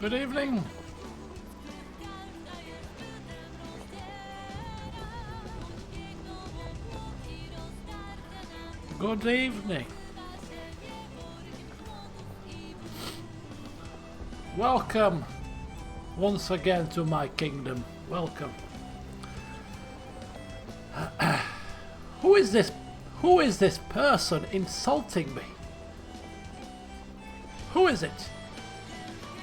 Good evening. Good evening. Welcome once again to my kingdom. Welcome. Who is this? Who is this person insulting me? Who is it?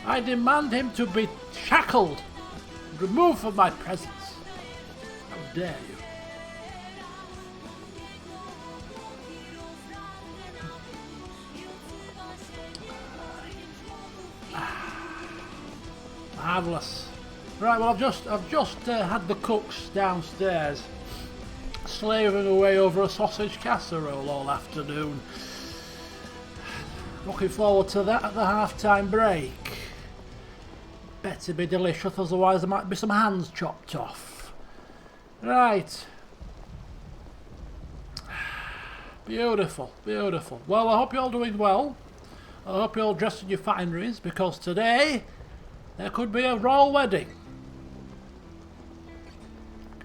I demand him to be shackled and removed from my presence. How dare you? Marvellous. Right, well I've just had the cooks downstairs slaving away over a sausage casserole all afternoon. Looking forward to that at the half-time break. Better be delicious, otherwise there might be some hands chopped off. Right. Beautiful, beautiful. Well, I hope you're all doing well. I hope you're all dressed in your fineries, because today there could be a royal wedding.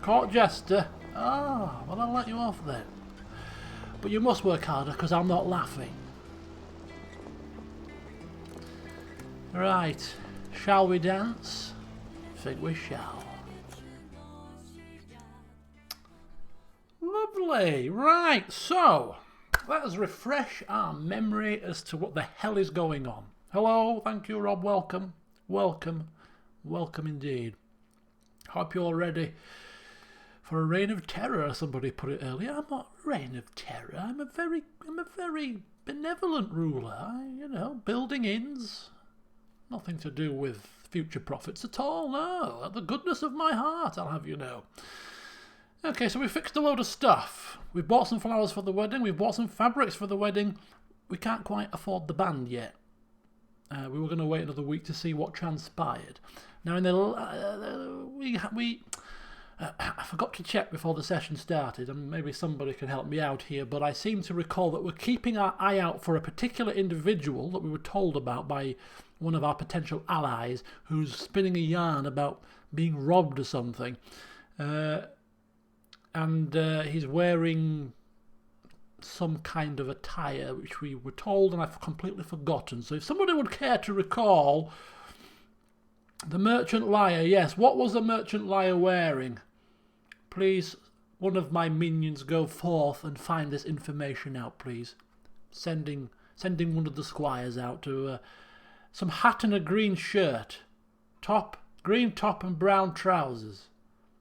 Court jester. Ah, well I'll let you off then. But you must work harder, because I'm not laughing. Right. Shall we dance? I think we shall. Lovely. Right, so let us refresh our memory as to what the hell is going on. Hello, thank you Rob, welcome. Welcome. Welcome indeed. Hope you're ready for a reign of terror, as somebody put it earlier. I'm not a reign of terror. I'm a very benevolent ruler. Building inns. Nothing to do with future profits at all, no. The goodness of my heart, I'll have you know. Okay, so we fixed a load of stuff. We've bought some flowers for the wedding. We've bought some fabrics for the wedding. We can't quite afford the band yet. We were going to wait another week to see what transpired. Now, in the I forgot to check before the session started, and maybe somebody can help me out here, but I seem to recall that we're keeping our eye out for a particular individual that we were told about by one of our potential allies who's spinning a yarn about being robbed or something. And he's wearing some kind of attire which we were told, and I've completely forgotten. So if somebody would care to recall, the Merchant Liar, yes, what was the Merchant Liar wearing? Please, one of my minions go forth and find this information out, please. Sending one of the squires out to some hat and a green shirt, green top and brown trousers.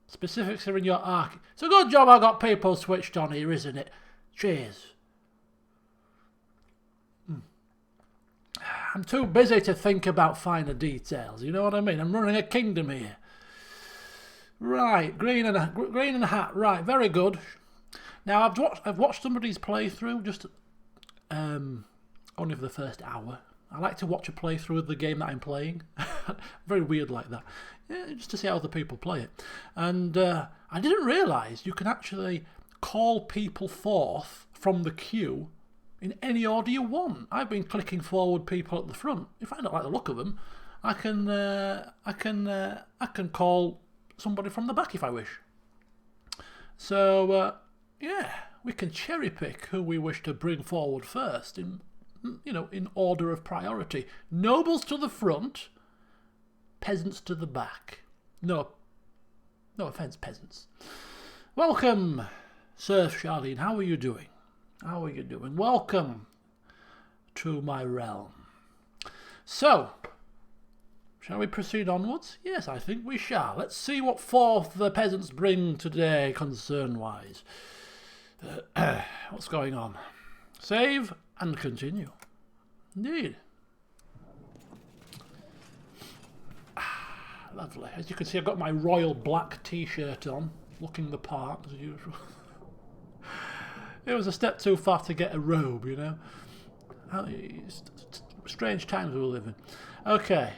Specifics are in your arc. It's a good job I got people switched on here, isn't it? Cheers. I'm too busy to think about finer details, you know what I mean? I'm running a kingdom here. Right, green and a hat. Right, very good. Now I've watched somebody's playthrough, just only for the first hour. I like to watch a playthrough of the game that I'm playing. Very weird like that. Yeah, just to see how other people play it. And I didn't realise you can actually call people forth from the queue in any order you want. I've been clicking forward people at the front. If I don't like the look of them, I can call somebody from the back if I wish. So yeah, we can cherry pick who we wish to bring forward first in order of priority. Nobles to the front, peasants to the back. No offence, peasants. Welcome, Sir Charlene. How are you doing? How are you doing? Welcome to my realm. So, shall we proceed onwards? Yes, I think we shall. Let's see what forth the peasants bring today, concern-wise. What's going on? Save and continue. Indeed. Lovely. As you can see, I've got my royal black t-shirt on, looking the part as usual. It was a step too far to get a robe, you know. Strange times we were living. Okay.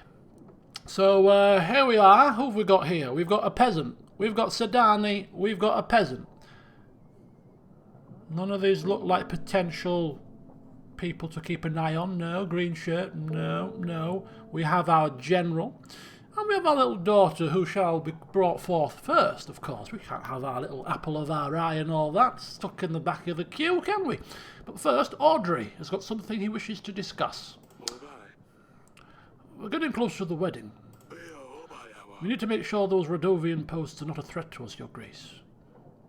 So here we are. Who have we got here? We've got a peasant. We've got Sedani. We've got a peasant. None of these look like potential people to keep an eye on. No, green shirt. No, no. We have our general. And we have our little daughter who shall be brought forth first, of course. We can't have our little apple of our eye and all that stuck in the back of the queue, can we? But first, Audrey has got something he wishes to discuss. We're getting close to the wedding. We need to make sure those Radovian posts are not a threat to us, Your Grace.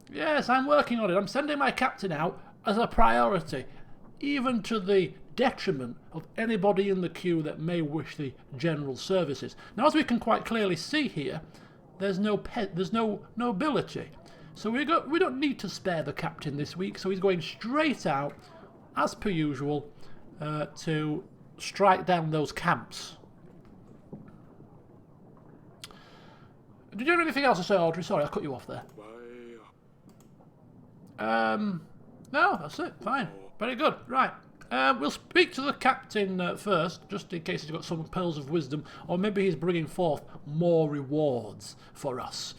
Yes, I'm working on it. I'm sending my captain out as a priority, even to the detriment of anybody in the queue that may wish the general services. Now, as we can quite clearly see here, there's no nobility. So we don't need to spare the captain this week, so he's going straight out, as per usual, to strike down those camps. Did you have anything else to say, Audrey? Sorry, I cut you off there. No, that's it. Fine. Very good. Right. We'll speak to the captain first, just in case he's got some pearls of wisdom, or maybe he's bringing forth more rewards for us.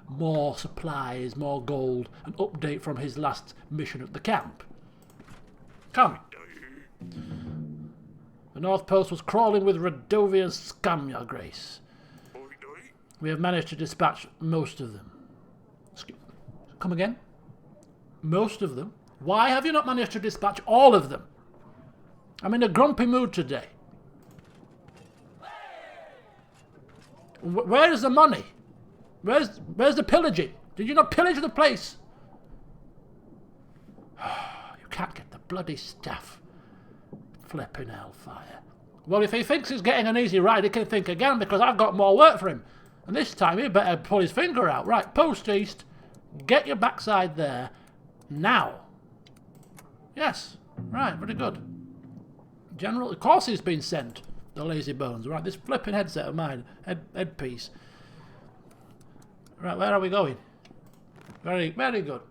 More supplies, more gold, an update from his last mission at the camp. Come. The North Post was crawling with Radovian scum, Your Grace. We have managed to dispatch most of them. Come again? Most of them? Why have you not managed to dispatch all of them? I'm in a grumpy mood today. Where is the money? Where's the pillaging? Did you not pillage the place? You can't get the bloody staff. Flipping hellfire. Well, if he thinks he's getting an easy ride, he can think again, because I've got more work for him. And this time he better pull his finger out. Right, post east. Get your backside there. Now. Yes. Right, very good. General, of course he's been sent. The lazy bones. Right, this flipping headset of mine. Headpiece. Right, where are we going? Very, very good.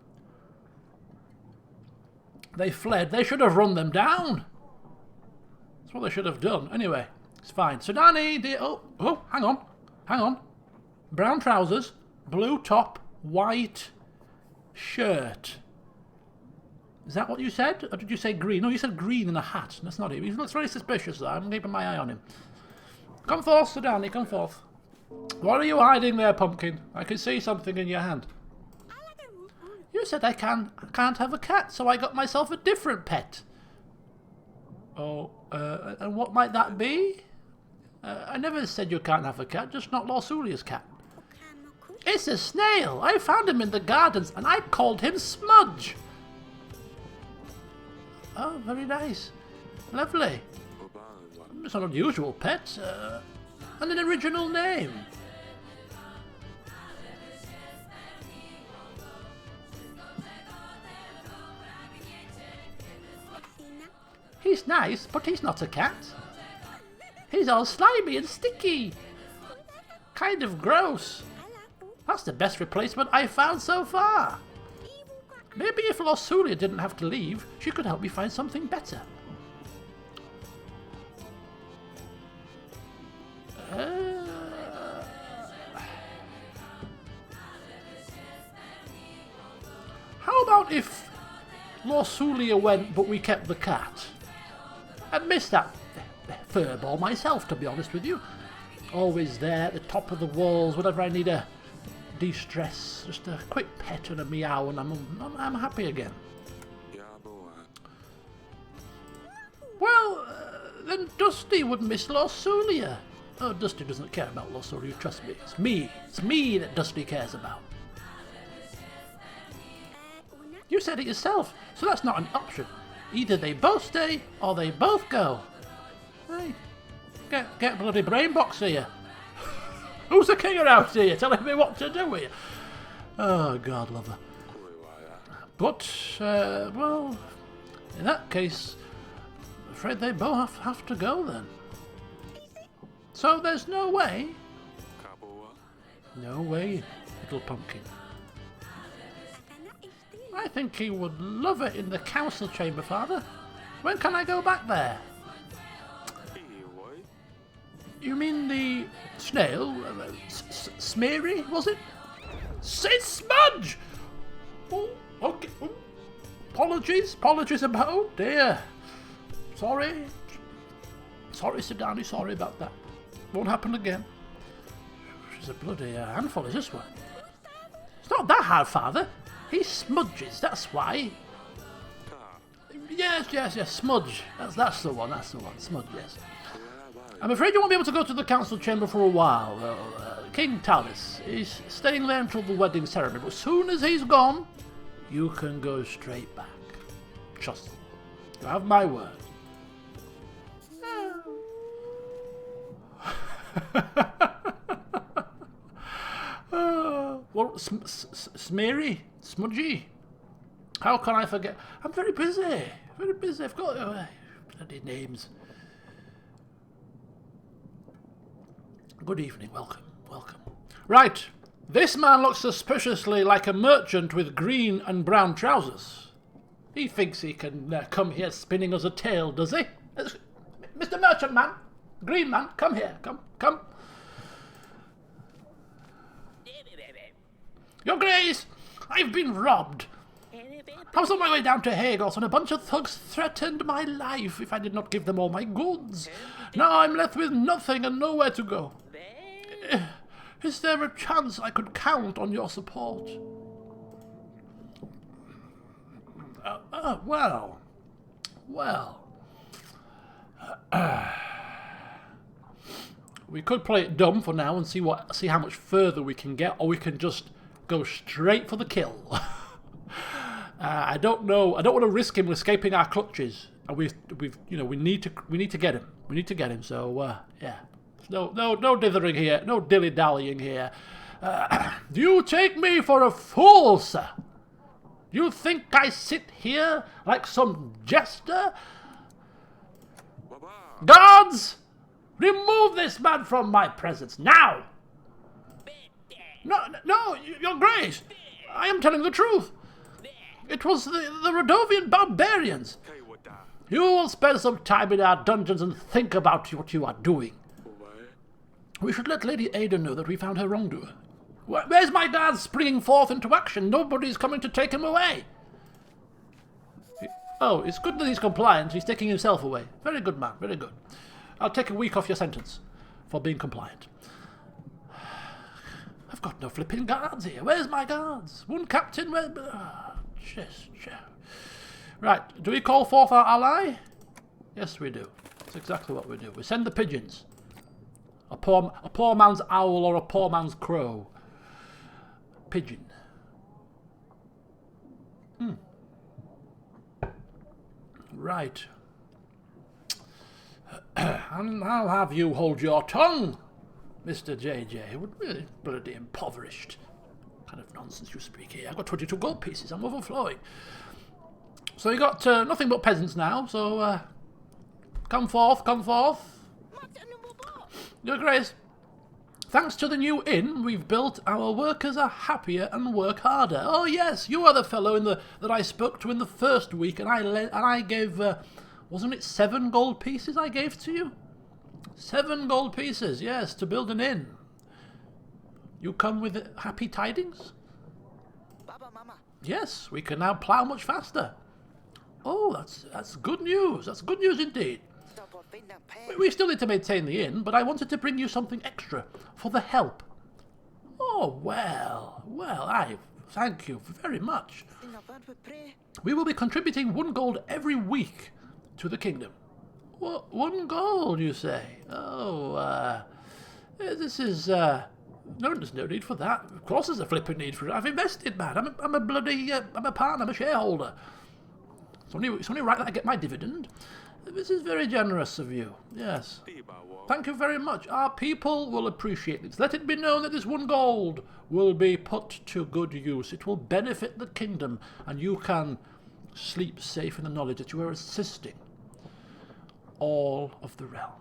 They fled. They should have run them down. That's what they should have done. Anyway, it's fine. Sudani, dear. Oh, hang on. Hang on. Brown trousers, blue top, white shirt. Is that what you said? Or did you say green? No, you said green in a hat. That's not him. He looks very suspicious, though. I'm keeping my eye on him. Come forth, Sudani, come forth. What are you hiding there, Pumpkin? I can see something in your hand. You said I can't have a cat, so I got myself a different pet. Oh, and what might that be? I never said you can't have a cat, just not Lorsulia's cat. It's a snail. I found him in the gardens, and I called him Smudge. Oh, very nice. Lovely. It's an unusual pet, and an original name. He's nice, but he's not a cat. He's all slimy and sticky. Kind of gross. That's the best replacement I've found so far. Maybe if Lorsulia didn't have to leave, she could help me find something better. How about if Lorsulia went, but we kept the cat? I'd miss that furball myself, to be honest with you. Always there at the top of the walls whenever I need a de-stress. Just a quick pet and a meow and I'm happy again. Well, then Dusty would miss Lorsulia. Oh, Dusty doesn't care about Lorsulia, trust me. It's me that Dusty cares about. You said it yourself, so that's not an option. Either they both stay, or they both go. Hey, get a bloody brain box here. Who's the king around here telling me what to do here? Oh, God, lover. But, well, in that case, I'm afraid they both have to go then. So there's no way? No way, little pumpkin. I think he would love it in the council chamber, Father. When can I go back there? You mean the snail? Smeary, was it? It's Smudge! Oh, okay. Apologies about. Oh dear. Sorry. Sorry, Sidani, sorry about that. Won't happen again. She's a bloody handful, is this one? It's not that hard, Father. He smudges, that's why. Yes, smudge. That's the one, smudge, yes. I'm afraid you won't be able to go to the council chamber for a while, though. King Talis is staying there until the wedding ceremony, but as soon as he's gone, you can go straight back. Trust me. You have my word. Well, smeary, smudgy. How can I forget? I'm very busy. Very busy. I've got bloody names. Good evening. Welcome. Right. This man looks suspiciously like a merchant with green and brown trousers. He thinks he can come here spinning us a tale, does he? Mr. Merchant Man, green man, come here. Come. Your Grace, I've been robbed. I was on my way down to Hagos and a bunch of thugs threatened my life if I did not give them all my goods. Now I'm left with nothing and nowhere to go. Is there a chance I could count on your support? Well. We could play it dumb for now and see how much further we can get, or we can just go straight for the kill. I don't know. I don't want to risk him escaping our clutches. And we need to get him. We need to get him. So yeah. No dithering here. No dilly-dallying here. Do you take me for a fool, sir? You think I sit here like some jester? Guards! Remove this man from my presence, now! No, Your Grace! I am telling the truth! It was the Rodovian barbarians! You will spend some time in our dungeons and think about what you are doing. We should let Lady Ada know that we found her wrongdoer. Where's my guard springing forth into action? Nobody's coming to take him away. Oh, it's good that he's compliant. He's taking himself away. Very good, man. Very good. I'll take a week off your sentence for being compliant. I've got no flipping guards here. Where's my guards? One captain? Where? Right. Do we call forth our ally? Yes, we do. That's exactly what we do. We send the pigeons. A poor man's owl or a poor man's crow. Pigeon. Right. And I'll have you hold your tongue, Mr. JJ. We're really bloody impoverished. What kind of nonsense you speak here. I've got 22 gold pieces. I'm overflowing. So you got nothing but peasants now. So come forth. Your Grace, thanks to the new inn we've built, our workers are happier and work harder. Oh yes, you are the fellow that I spoke to in the first week, and I gave, wasn't it 7 gold pieces I gave to you? 7 gold pieces, yes, to build an inn. You come with happy tidings? Yes, we can now plough much faster. Oh, that's good news. That's good news indeed. We still need to maintain the inn, but I wanted to bring you something extra for the help. Oh, well, I thank you very much. We will be contributing 1 gold every week to the kingdom. 1 gold, you say? Oh, this is, there's no need for that. Of course there's a flipping need for it. I've invested, man. I'm a bloody, I'm a partner, I'm a shareholder. It's only right that I get my dividend. This is very generous of you, yes. Thank you very much. Our people will appreciate this. Let it be known that this 1 gold will be put to good use. It will benefit the kingdom, and you can sleep safe in the knowledge that you are assisting all of the realm.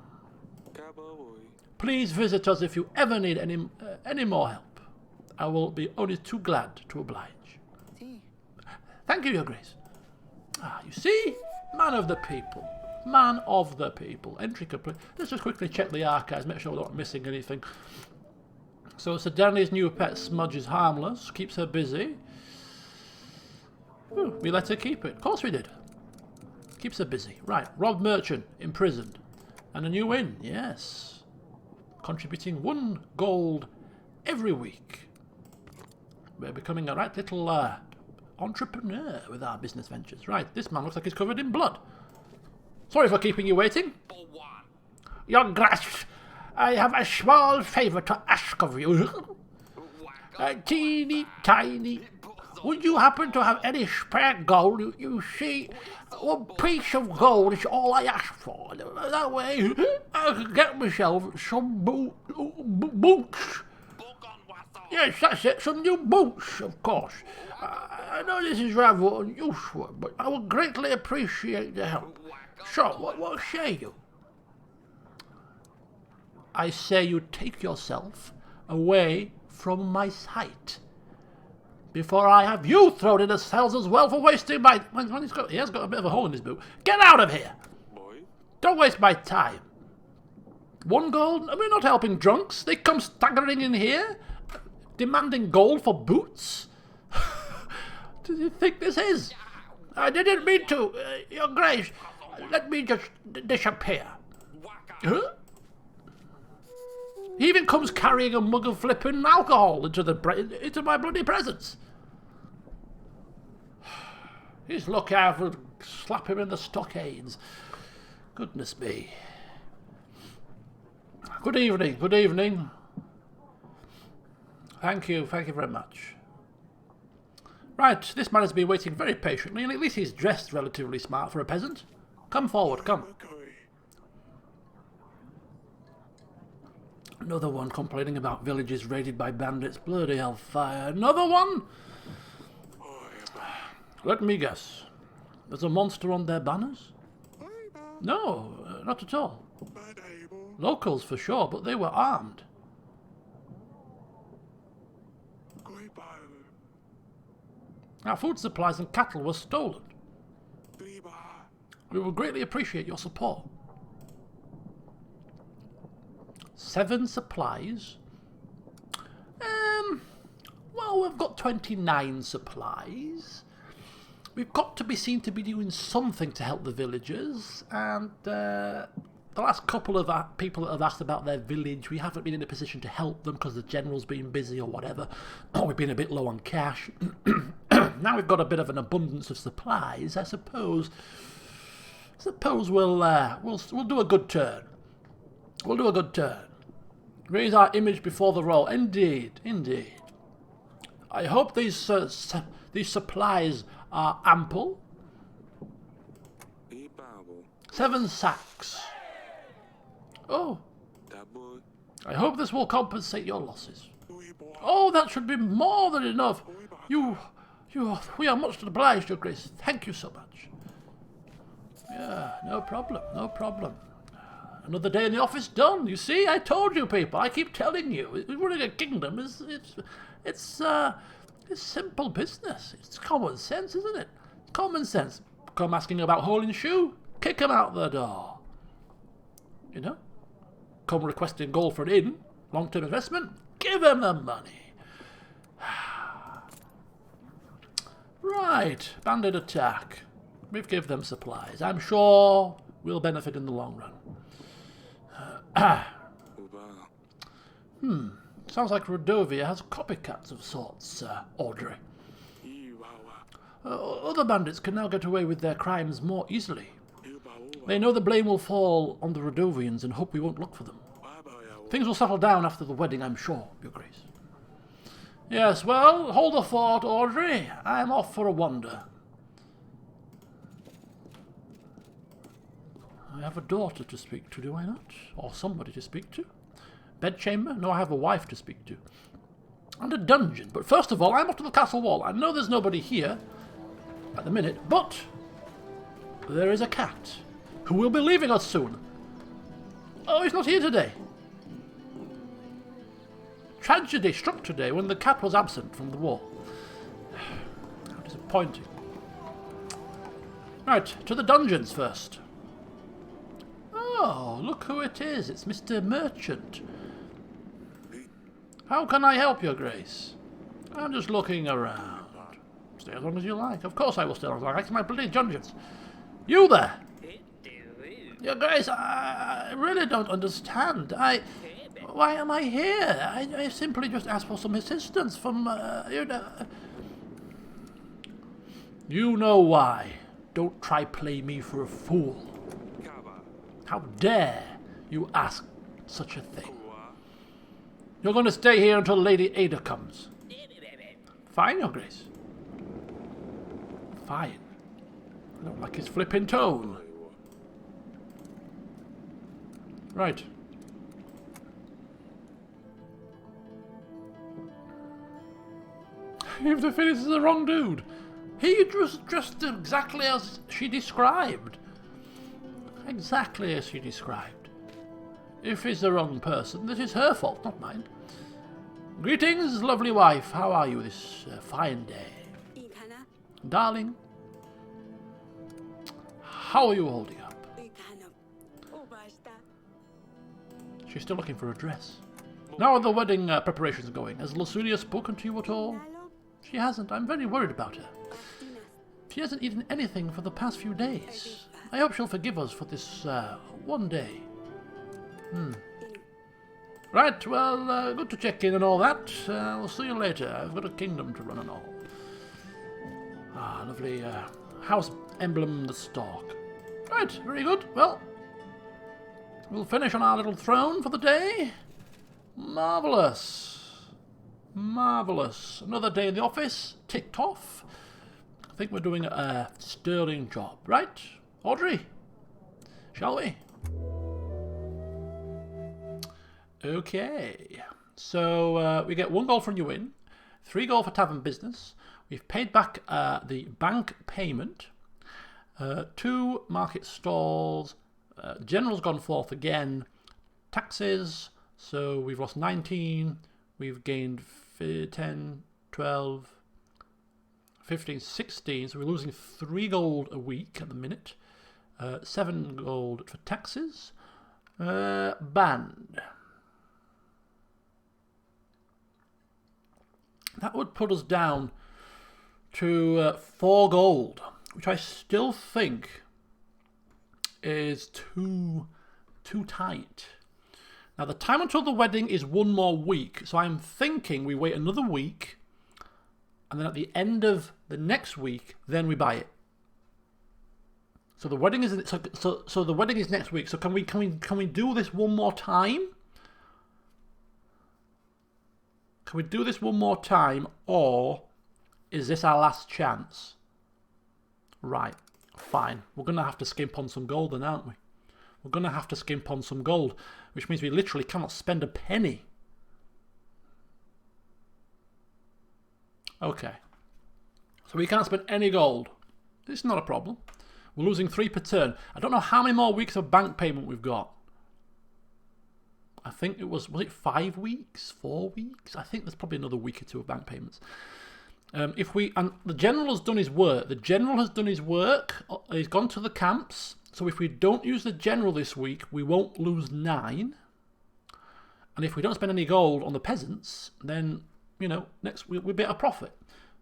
Please visit us if you ever need any more help. I will be only too glad to oblige. Thank you, Your Grace. Ah, you see? Man of the people. Man of the people. Entry complete. Let's just quickly check the archives, make sure we're not missing anything. So Sidani's new pet Smudge is harmless, keeps her busy. Ooh, we let her keep it. Of course we did. Keeps her busy. Right, Rob Merchant, imprisoned. And a new win, yes. Contributing 1 gold every week. We're becoming a right little entrepreneur with our business ventures. Right, this man looks like he's covered in blood. Sorry for keeping you waiting. Your Grace, I have a small favour to ask of you. A teeny tiny. Would you happen to have any spare gold? You see, 1 piece of gold is all I ask for. That way, I can get myself some boots. Yes, that's it, some new boots, of course. I know this is rather unusual, but I would greatly appreciate the help. So, what say you? I say you take yourself away from my sight. Before I have you thrown in the cells as well for wasting my... He has got a bit of a hole in his boot. Get out of here! Boy. Don't waste my time. 1 gold? We're not helping drunks. They come staggering in here, demanding gold for boots. Do you think this is? I didn't mean to. Your Grace, let me just disappear. Huh? He even comes carrying a mug of flipping alcohol into my bloody presence. He's lucky I would slap him in the stockades. Goodness me. Good evening, good evening. Thank you very much. Right, this man has been waiting very patiently, and at least he's dressed relatively smart for a peasant. Come forward, come. Another one complaining about villages raided by bandits. Bloody hellfire. Another one? Let me guess. There's a monster on their banners? No, not at all. Locals for sure, but they were armed. Our food supplies and cattle were stolen. We would greatly appreciate your support. 7 supplies. Well, we've got 29 supplies. We've got to be seen to be doing something to help the villagers, and the last couple of people that have asked about their village, we haven't been in a position to help them because the general's been busy or whatever, or we've been a bit low on cash. Now we've got a bit of an abundance of supplies. I suppose we'll do a good turn. We'll do a good turn. Raise our image before the roll. Indeed, indeed. I hope these supplies are ample. 7 sacks. Oh. I hope this will compensate your losses. Oh, that should be more than enough. We are much obliged, Your Grace. Thank you so much. Yeah, no problem, no problem. Another day in the office done. You see, I told you people. I keep telling you, running a kingdom it's simple business. It's common sense, isn't it? Common sense. Come asking about hole in shoe, kick them out the door. You know? Come requesting gold for an inn, long-term investment, give them the money. Right, bandit attack. We've given them supplies. I'm sure we'll benefit in the long run. Sounds like Rodovia has copycats of sorts, Audrey. Other bandits can now get away with their crimes more easily. They know the blame will fall on the Rodovians and hope we won't look for them. Things will settle down after the wedding, I'm sure, Your Grace. Yes, well, hold the fort, Audrey. I'm off for a wander. I have a daughter to speak to, do I not? Or somebody to speak to? Bedchamber? No, I have a wife to speak to. And a dungeon. But first of all, I'm off to the castle wall. I know there's nobody here at the minute, but there is a cat who will be leaving us soon. Oh, he's not here today. Tragedy struck today when the cat was absent from the wall. How disappointing. Right, to the dungeons first. Oh, look who it is. It's Mr. Merchant. How can I help, Your Grace? I'm just looking around. Stay as long as you like. Of course I will stay as long as I like. It's my bloody dungeons. You there! Your Grace, I really don't understand. Why am I here? I simply just asked for some assistance from, you know... You know why. Don't try play me for a fool. How dare you ask such a thing? You're going to stay here until Lady Ada comes. Fine, Your Grace. Fine. I don't like his flipping tone. Right. If the finish is the wrong dude. He was dressed exactly as she described. Exactly as she described. If he's the wrong person, this is her fault, not mine. Greetings, lovely wife. How are you this fine day? Darling, how are you holding up? She's still looking for a dress. How are the wedding preparations going? Has Lasunia spoken to you at all? She hasn't. I'm very worried about her. She hasn't eaten anything for the past few days. I hope she'll forgive us for this one day. Right, well, good to check in and all that. I'll see you later. I've got a kingdom to run and all. Ah, lovely house emblem, the stork. Right, very good. Well, we'll finish on our little throne for the day. Marvellous. Marvellous. Another day in the office, ticked off. I think we're doing a sterling job, right? Audrey, shall we? Okay. So we get 1 gold from you in, 3 gold for tavern business. We've paid back the bank payment. 2 market stalls. General's gone forth again. Taxes. So we've lost 19. We've gained 10, 12, 15, 16. So we're losing 3 gold a week at the minute. 7 gold for taxes. Band. That would put us down to 4 gold, which I still think is too tight. Now, the time until the wedding is 1 more week, so I'm thinking we wait another week, and then at the end of the next week, then we buy it. So the wedding is so the wedding is next week. So can we do this 1 more time? Can we do this 1 more time, or is this our last chance? Right, fine. We're going to have to skimp on some gold then, aren't we? We're going to have to skimp on some gold, which means we literally cannot spend a penny. Okay. So we can't spend any gold. It's not a problem. We're losing 3 per turn. I don't know how many more weeks of bank payment we've got. I think it was it 5 weeks? 4 weeks? I think there's probably another week or 2 of bank payments. And the general has done his work. The general has done his work. He's gone to the camps. So if we don't use the general this week, we won't lose 9. And if we don't spend any gold on the peasants, then, you know, next we'll be at a profit.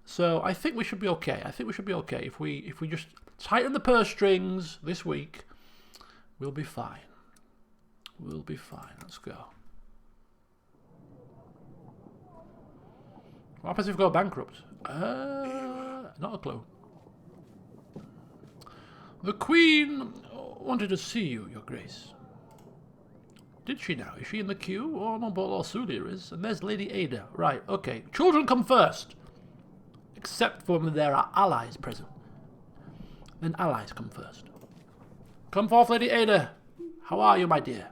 So I think we should be okay. I think we should be okay. If we just tighten the purse strings this week, we'll be fine. We'll be fine. Let's go. What happens if we go bankrupt? Not a clue. The Queen wanted to see you, Your Grace. Did she now? Is she in the queue? Oh, no, but Lasulia is. And there's Lady Ada. Right, okay. Children come first. Except for when there are allies present. Then allies come first. Come forth, Lady Ada. How are you, my dear?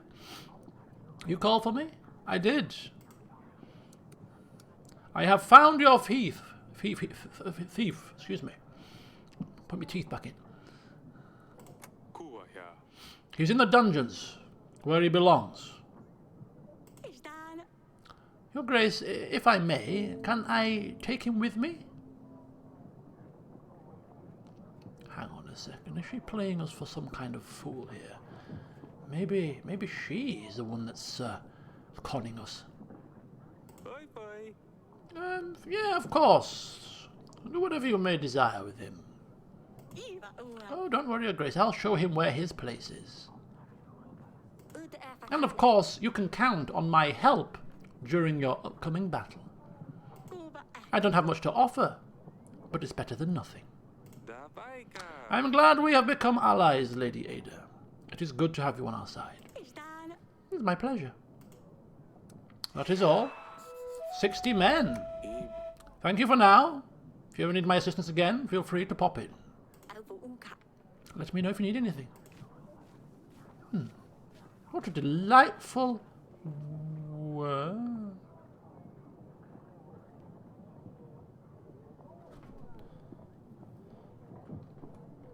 You called for me? I did. I have found your thief. Thief, excuse me. Put my teeth back in. He's in the dungeons, where he belongs. Your Grace, if I may, can I take him with me? Hang on a second, is she playing us for some kind of fool here? Maybe she is the one that's conning us. Yeah, of course. Do whatever you may desire with him. Oh, don't worry, Your Grace. I'll show him where his place is. And of course, you can count on my help during your upcoming battle. I don't have much to offer, but it's better than nothing. I'm glad we have become allies, Lady Ada. It is good to have you on our side. It's my pleasure. That is all. 60 men. Thank you for now. If you ever need my assistance again, feel free to pop in. Let me know if you need anything. What a delightful word.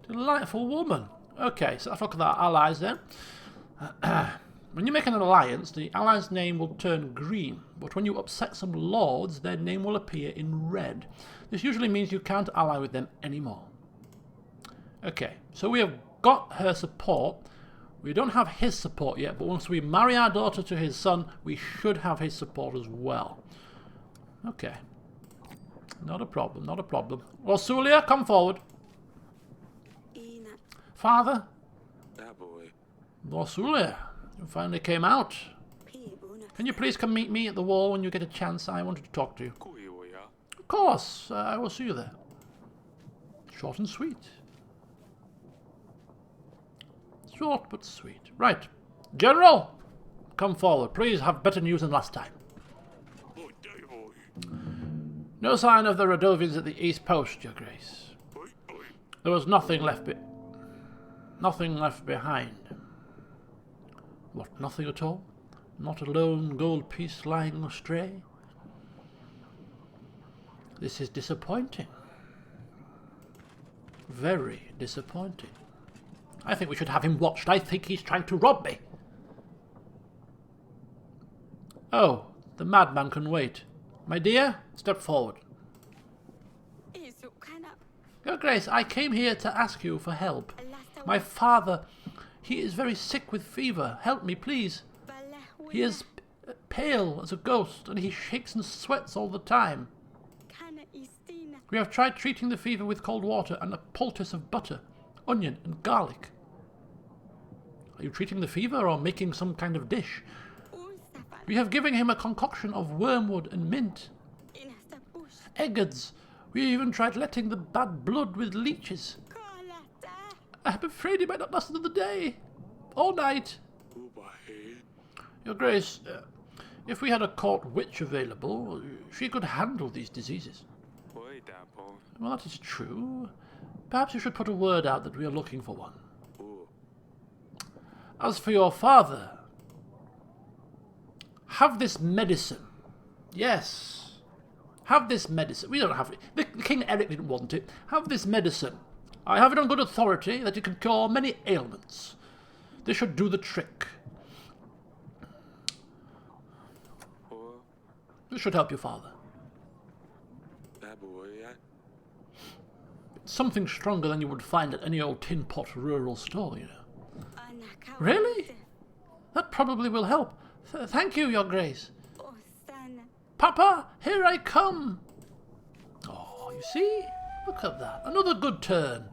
Delightful woman. Okay, so let's look at our allies then. When you make an alliance, the allies' name will turn green, but when you upset some lords, their name will appear in red. This usually means you can't ally with them anymore. Okay, so we have got her support. We don't have his support yet, but once we marry our daughter to his son, we should have his support as well. Okay. Not a problem, not a problem. Orsulia, come forward. Father? Orsulia, you finally came out. Can you please come meet me at the wall when you get a chance? I wanted to talk to you. Of course, I will see you there. Short and sweet. Short but sweet. Right. General, come forward. Please have better news than last time. No sign of the Radovians at the East Post, Your Grace. There was nothing left behind. What, nothing at all? Not a lone gold piece lying astray? This is disappointing. Very disappointing. I think we should have him watched. I think he's trying to rob me. Oh, the madman can wait. My dear, step forward. Your Grace, I came here to ask you for help. My father, he is very sick with fever. Help me, please. He is pale as a ghost, and he shakes and sweats all the time. We have tried treating the fever with cold water and a poultice of butter, onion, and garlic. Are you treating the fever or making some kind of dish? We have given him a concoction of wormwood and mint. Eggards. We even tried letting the bad blood with leeches. I'm afraid he might not last another day. All night. Your Grace, if we had a court witch available, she could handle these diseases. Well, that is true. Perhaps you should put a word out that we are looking for one. As for your father, have this medicine. Yes. Have this medicine. We don't have it. The King Eric didn't want it. Have this medicine. I have it on good authority that it can cure many ailments. This should do the trick. This should help your father. It's something stronger than you would find at any old tin pot rural store, you know. Really? That probably will help. Thank you, Your Grace. Papa, here I come. Oh, you see? Look at that. Another good turn.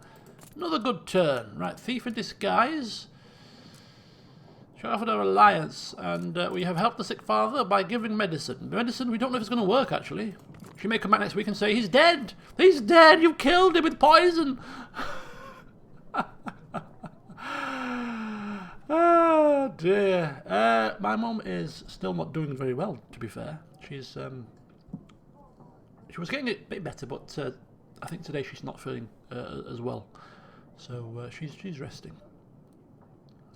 Another good turn. Right, thief in disguise. She offered her alliance, and we have helped the sick father by giving medicine. Medicine we don't know if it's going to work, actually. She may come back next week and say, he's dead! He's dead! You killed him with poison! Oh, dear. My mum is still not doing very well, to be fair. She's, she was getting a bit better, but I think today she's not feeling as well. So she's resting.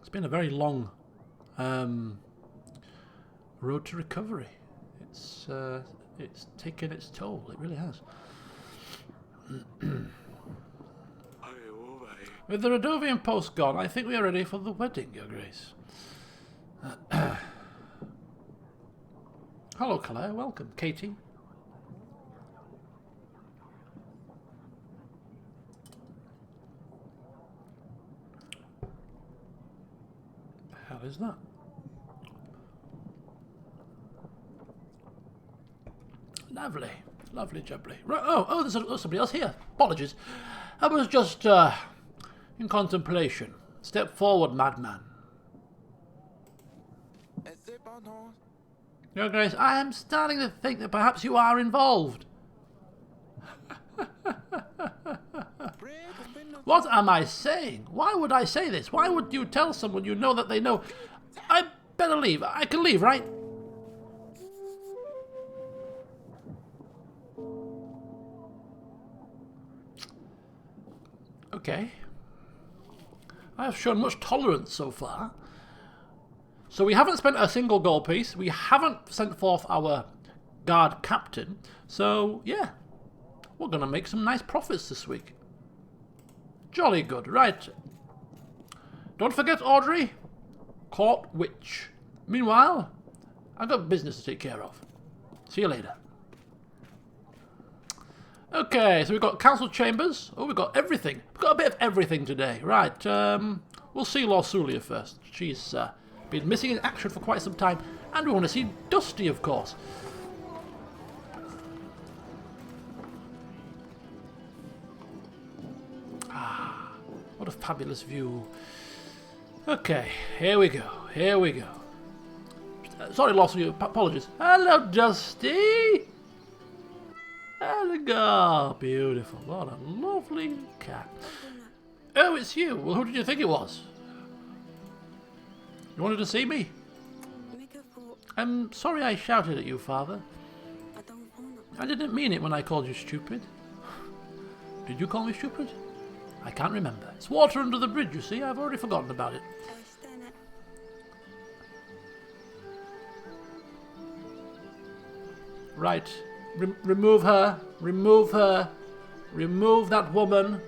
It's been a very long road to recovery. It's taken its toll. It really has. With the Radovian post gone, I think we are ready for the wedding, Your Grace. Hello, Claire. Welcome. Katie. The hell is that? Lovely. Lovely jubbly. Right, oh, there's somebody else here. Apologies. I was just, in contemplation. Step forward, madman. Your Grace, I am starting to think that perhaps you are involved. What am I saying? Why would I say this? Why would you tell someone you know that they know? I better leave. I can leave, right? Okay. I have shown much tolerance so far. So we haven't spent a single gold piece. We haven't sent forth our guard captain. So, yeah. We're going to make some nice profits this week. Jolly good. Right. Don't forget, Audrey. Court witch. Meanwhile, I've got business to take care of. See you later. Okay, so we've got council chambers. Oh, we've got everything. We've got a bit of everything today. Right, we'll see Lorsulia first. She's been missing in action for quite some time. And we want to see Dusty, of course. Ah, what a fabulous view. Okay, here we go. Here we go. Sorry, Lorsulia, apologies. Hello, Dusty. Oh, beautiful. What a lovely cat. Oh, it's you. Well, who did you think it was? You wanted to see me? I'm sorry I shouted at you, Father. I didn't mean it when I called you stupid. Did you call me stupid? I can't remember. It's water under the bridge, you see. I've already forgotten about it. Right. Remove her. Remove her. Remove that woman.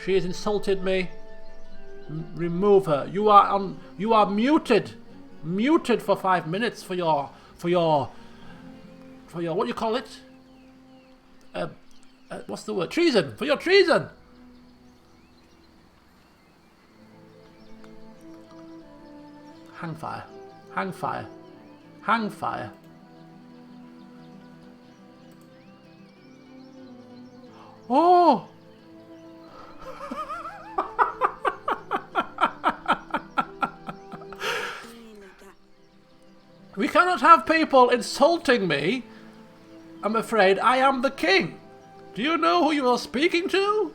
She has insulted me. Remove her. You are muted. Muted for 5 minutes for your what do you call it? What's the word? Treason. For your treason. Hang fire. Hang fire. Hang fire. Oh! We cannot have people insulting me. I'm afraid I am the king. Do you know who you are speaking to?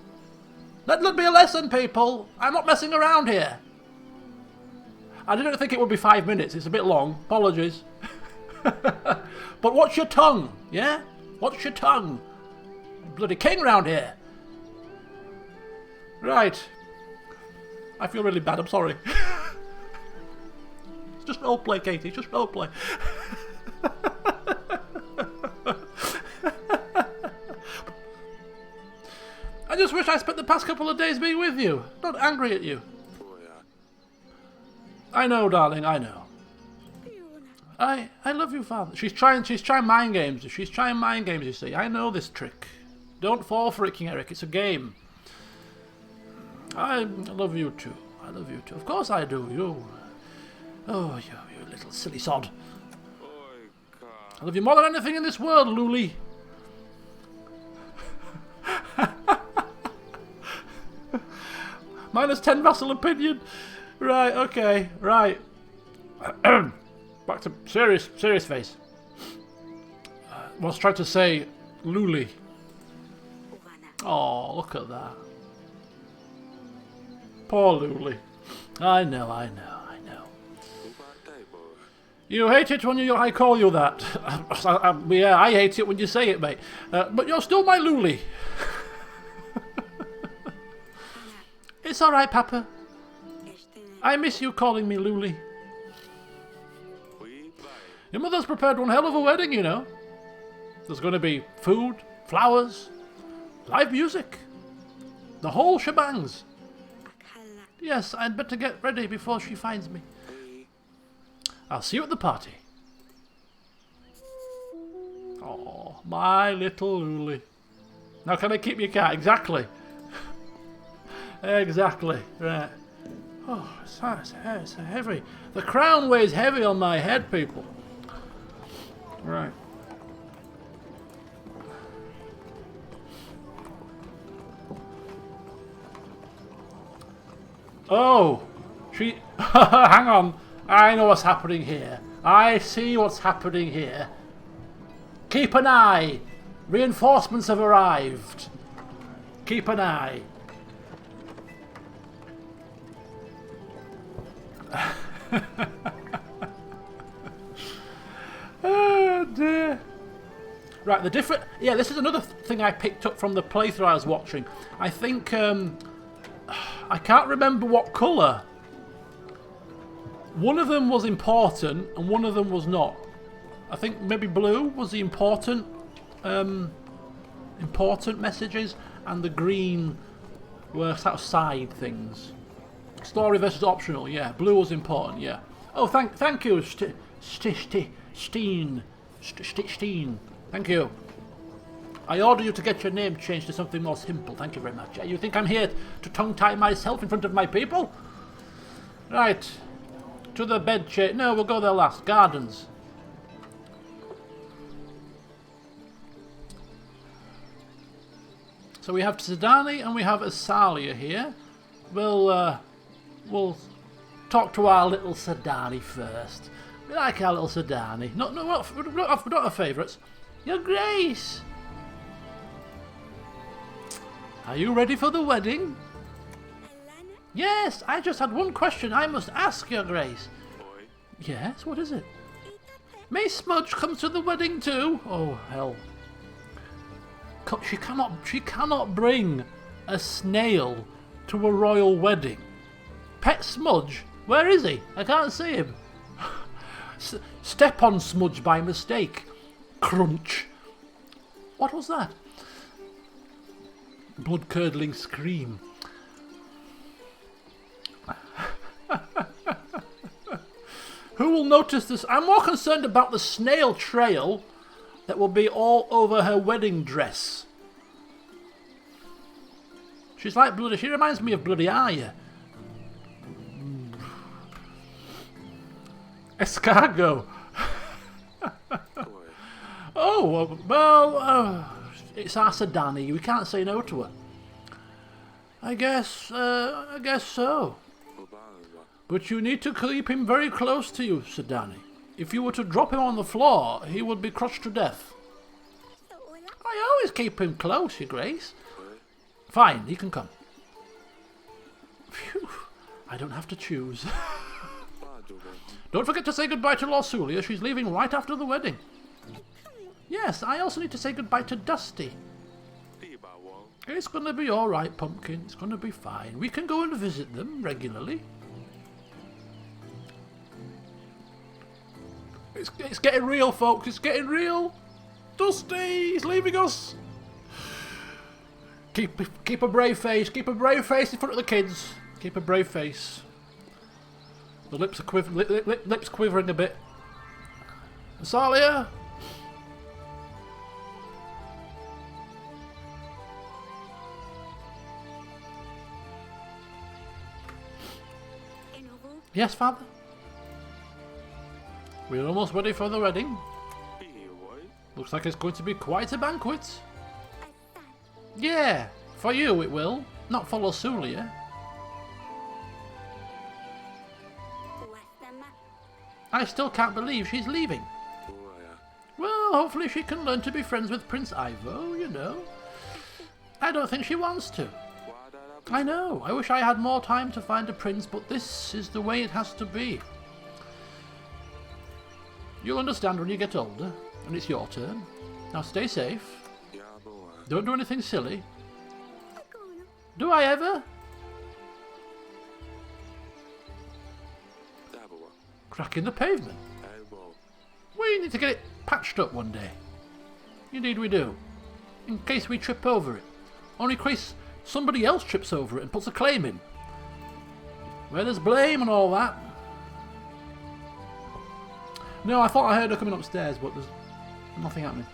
Let there be a lesson, people. I'm not messing around here. I didn't think it would be 5 minutes. It's a bit long. Apologies. But watch your tongue, yeah? Watch your tongue. Bloody king round here. Right. I feel really bad, I'm sorry. It's just roleplay, Katie, it's just roleplay. I just wish I spent the past couple of days being with you. Not angry at you. I know, darling, I know. I love you, Father. She's trying mind games. She's trying mind games, you see. I know this trick. Don't fall for it, King Eric. It's a game. I love you too. I love you too. Of course I do. You little silly sod. I love you more than anything in this world, Luli. Minus 10 vassal opinion. Right, okay, right. Back to serious face. Was trying to say Luli. Oh, look at that. Poor Luli. I know. You hate it when I call you that. Yeah, I hate it when you say it, mate. But you're still my Luli. It's alright, Papa. I miss you calling me Luli. Your mother's prepared one hell of a wedding, you know. There's going to be food, flowers, live music. The whole shebangs. Yes, I'd better get ready before she finds me. I'll see you at the party. Oh, my little Luli. Now can I keep your cat? Exactly. Exactly. Right. Oh, it's heavy. The crown weighs heavy on my head, people. Right. Oh, she... Hang on. I know what's happening here. I see what's happening here. Keep an eye. Reinforcements have arrived. Keep an eye. Oh dear. Right, the different... Yeah, this is another thing I picked up from the playthrough I was watching. I think... I can't remember what colour. One of them was important and one of them was not. I think maybe blue was the important messages, and the green were sort of side things. Story versus optional, yeah. Blue was important, yeah. Oh, thank you, Steen. Thank you. I order you to get your name changed to something more simple. Thank you very much. You think I'm here to tongue-tie myself in front of my people? Right. To the bed chair. No, we'll go there last. Gardens. So we have Sedani and we have Asalia here. We'll talk to our little Sedani first. We like our little Sedani. We don't have favourites. Your Grace! Are you ready for the wedding? Alana? Yes, I just had one question I must ask, Your Grace. Boy, Yes, what is it? May Smudge come to the wedding too? Oh, hell. She cannot bring a snail to a royal wedding. Pet Smudge? Where is he? I can't see him. Step on Smudge by mistake. Crunch. What was that? Blood-curdling scream. Who will notice this? I'm more concerned about the snail trail that will be all over her wedding dress. She's like bloody... She reminds me of bloody Arya. Escargot. boy, Oh, well, it's our Sedani. We can't say no to her. I guess so. Obama, But you need to keep him very close to you, Sedani. If you were to drop him on the floor, he would be crushed to death. So wala? I always keep him close, Your Grace. boy, Fine, he can come. Phew, I don't have to choose. Badu, Don't forget to say goodbye to Lorsulia. She's leaving right after the wedding. Yes, I also need to say goodbye to Dusty. Iba Wong, It's going to be alright, Pumpkin. It's going to be fine. We can go and visit them regularly. It's getting real, folks. It's getting real. Dusty, he's leaving us. Keep a brave face. Keep a brave face in front of the kids. Keep a brave face. The lips are lips quivering a bit. Asalia. Enovo? Yes, Father. We're almost ready for the wedding. Be boy, Looks like it's going to be quite a banquet. Astan? Yeah, for you it will. Not for Lorsulia. Uwasama? I still can't believe she's leaving. boy, Well, hopefully she can learn to be friends with Prince Ivo, you know. I don't think she wants to. Wadada, I know. I wish I had more time to find a prince, but this is the way it has to be. You'll understand when you get older, and it's your turn. Now stay safe. Ya boy, Don't do anything silly. Agono? Do I ever? Dabawa, Cracking the pavement. Elbow, We need to get it patched up one day. Indeed we do. In case we trip over it. Or in case somebody else trips over it and puts a claim in. Where there's blame and all that. No, I thought I heard her coming upstairs, but there's nothing happening.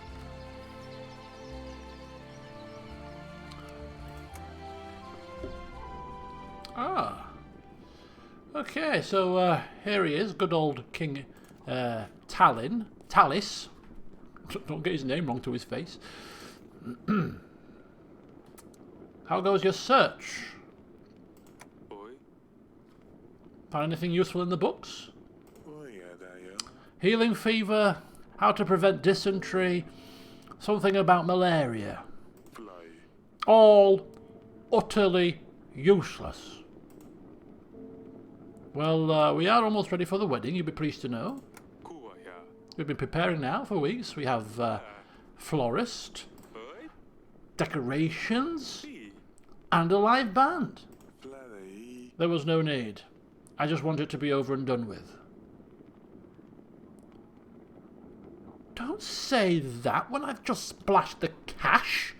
Ah. Okay, so here he is, good old King Talis. Don't get his name wrong to his face. How goes your search? boy, Find anything useful in the books? Oia daio. Healing fever, how to prevent dysentery, something about malaria. Fly. All utterly useless. Well, we are almost ready for the wedding, you'll be pleased to know. Kuaya. We've been preparing now for weeks. We have florist, Oi. decorations, Si. and a live band. Fly. There was no need. I just want it to be over and done with. Don't say that when I've just splashed the cash.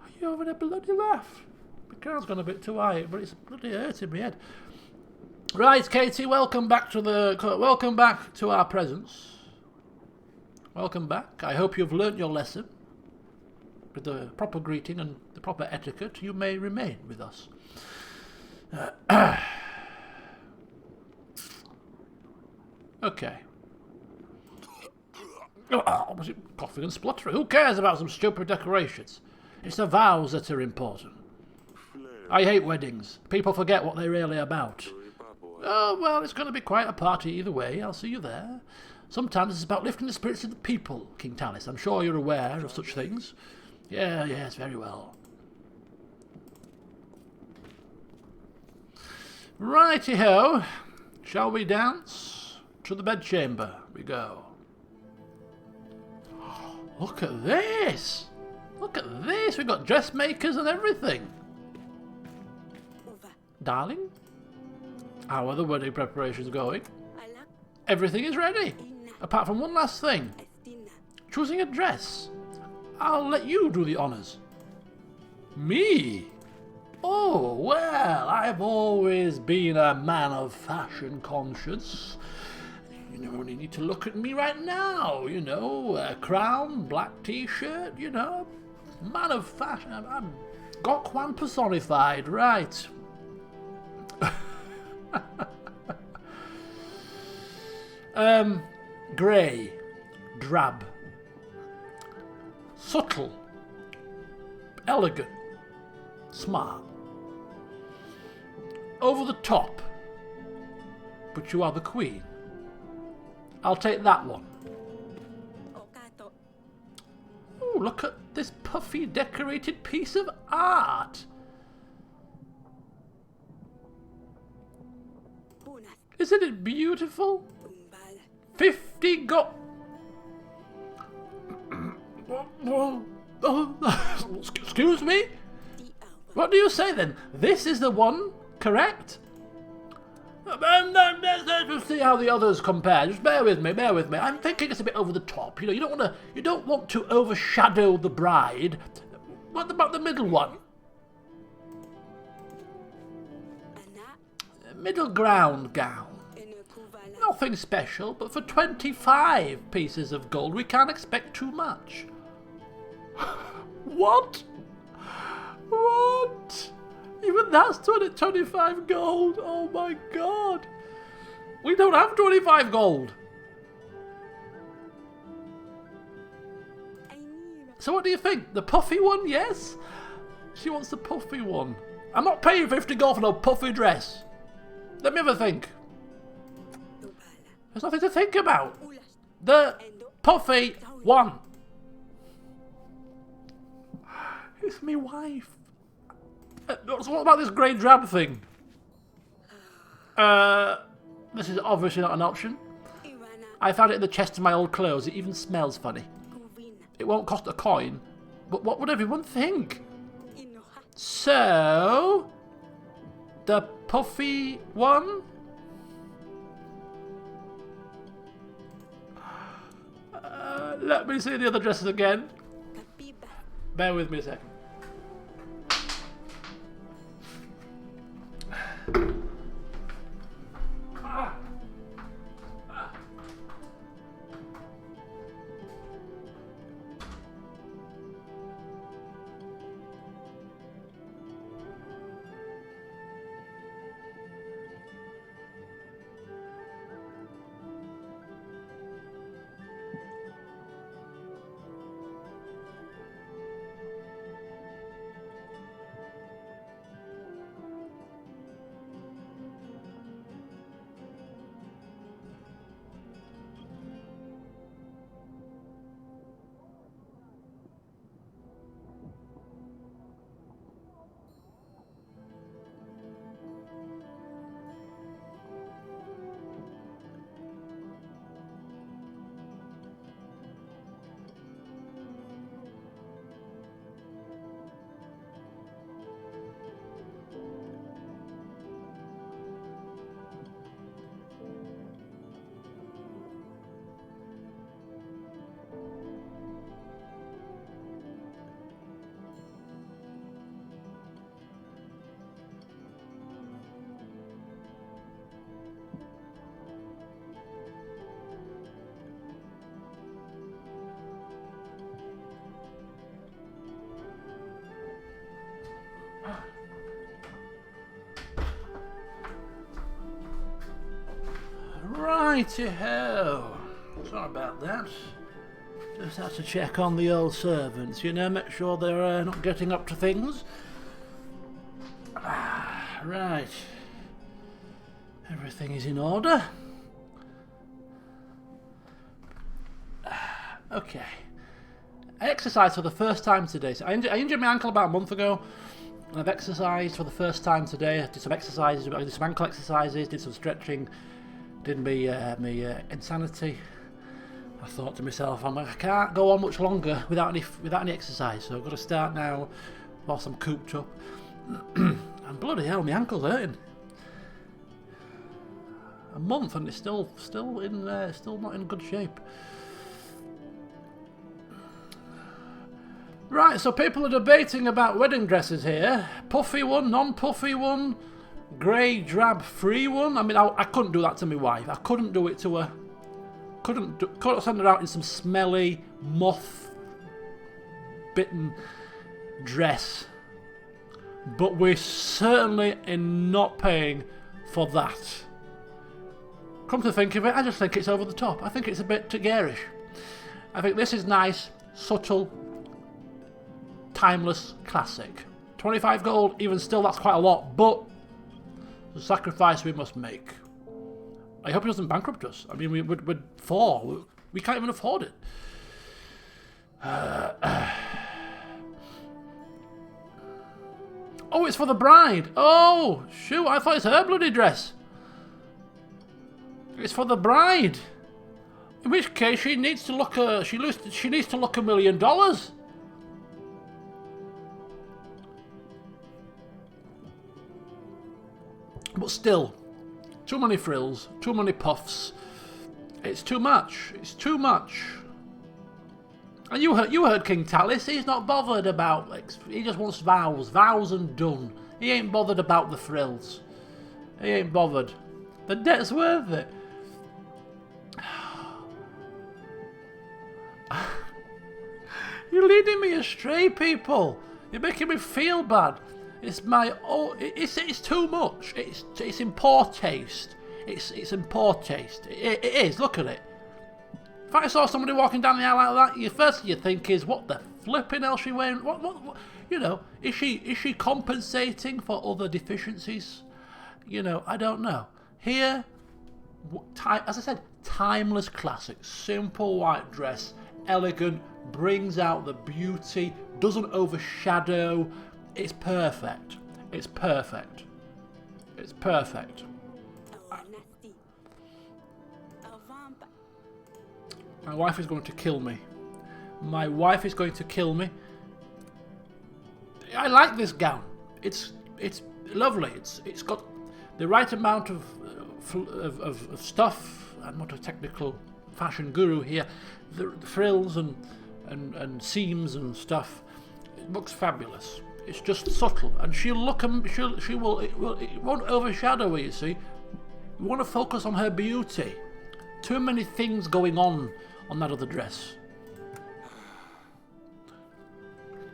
Are you having a bloody laugh? The car's gone a bit too high, but it's bloody hurting my head. Right, Katie, welcome back to our presence. Welcome back. I hope you've learnt your lesson. With the proper greeting and the proper etiquette, you may remain with us. Okay. Oh, was it coughing and spluttering? Who cares about some stupid decorations? It's the vows that are important. Fly. I hate weddings. People forget what they're really about. Oi babo. Oh, well, it's going to be quite a party either way. I'll see you there. Sometimes it's about lifting the spirits of the people, King Talis. I'm sure you're aware of such things. Yes, very well. Righty-ho. Shall we dance? To the bedchamber we go. Look at this! Look at this! We've got dressmakers and everything. Uva. Darling, how are the wedding preparations going? Alak. Everything is ready, Ina. apart from one last thing. Astina. Choosing a dress. I'll let you do the honours. Me? Oh, well, I've always been a man of fashion conscience. You only need to look at me right now, you know, a crown, black t-shirt, you know, man of fashion. I'm Gokwan personified, right. Grey, drab, subtle, elegant, smart, over the top, but you are the queen. I'll take that one. Okato. Ooh, look at this puffy decorated piece of art. Punas. Isn't it beautiful? Umbala. 50 go... Excuse me? Di Alba. What do you say then? This is the one, correct? Let's see how the others compare. Just bear with me, bear with me. I'm thinking it's a bit over the top. You know, you don't want to overshadow the bride. What about the middle one? Ana. Middle ground gown. Enekuvala. Nothing special, but for 25 pieces of gold, we can't expect too much. What? What? Even that's 25 gold. Oh my god. We don't have 25 gold. Ainira. So what do you think? The puffy one, yes? She wants the puffy one. I'm not paying 50 gold for no puffy dress. Let me have a think. Dubala. There's nothing to think about. Ulas. The Endo. puffy one. It's me wife. So what about this grey drab thing? This is obviously not an option. Ivana. I found it in the chest of my old clothes. It even smells funny. Kuvina. It won't cost a coin. But what would everyone think? Inoha. So... the puffy one? Let me see the other dresses again. Kapiba. Bear with me a second. Righty ho. Sorry about that. Just have to check on the old servants, you know, make sure they're not getting up to things. Right. Everything is in order. Okay. I exercised for the first time today. So I injured my ankle about a month ago. And I've exercised for the first time today. I did some exercises, I did some ankle exercises, did some stretching, did my insanity. I thought to myself, I can't go on much longer without any exercise, so I've got to start now whilst I'm cooped up. And bloody hell, my ankle's hurting. A month and it's still not in good shape. Right, so people are debating about wedding dresses here. Puffy one, non-puffy one, grey, drab, free one. I mean, I couldn't do that to my wife. I couldn't do it to her. Couldn't send her out in some smelly, moth-bitten dress. But we're certainly not paying for that. Come to think of it, I just think it's over the top. I think it's a bit too garish. I think this is nice, subtle, timeless classic. 25 gold, even still, that's quite a lot, but the sacrifice we must make. I hope he doesn't bankrupt us. I mean, we're 4. We can't even afford it. Oh, it's for the bride. Oh, shoot, I thought it's her bloody dress. It's for the bride. In which case, she needs to look she needs to look $1 million. But still, too many frills, too many puffs. It's too much. It's too much. And you heard King Tallis. He's not bothered about. He just wants vows and done. He ain't bothered about the frills. He ain't bothered. The debt's worth it. You're leading me astray, people. You're making me feel bad. It's it's too much. It's in poor taste. It's in poor taste. It is. Look at it. If I saw somebody walking down the aisle like that, first thing you think is, what the flipping hell is she wearing? What? You know, is she compensating for other deficiencies? You know, I don't know. Here, as I said, timeless classic, simple white dress, elegant, brings out the beauty, doesn't overshadow. It's perfect. It's perfect. It's perfect. nasty. Vamp. My wife is going to kill me. My wife is going to kill me. I like this gown. It's lovely. It's got the right amount of stuff. I'm not a technical fashion guru here. The frills and seams and stuff. It looks fabulous. It's just subtle, and it won't overshadow her, you see. We want to focus on her beauty. Too many things going on that other dress.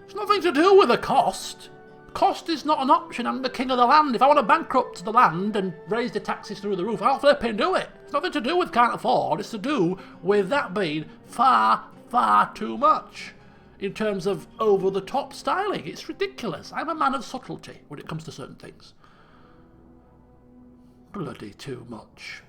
It's nothing to do with the cost. Cost is not an option. I'm the king of the land. If I want to bankrupt the land and raise the taxes through the roof, I'll flipping do it. It's nothing to do with can't afford. It's to do with that being far, far too much. In terms of over-the-top styling. It's ridiculous. I'm a man of subtlety when it comes to certain things. Bloody too much.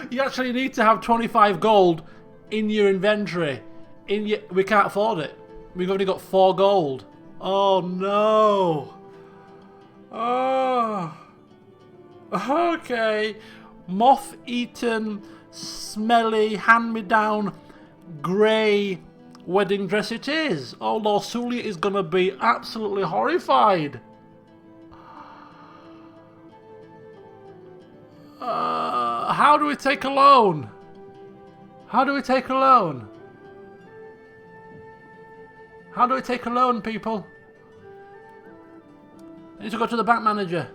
You actually need to have 25 gold in your inventory. We can't afford it. We've only got 4 gold. Oh no. Oh. Okay, moth-eaten, smelly, hand-me-down, grey wedding dress it is. Oh, Lord Sulia is going to be absolutely horrified. How do we take a loan? How do we take a loan? How do we take a loan, people? I need to go to the bank manager.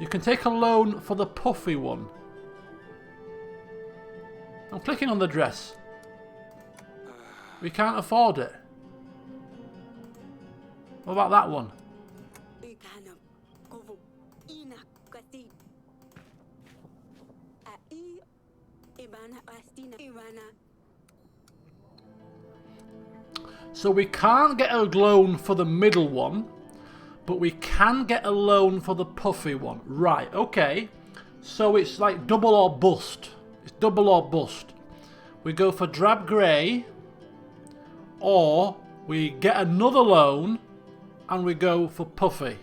You can take a loan for the puffy one. I'm clicking on the dress. We can't afford it. What about that one? Ikana kovu ina kasi. Ai ibana astina ibana. So we can't get a loan for the middle one, but we can get a loan for the puffy one. Right, okay. So it's like double or bust. It's double or bust. We go for drab grey, or we get another loan and we go for puffy.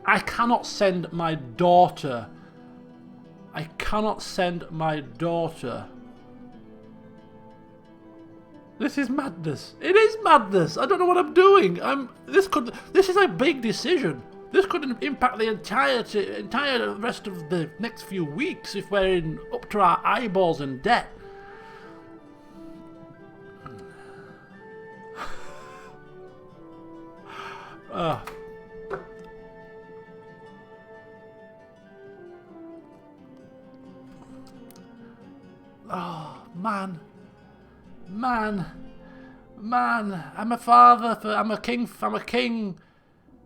I cannot send my daughter. I cannot send my daughter. This is madness. It is madness. I don't know what I'm doing. This is a big decision. This could impact the entire rest of the next few weeks if we're up to our eyeballs in debt. Oh, man. I'm a father. I'm a king.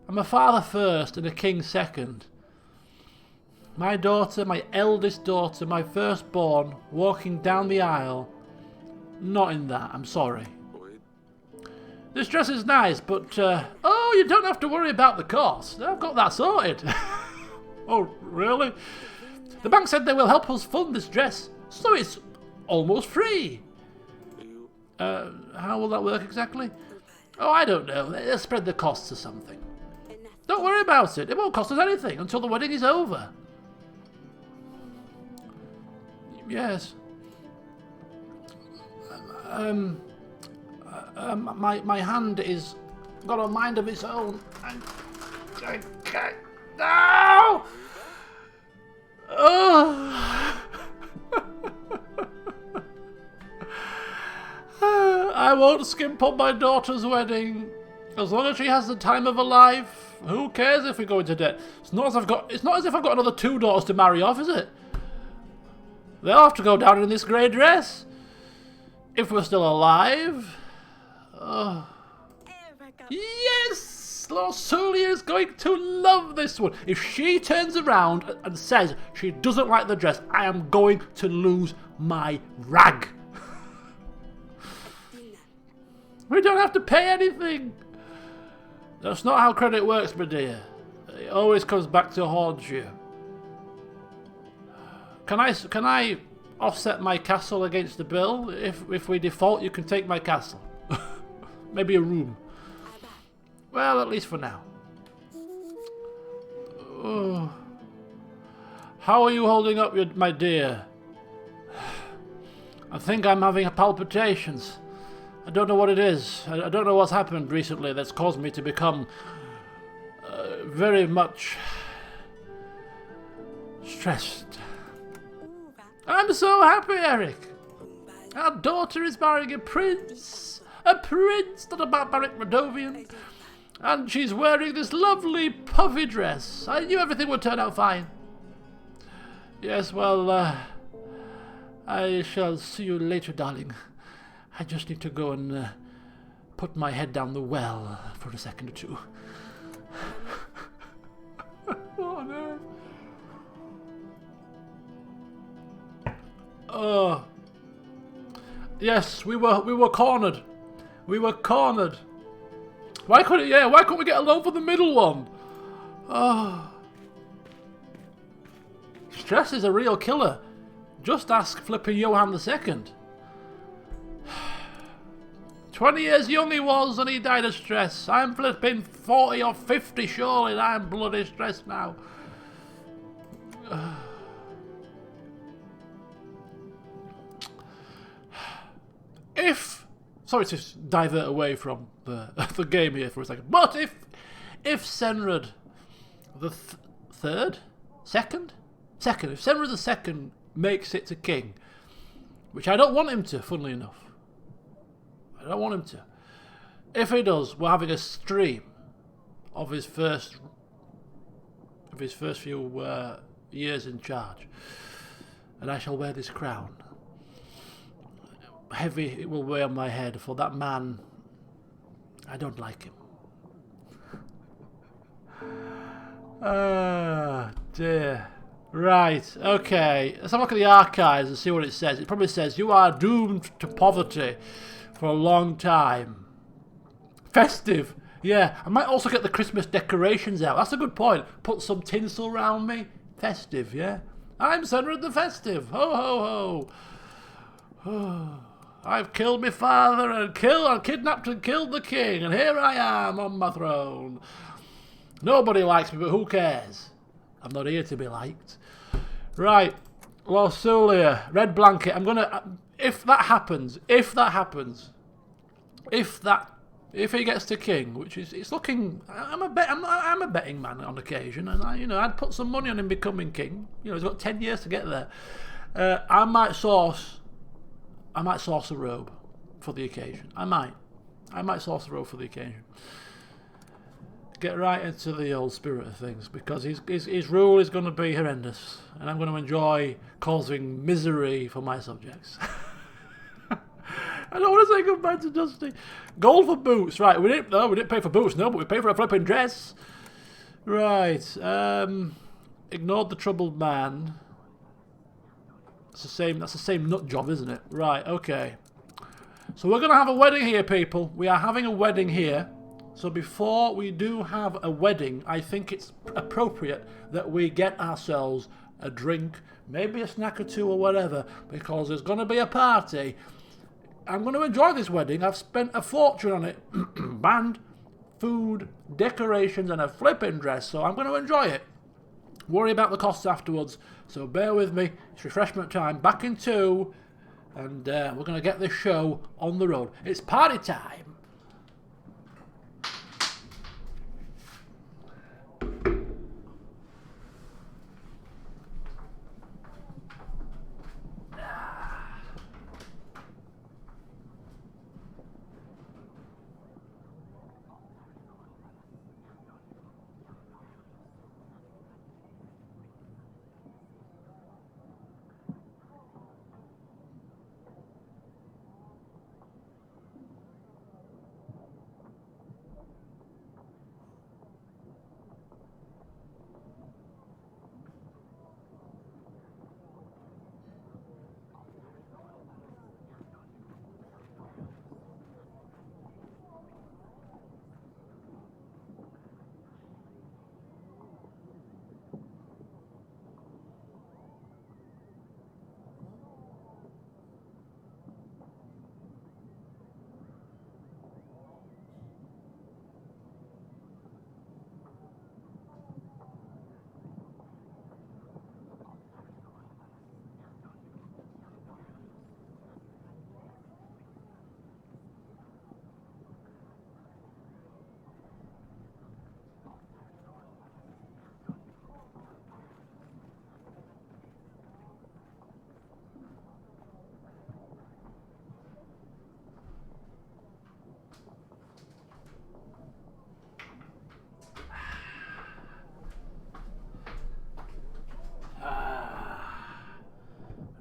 I'm a father first and a king second. My daughter, my eldest daughter, my firstborn, walking down the aisle. Not in that, I'm sorry. This dress is nice, but, oh, you don't have to worry about the cost. I've got that sorted. Oh, really? The bank said they will help us fund this dress, so it's almost free. How will that work exactly? Oh, I don't know. They'll spread the costs or something. Don't worry about it. It won't cost us anything until the wedding is over. Yes. My hand is got a mind of its own. I can't. No! Oh! I won't skimp on my daughter's wedding. As long as she has the time of her life, who cares if we go into debt? It's not as if I've got another 2 daughters to marry off, is it? They'll have to go down in this grey dress. If we're still alive. Oh. Yes! Lord Sulia is going to love this one. If she turns around and says she doesn't like the dress, I am going to lose my rag. We don't have to pay anything. That's not how credit works, my dear. It always comes back to haunt you. Can I offset my castle against the bill? If we default, you can take my castle. Maybe a room. Well, at least for now. Oh. How are you holding up, my dear? I think I'm having palpitations. I don't know what it is. I don't know what's happened recently that's caused me to become very much stressed. I'm so happy, Eric. Our daughter is marrying a prince, not a barbaric Rodovian, and she's wearing this lovely puffy dress. I knew everything would turn out fine. Yes, well, I shall see you later, darling. I just need to go and put my head down the well for a second or two. Oh no. Oh. Yes, we were cornered. We were cornered. Why couldn't we get a loan for the middle one? Oh. Stress is a real killer. Just ask flipping Johann II. 20 years young he was and he died of stress. I'm flipping 40 or 50 surely and I'm bloody stressed now. Sorry to divert away from the game here for a second, but if Senrad the second, if Senrad II makes it to king, which I don't want him to, funnily enough. I don't want him to. If he does, we're having a stream of his first few years in charge, and I shall wear this crown. heavy it will weigh on my head, for that man, I don't like him. Ah, dear. Right, okay. Let's have a look at the archives and see what it says. It probably says, you are doomed to poverty for a long time. Festive. Yeah, I might also get the Christmas decorations out. That's a good point. Put some tinsel around me. Festive, yeah? I'm Cedric the Festive. Ho, ho, ho. I've killed my father and kidnapped and killed the king, and here I am on my throne. Nobody likes me, but who cares? I'm not here to be liked. Right, Losulia, red blanket. I'm gonna, if he gets to king, which is, it's looking, I'm a betting man on occasion, and I'd put some money on him becoming king. He's got 10 years to get there. I might source a robe for the occasion. I might source a robe for the occasion. Get right into the old spirit of things, because his rule is going to be horrendous, and I'm going to enjoy causing misery for my subjects. I don't want to say goodbye to Dusty. Gold for boots, right? We didn't pay for boots, no, but we paid for a flipping dress. Right. Ignored the troubled man. That's the same nut job, isn't it? Right. Okay. So we're going to have a wedding here, people. We are having a wedding here. So before we do have a wedding, I think it's appropriate that we get ourselves a drink, maybe a snack or two or whatever, because there's going to be a party. I'm going to enjoy this wedding. I've spent a fortune on it. Band, food, decorations, and a flipping dress, so I'm going to enjoy it. Worry about the costs afterwards, so bear with me. It's refreshment time. Back in 2, and we're going to get this show on the road. It's party time.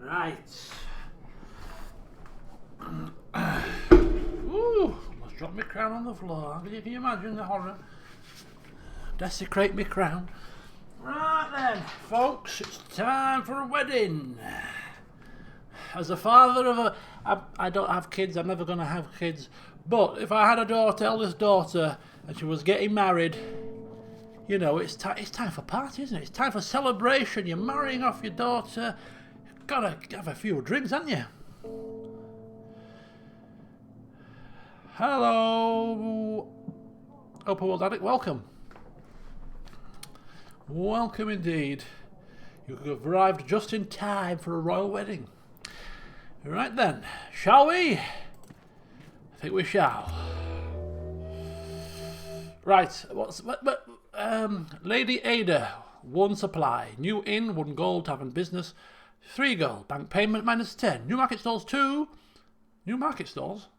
Right. Ooh, almost dropped my crown on the floor. Can you imagine the horror? Desecrate my crown. Right then, folks, it's time for a wedding. As a father of I don't have kids, I'm never going to have kids, but if I had a daughter, eldest daughter, and she was getting married, it's time for party, isn't it? It's time for celebration. You're marrying off your daughter. Gotta have a few drinks, haven't you? Hello, Open World Addict. Welcome. Welcome indeed. You have arrived just in time for a royal wedding. Right then, shall we? I think we shall. Right, Lady Ada, 1 supply. New inn, 1 gold, tavern business, 3 gold. Bank payment -10. New market stalls 2. New market stalls?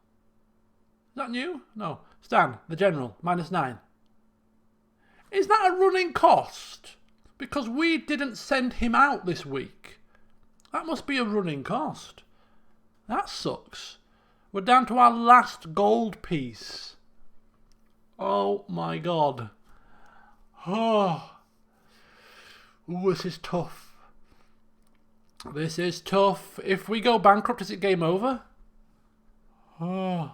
Is that new? No. Stan, the general, -9. Is that a running cost? Because we didn't send him out this week. That must be a running cost. That sucks. We're down to our last gold piece. Oh my god. Oh. Ooh, this is tough. This is tough. If we go bankrupt, is it game over? Oh.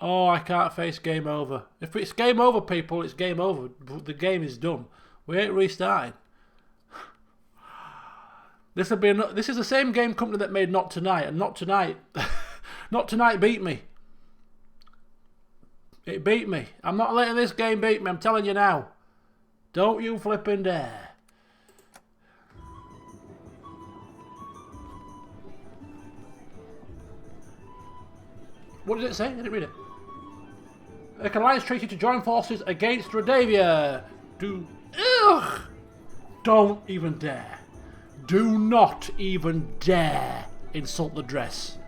Oh, I can't face game over. If it's game over, people, it's game over. The game is done. We ain't restarting. This is the same game company that made Not Tonight, and Not Tonight, Not Tonight beat me. It beat me. I'm not letting this game beat me. I'm telling you now. Don't you flipping dare. What did it say? I didn't read it. A alliance treaty to join forces against Redavia. Ugh! Don't even dare. Do not even dare insult the dress.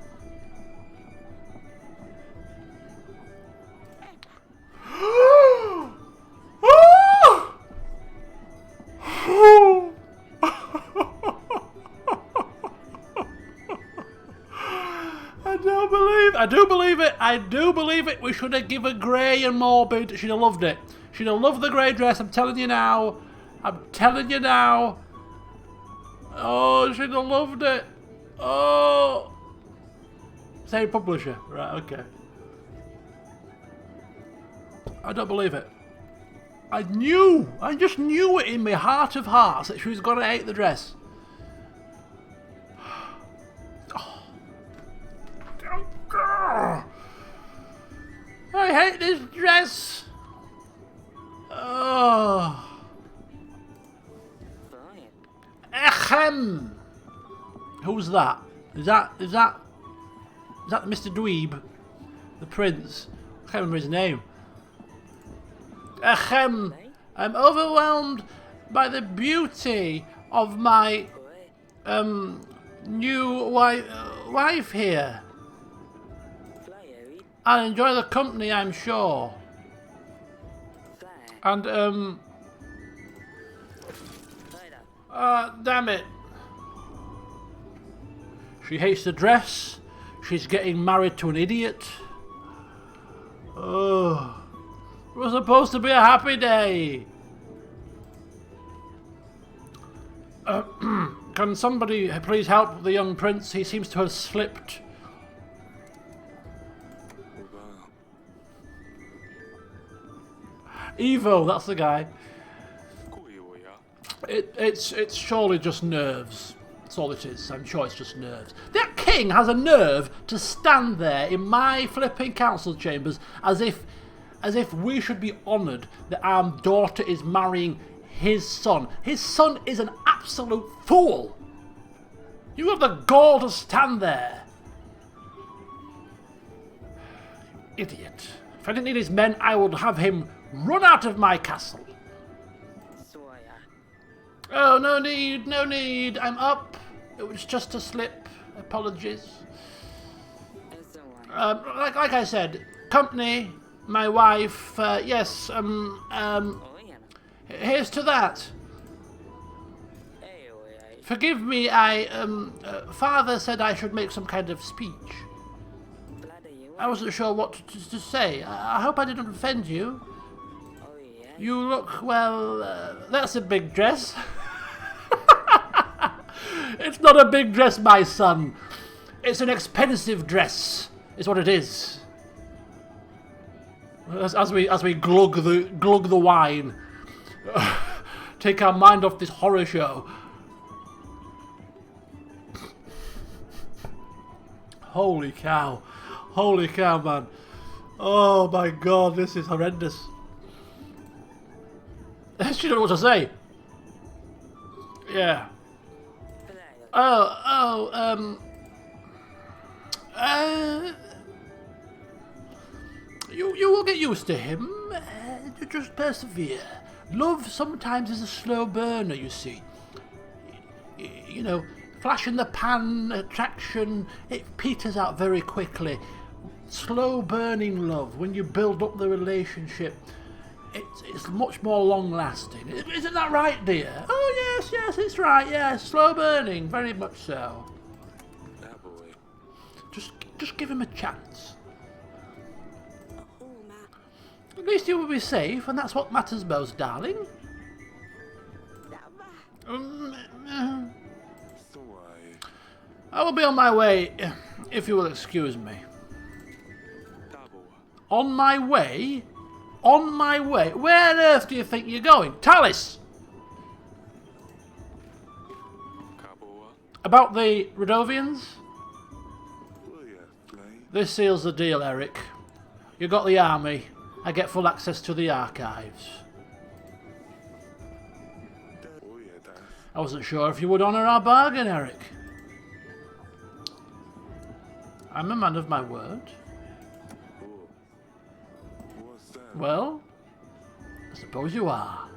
I do believe it. I do believe it. We should have given Grey and Morbid. She'd have loved it. She'd have loved the grey dress. I'm telling you now. I'm telling you now. Oh, she'd have loved it. Oh. Same publisher. Right, okay. I don't believe it. I just knew it in my heart of hearts that she was going to hate the dress. I hate this dress. Oh. Ahem. Who's that? Is that Mr. Dweeb? The prince? I can't remember his name. Ahem. I'm overwhelmed by the beauty of my new wife here. I'll enjoy the company, I'm sure. And damn it. She hates the dress. She's getting married to an idiot. Oh, it was supposed to be a happy day. Can somebody please help the young prince? He seems to have slipped. Evo, that's the guy. It's surely just nerves. That's all it is. I'm sure it's just nerves. That king has a nerve to stand there in my flipping council chambers as if we should be honoured that our daughter is marrying his son. His son is an absolute fool. You have the gall to stand there. Idiot. If I didn't need his men, I would have him run out of my castle. Oh, no need, no need. I'm up. It was just a slip. Apologies. Like I said, company, my wife, yes, here's to that. Forgive me, father said I should make some kind of speech. I wasn't sure what to say. I hope I didn't offend you. You look, well, that's a big dress. It's not a big dress, my son. It's an expensive dress, is what it is. As we glug the wine, take our mind off this horror show. Holy cow, man! Oh my god, this is horrendous. She don't know what to say. Yeah. You will get used to him. Just persevere. Love sometimes is a slow burner, you see. You know, flash in the pan attraction, it peters out very quickly. Slow burning love, when you build up the relationship, it's much more long lasting. Isn't that right, dear? Oh yes, it's right. Yes, slow burning, very much so. That boy. Just give him a chance. Homa. At least you will be safe, and that's what matters most, darling. Dava. Suai. I will be on my way, if you will excuse me. Taboa. On my way? On my way? Where on earth do you think you're going? Talis! Kaboa. About the Rodovians? Uya. Flame. This seals the deal, Eric. You got the army. I get full access to the archives. Uya. Das. I wasn't sure if you would honour our bargain, Eric. I'm a man of my word. Oh. What's that? Well, I suppose you are.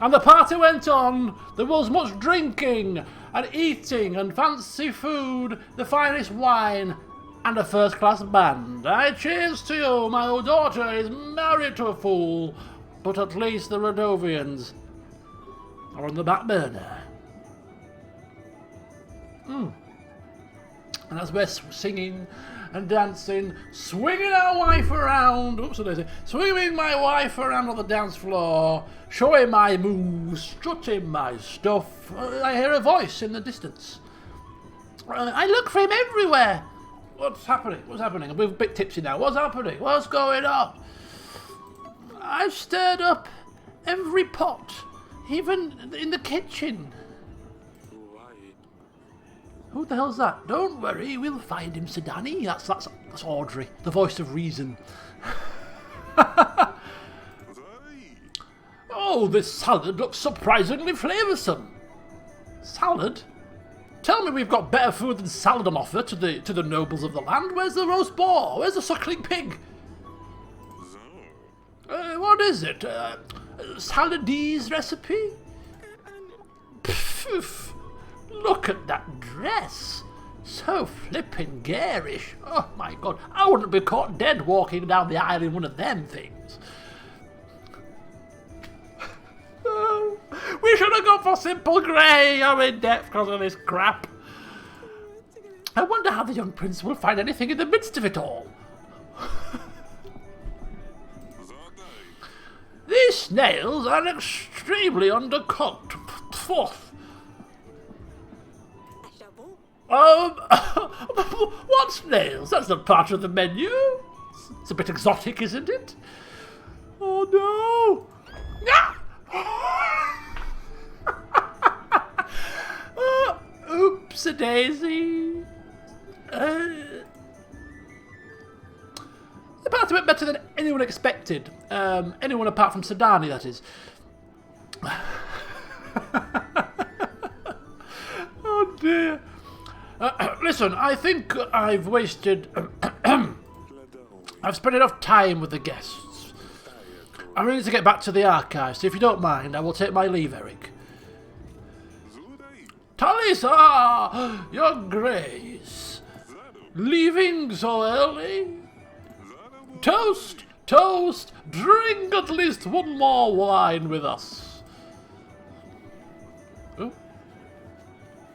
And the party went on. There was much drinking and eating and fancy food, the finest wine, and a first-class band. I cheers to you. My old daughter is married to a fool, but at least the Rodovians are on the back burner. And as we're singing and dancing, swinging our wife around, swinging my wife around on the dance floor, showing my moves, strutting my stuff, I hear a voice in the distance. I look for him everywhere. What's happening? What's happening? We're a bit tipsy now. What's happening? What's going on? I've stirred up every pot, even in the kitchen. Uai. Who the hell's that? Don't worry, we'll find him, Sidani. That's Audrey, the voice of reason. Zai. Oh, this salad looks surprisingly flavoursome. Salad? Tell me we've got better food than salad on offer to the nobles of the land. Where's the roast boar? Where's the suckling pig? Zo. What is it? Saladese recipe? Pff, look at that dress. So flippin' garish. Oh my god, I wouldn't be caught dead walking down the aisle in one of them things. Oh, we should have gone for simple grey. I'm in debt because of this crap. I wonder how the young prince will find anything in the midst of it all. Zadai. These snails are extremely undercooked. Fourth. Shabu. What snails? That's not part of the menu. It's a bit exotic, isn't it? Oh no! Oh, oops-a-daisy. The party went better than anyone expected. Anyone apart from Sidani, that is. Oh dear. Listen, I think I've wasted... Ladon. I've spent enough time with the guests. I really need to get back to the archives, so if you don't mind, I will take my leave, Eric. Zudai. Talisa! Your Grace! Zado. Leaving so early? Zado. Toast! Toast! Drink at least one more wine with us. Oh.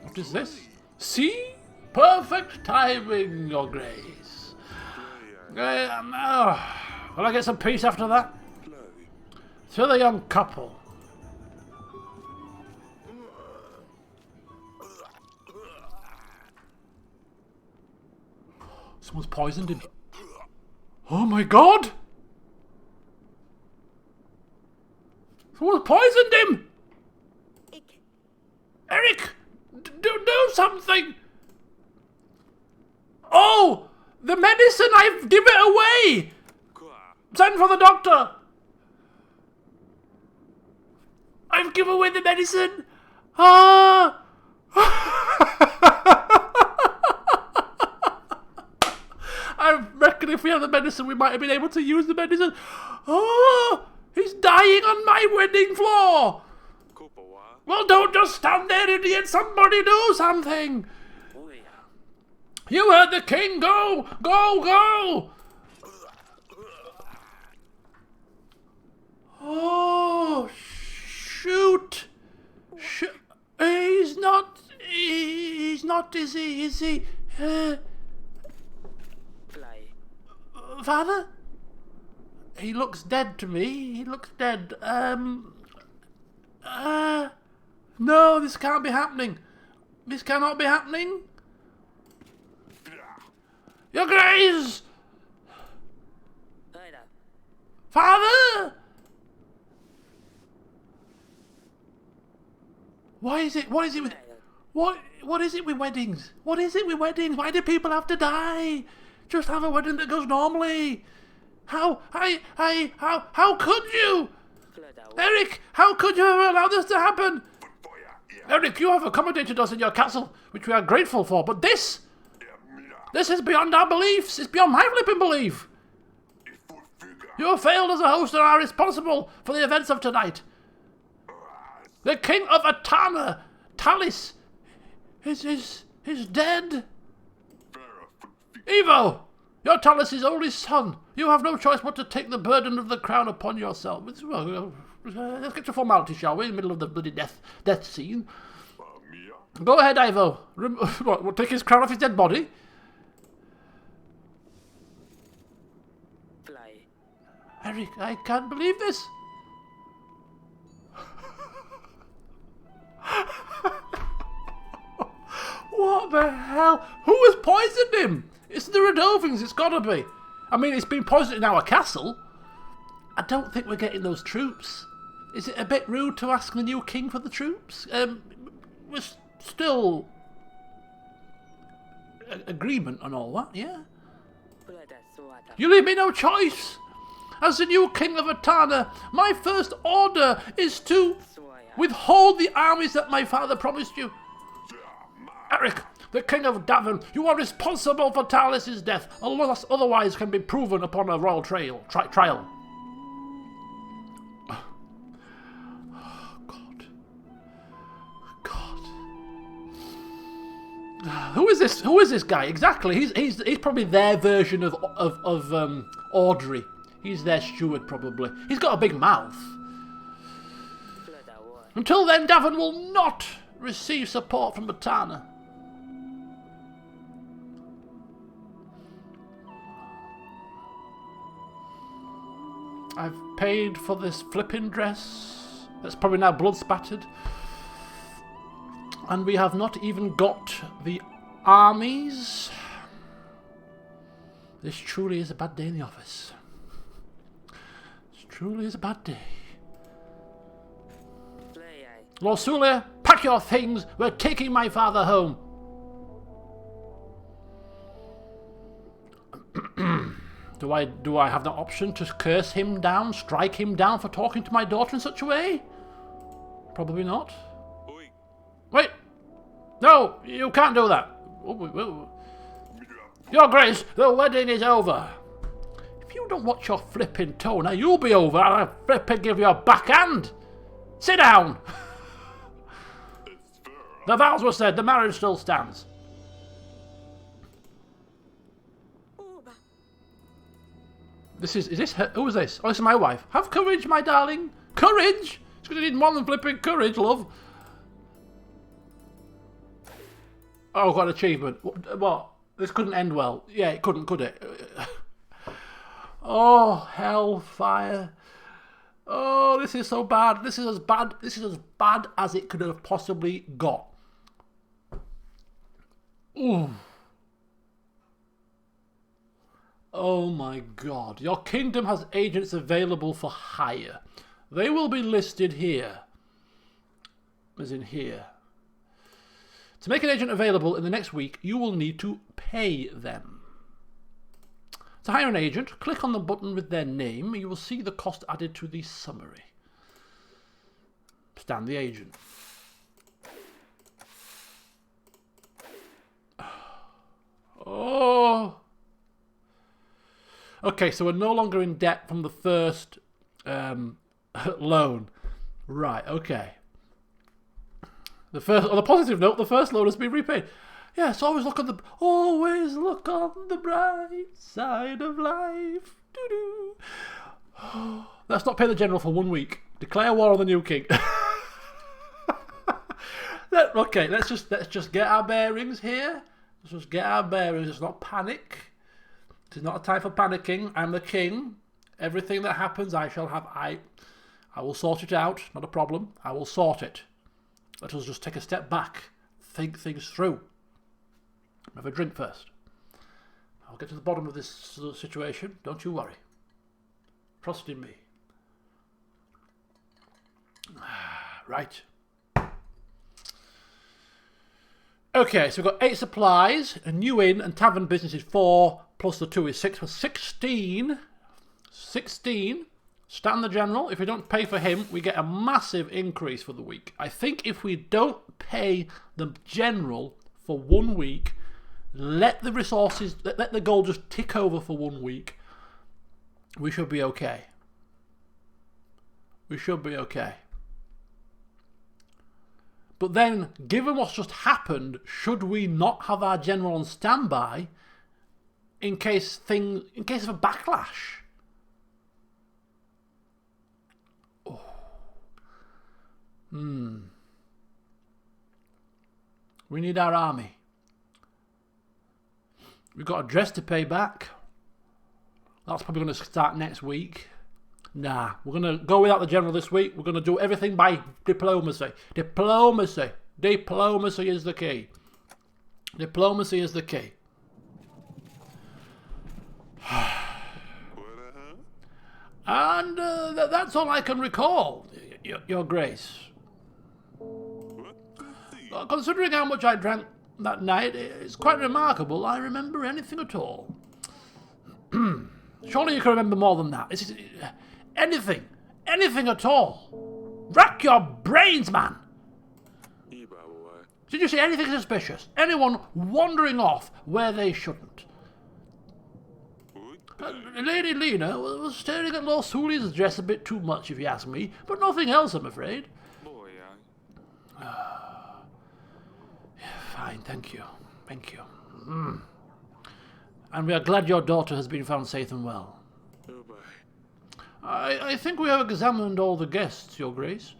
What is this? See? Perfect timing, Your Grace. Playa. Will I get some peace after that? Bloody. To the young couple. Someone's poisoned him. Oh my god! Someone's poisoned him! Ik. Eric! Do something! Oh! The medicine! I've given it away! Kwa. Send for the doctor! I've given away the medicine! Ah! I reckon if we had the medicine, we might have been able to use the medicine. Oh! He's dying on my wedding floor! Kopawa. Well, don't just stand there, idiot! Somebody do something! Uya. You heard the king! Go! Go! Go! Oh, shoot! He's not, is he? Father? He looks dead to me. He looks dead. No, this can't be happening. This cannot be happening. Your Grace! Father! What is it with... What is it with weddings? What is it with weddings? Why do people have to die? Just have a wedding that goes normally. How could you? Eric, how could you have allowed this to happen? Eric, you have accommodated us in your castle, which we are grateful for, but this is beyond our beliefs. It's beyond my flipping belief. You have failed as a host and are responsible for the events of tonight. The king of Atana, Talis, is dead. Evo, you're Talis' only son. You have no choice but to take the burden of the crown upon yourself. Let's get to formality, shall we? In the middle of the bloody death scene. Go ahead, Ivo. What, we'll take his crown off his dead body? Eric, I can't believe this. What the hell? Who has poisoned him? It's the Rodovings, it's gotta be. I mean, it's been poisoned in our castle. I don't think we're getting those troops. Is it a bit rude to ask the new king for the troops? We're still... agreement and all that, yeah? You leave me no choice. As the new king of Atana, my first order is to withhold the armies that my father promised you. Eric, the king of Davin, you are responsible for Talis' death, unless otherwise can be proven upon a royal trial. Oh, God. Who is this? Who is this guy? Exactly. He's probably their version of Audrey. He's their steward, probably. He's got a big mouth. Until then, Davin will not receive support from Atana. I've paid for this flipping dress. That's probably now blood spattered. And we have not even got the armies. This truly is a bad day in the office. This truly is a bad day. Lord Sulia, pack your things. We're taking my father home. Do I have the option to curse him down, strike him down for talking to my daughter in such a way? Probably not. Wait! No, you can't do that. Your Grace, the wedding is over. If you don't watch your flipping tone, now you'll be over and I'll flipping give you a backhand. Sit down. The vows were said, the marriage still stands. Is this her? Who is this? Oh, this is my wife. Have courage, my darling. Courage? She's going to need more than flipping courage, love. Oh, got an achievement. What? This couldn't end well. Yeah, it couldn't, could it? Oh, hellfire. Oh, this is so bad. This is as bad as it could have possibly got. Ooh. Oh my God. Your kingdom has agents available for hire. They will be listed here. As in here. To make an agent available in the next week, you will need to pay them. To hire an agent, click on the button with their name. You will see the cost added to the summary. Stan the agent. Oh. Okay, so we're no longer in debt from the first loan. Right, okay. On a positive note, the first loan has been repaid. Yes, always look on the bright side of life. Doo-doo. Let's not pay the general for 1 week. Declare war on the new king. Okay, let's just get our bearings here. Let's just get our bearings. Let's not panic. It is not a time for panicking. I'm the king. Everything that happens, I will sort it out. Not a problem. I will sort it. Let us just take a step back. Think things through. Have a drink first. I'll get to the bottom of this situation. Don't you worry. Trust in me. Right. Okay, so we've got 8 supplies, a new inn, and tavern business is 4, plus the 2 is 6, for 16. 16. Stan the General, if we don't pay for him, we get a massive increase for the week. I think if we don't pay the General for 1 week, let the resources, let the gold just tick over for 1 week, we should be okay. We should be okay. But then, given what's just happened, should we not have our general on standby in case of a backlash? Oh. We need our army. We've got a dress to pay back. That's probably going to start next week. Nah, we're going to go without the general this week. We're going to do everything by diplomacy. Diplomacy. Diplomacy is the key. Diplomacy is the key. And that's all I can recall, Your Grace. Considering how much I drank that night, it's quite remarkable I remember anything at all. Surely you can remember more than that. Anything at all. Rack your brains, man. Did you see anything suspicious? Anyone wandering off where they shouldn't? Lady Lena was staring at Lord Sully's dress a bit too much, if you ask me, but nothing else, I'm afraid. Fine, thank you. Thank you. And we are glad your daughter has been found safe and well. I think we have examined all the guests, Your Grace.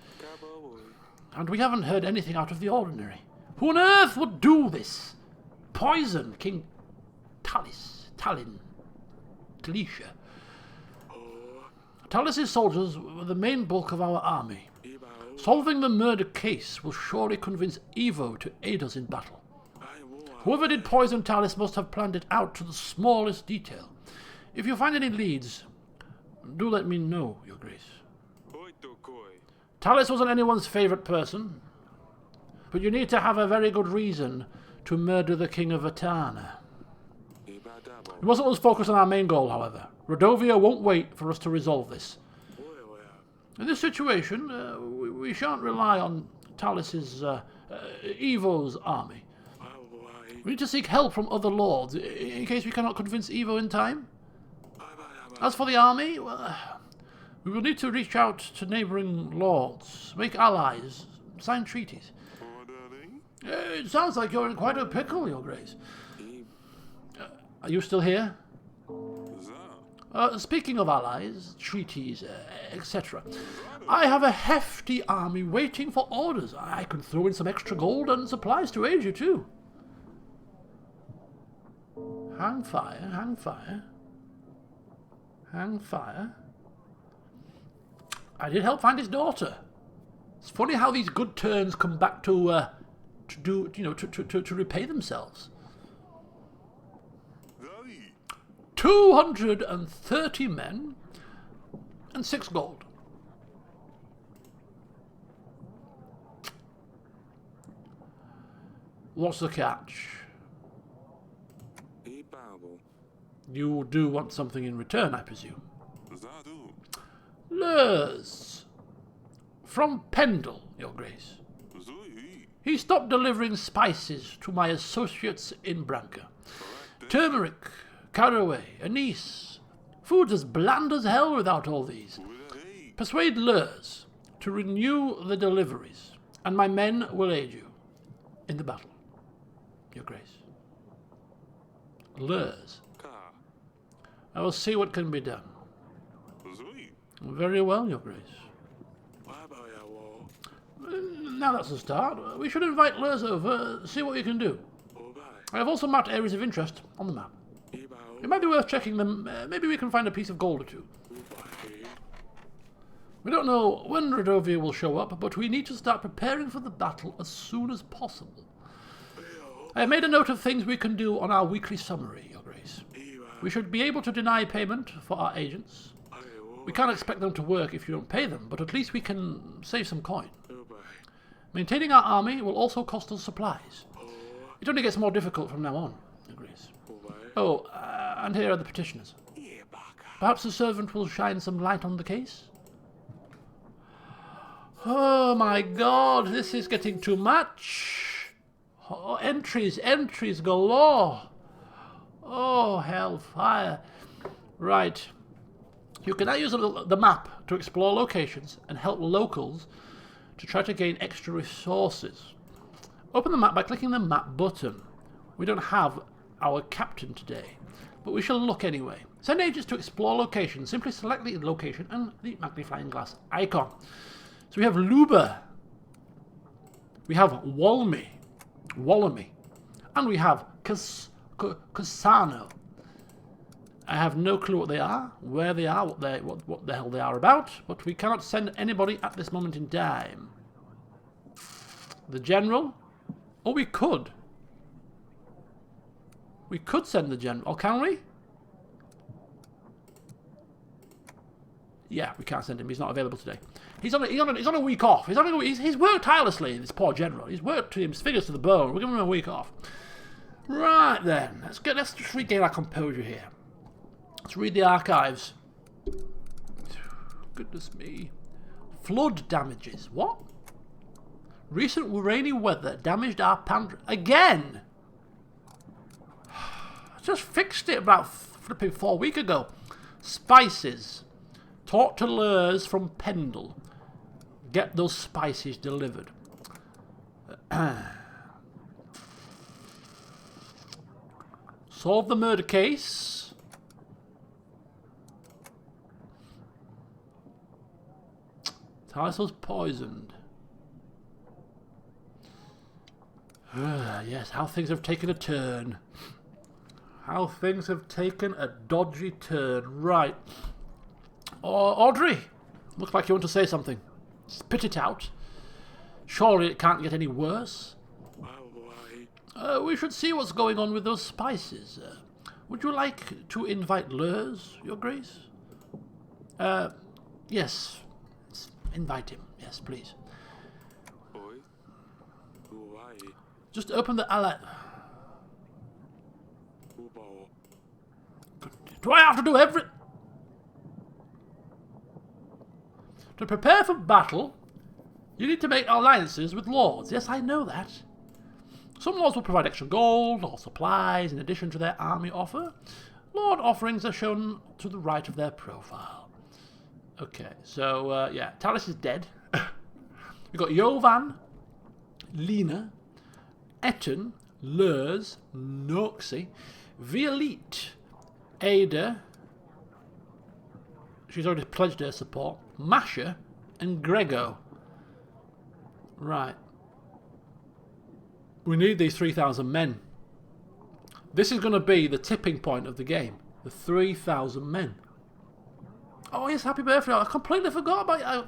And we haven't heard anything out of the ordinary. Who on earth would do this? Poison King Talisha. Talis's soldiers were the main bulk of our army. Solving the murder case will surely convince Evo to aid us in battle. Whoever did poison Talis must have planned it out to the smallest detail. If you find any leads, do let me know, Your Grace. Talis wasn't anyone's favourite person, but you need to have a very good reason to murder the King of Atana. We mustn't lose focus on our main goal, however. Rodovia won't wait for us to resolve this. In this situation, we shan't rely on Talis's Evo's army. We need to seek help from other lords, in case we cannot convince Evo in time. As for the army, well, we will need to reach out to neighbouring lords, make allies, sign treaties. It sounds like you're in quite a pickle, Your Grace. Are you still here? Speaking of allies, treaties, etc., I have a hefty army waiting for orders. I can throw in some extra gold and supplies to aid you too. Hang fire, hang fire. Hang fire. I did help find his daughter. It's funny how these good turns come back to repay themselves. 230 men and 6 gold. What's the catch? You do want something in return, I presume. Lurs. From Pendle, Your Grace. He stopped delivering spices to my associates in Branca. Turmeric, caraway, anise. Food's as bland as hell without all these. Persuade Lurs to renew the deliveries, and my men will aid you in the battle, Your Grace. Lurs. I will see what can be done. Very well, Your Grace. Now that's a start. We should invite Lurs over, see what we can do. I have also marked areas of interest on the map. It might be worth checking them. Maybe we can find a piece of gold or two. We don't know when Redovia will show up, but we need to start preparing for the battle as soon as possible. I have made a note of things we can do on our weekly summary, Your Grace. We should be able to deny payment for our agents. We can't expect them to work if you don't pay them, but at least we can save some coin. Maintaining our army will also cost us supplies. It only gets more difficult from now on, Your Grace. Oh, and here are the petitioners. Perhaps the servant will shine some light on the case? Oh my god, this is getting too much. Oh, entries galore. Oh, hellfire. Right. You can now use the map to explore locations and help locals to try to gain extra resources. Open the map by clicking the map button. We don't have our captain today, but we shall look anyway. Send agents to explore locations. Simply select the location and the magnifying glass icon. So we have Luba, we have Wallamy, and we have Cassano. I have no clue what they are, where they are, what the hell they are about, but we cannot send anybody at this moment in time. The general? Oh, we could. We could send the general. Oh, can we? Yeah, we can't send him. He's not available today. He's on a week off. He's worked tirelessly, this poor general. He's worked his fingers to the bone. We're giving him a week off. Right then. Let's just regain our composure here. Let's read the archives. Goodness me. Flood damages. What? Recent rainy weather damaged our pantry. Again! I just fixed it about flipping 4 weeks ago. Spices. Talk to Lurs from Pendle. Get those spices delivered. Solve the murder case. Talis was poisoned. Yes, how things have taken a turn. How things have taken a dodgy turn. Right. Audrey, looks like you want to say something. Spit it out. Surely it can't get any worse. We should see what's going on with those spices. Would you like to invite Lurs, Your Grace? Yes. Invite him. Yes, please. Just open the alert. Do I have to do everything? To prepare for battle, you need to make alliances with lords. Yes, I know that. Some lords will provide extra gold or supplies in addition to their army offer. Lord offerings are shown to the right of their profile. Okay, so, yeah, Talis is dead. We've got Jovan, Lena, Etten, Lurs, Noxie, Violette, Ada, she's already pledged her support, Masha, and Grego. Right. We need these 3,000 men. This is going to be the tipping point of the game. The 3,000 men. Oh yes, happy birthday. I completely forgot about it.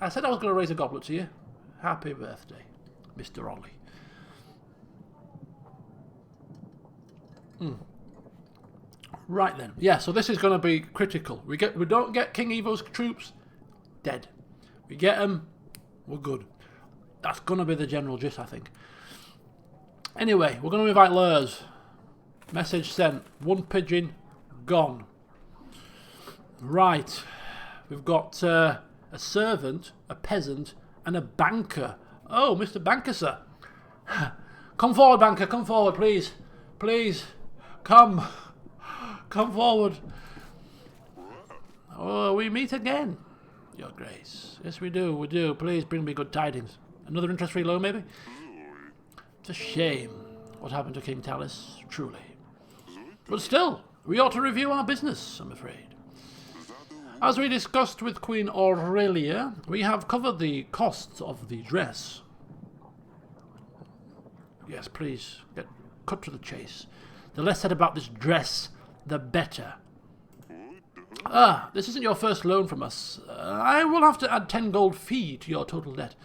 I said I was going to raise a goblet to you. Happy birthday, Mr. Ollie. Right then. Yeah, so this is going to be critical. We don't get King Evo's troops, dead. We get them, we're good. That's going to be the general gist, I think. Anyway, we're going to invite Lurs. Message sent. One pigeon, gone. Right. We've got a servant, a peasant, and a banker. Oh, Mr. Banker, sir. Come forward, banker. Come forward, please. Please. Come. Come forward. Oh, we meet again, Your Grace. Yes, we do. We do. Please bring me good tidings. Another interest-free loan, maybe? It's a shame what happened to King Talis, truly. But still, we ought to review our business, I'm afraid. As we discussed with Queen Aurelia, we have covered the costs of the dress. Yes, please, get cut to the chase. The less said about this dress, the better. Ah, this isn't your first loan from us. I will have to add 10 gold fee to your total debt.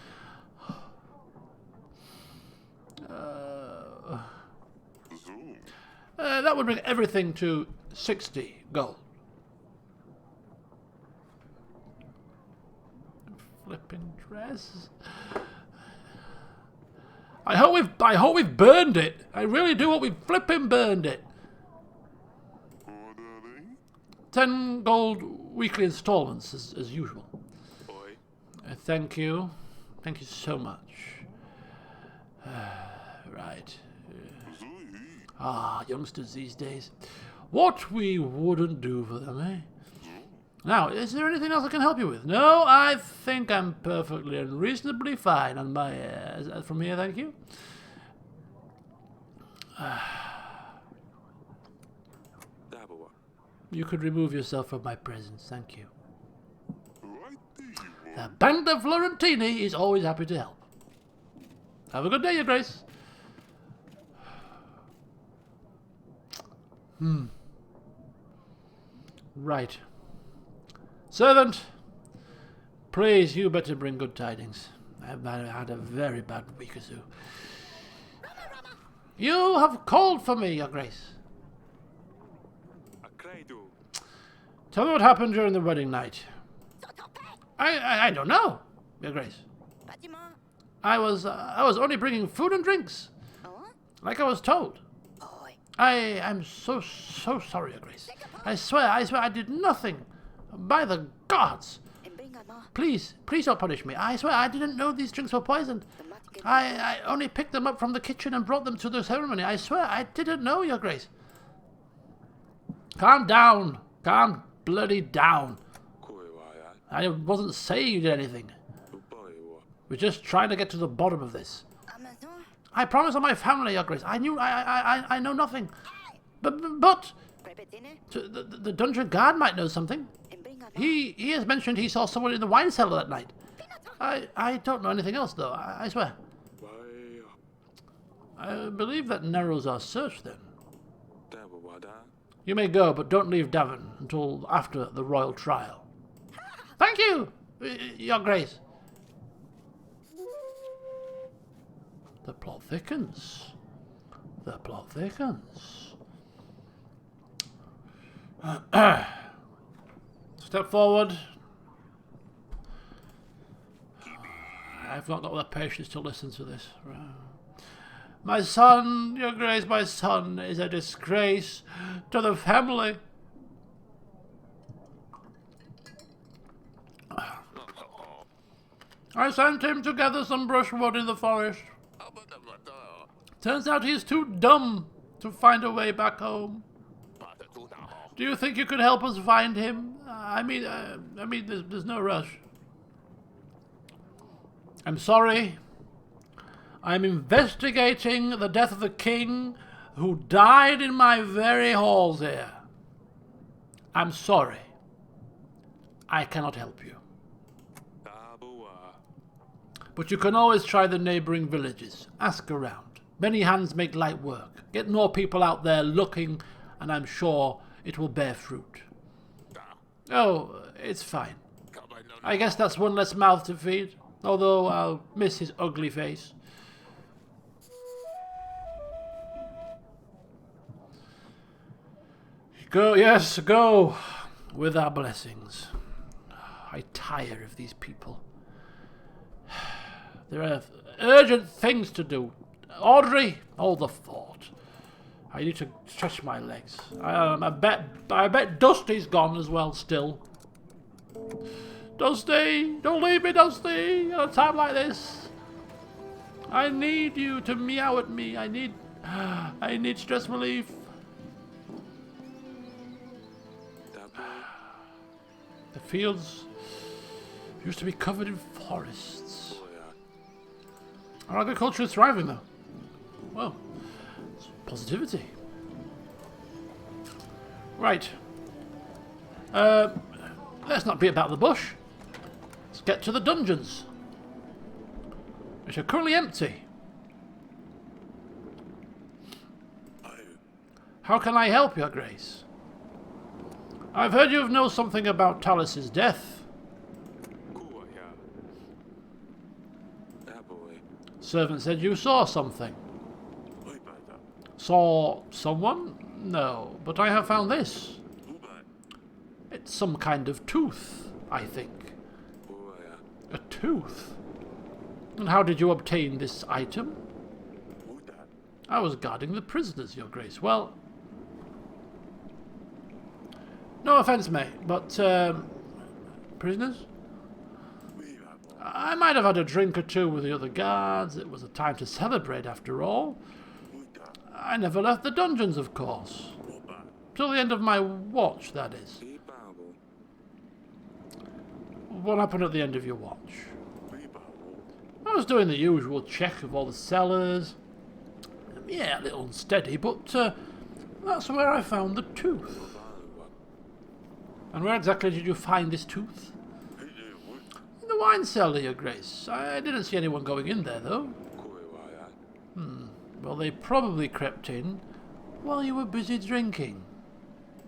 That would bring everything to 60 gold. Flipping dress. I hope we've burned it. I really do hope we've flipping burned it. 10 gold weekly installments as usual. Oi. Thank you. Thank you so much. Right. Youngsters these days. What we wouldn't do for them, eh? Now, is there anything else I can help you with? No, I think I'm perfectly and reasonably fine on my from here, thank you. Dabawa. You could remove yourself from my presence, thank you. Right there. The Banda Florentini is always happy to help. Have a good day, Your Grace. Right. Servant, please, you better bring good tidings. I've had a very bad week or so. You have called for me, Your Grace. Akreidu. Tell me what happened during the wedding night. I don't know, Your Grace. I was only bringing food and drinks, like I was told. I'm so sorry, Your Grace. I swear I did nothing. By the gods! Please don't punish me. I swear I didn't know these drinks were poisoned. I only picked them up from the kitchen and brought them to the ceremony. I swear I didn't know, Your Grace. Calm down. Calm bloody down. Kuewaya. I wasn't saying you did anything. Upoewa. We're just trying to get to the bottom of this. I promise on my family, Your Grace. I know nothing. But the dungeon guard might know something. He has mentioned he saw someone in the wine cellar that night. I don't know anything else, though. I swear. Waya. I believe that narrows our search, then. Dabawada. You may go, but don't leave Davin until after the royal trial. Thank you, Your Grace. The plot thickens. The plot thickens. Step forward. I've not got the patience to listen to this. My son, Your Grace, my son is a disgrace to the family. I sent him to gather some brushwood in the forest. Turns out he's too dumb to find a way back home. Do you think you could help us find him? I mean, there's no rush. I'm sorry. I'm investigating the death of the king who died in my very halls here. I'm sorry. I cannot help you. Dabawa. But you can always try the neighbouring villages. Ask around. Many hands make light work. Get more people out there looking, and I'm sure it will bear fruit. Oh, it's fine. I guess that's one less mouth to feed, although I'll miss his ugly face. Go, yes, go with our blessings. I tire of these people. There are urgent things to do. Audrey, hold the fort. I need to stretch my legs. I bet Dusty's gone as well still. Dusty, don't leave me, Dusty. At a time like this, I need you to meow at me. I need stress relief. The fields used to be covered in forests. Our agriculture is thriving, though. Well, it's positivity. Right. Let's not beat about the bush. Let's get to the dungeons, which are currently empty. How can I help, Your Grace? I've heard you know something about Talus's death. Kuaya. Daboy. Servant said you saw something. Oibada. Saw someone? No, but I have found this. Ubai. It's some kind of tooth, I think. Kuaya. A tooth? And how did you obtain this item? Uda. I was guarding the prisoners, Your Grace. Well, no offence, mate, but, prisoners? Uibabo. I might have had a drink or two with the other guards. It was a time to celebrate, after all. Uda. I never left the dungeons, of course. Oba. Till the end of my watch, that is. Ibabo. What happened at the end of your watch? Uibabo. I was doing the usual check of all the cellars. Yeah, a little unsteady, but that's where I found the tooth. Obawa. And where exactly did you find this tooth? Hidewood. In the wine cellar, Your Grace. I didn't see anyone going in there, though. Kuiwaya. Well, they probably crept in while you were busy drinking.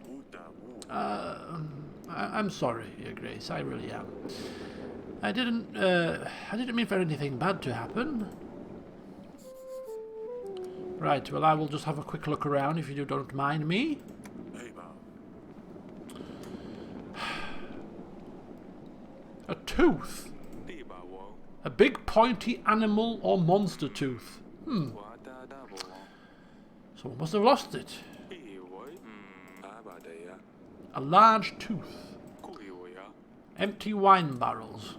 Uda. I'm sorry, Your Grace. I really am. I didn't mean for anything bad to happen. Right, well, I will just have a quick look around if you don't mind me. Eba. A tooth. Ibawo. A big pointy animal or monster tooth. Wada dabo. Someone must have lost it. Iwoi. Abadaya. A large tooth. Kuiwaya. Empty wine barrels.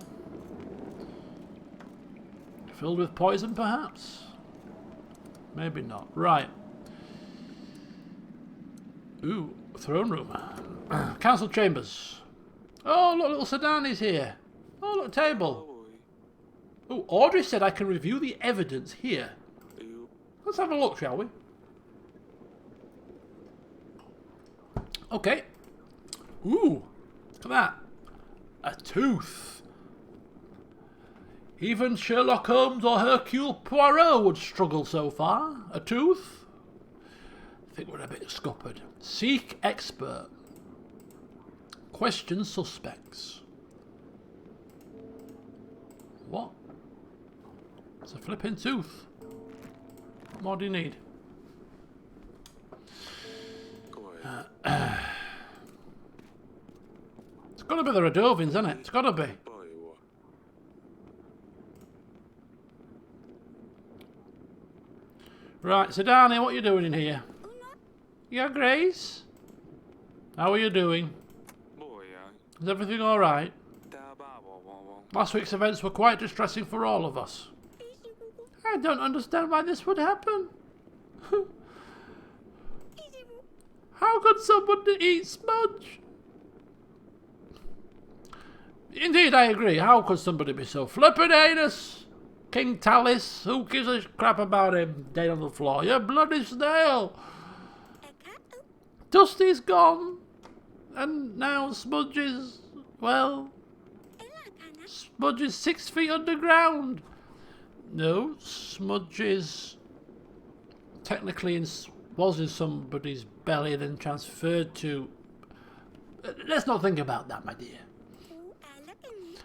Filled with poison, perhaps? Maybe not. Right. Ooh, throne room. Council chambers. Oh, look, little Sedani's here. Oh, look, table. Oi. Oh, Audrey said I can review the evidence here. You. Let's have a look, shall we? Okay. Ooh, look at that. A tooth. Even Sherlock Holmes or Hercule Poirot would struggle so far. A tooth? I think we're a bit scuppered. Seek expert. Question suspects. What? It's a flipping tooth. What more do you need? Kuaya. It's got to be the Radovins, isn't it? It's got to be. Boiwa. Right, Sedani, what are you doing in here? Your Grace? How are you doing? Boya. Is everything alright? Dababo. Last week's events were quite distressing for all of us. I don't understand why this would happen. How could somebody eat Smudge? Indeed, I agree. How could somebody be so flippin' heinous? King Talus, who gives a crap about him dead on the floor? You bloody snail! Dusty's gone. And now Smudge is, well, Smudge is 6 feet underground. No, Smudge is technically was in somebody's belly, then transferred to... Let's not think about that, my dear.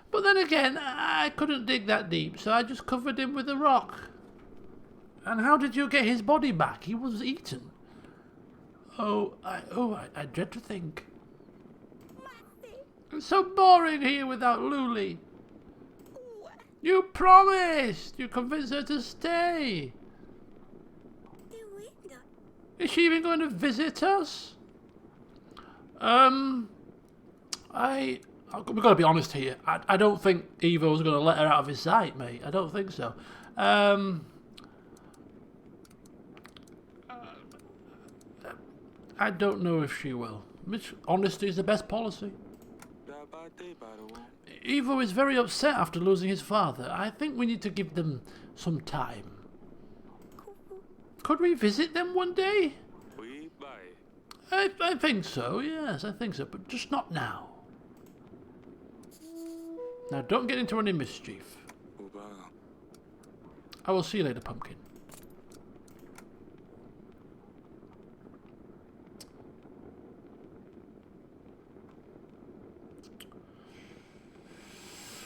But then again, I couldn't dig that deep, so I just covered him with a rock. And how did you get his body back? He was eaten. I dread to think. It's so boring here without Luli. You promised! You convinced her to stay. Is she even going to visit us? We've got to be honest here. I don't think Evo's going to let her out of his sight, mate. I don't think so. I don't know if she will. Honesty is the best policy. Dabate baro. Evo is very upset after losing his father. I think we need to give them some time. Could we visit them one day? We buy. I think so, yes, I think so, but just not now. Now, don't get into any mischief. Uba. I will see you later, Pumpkin.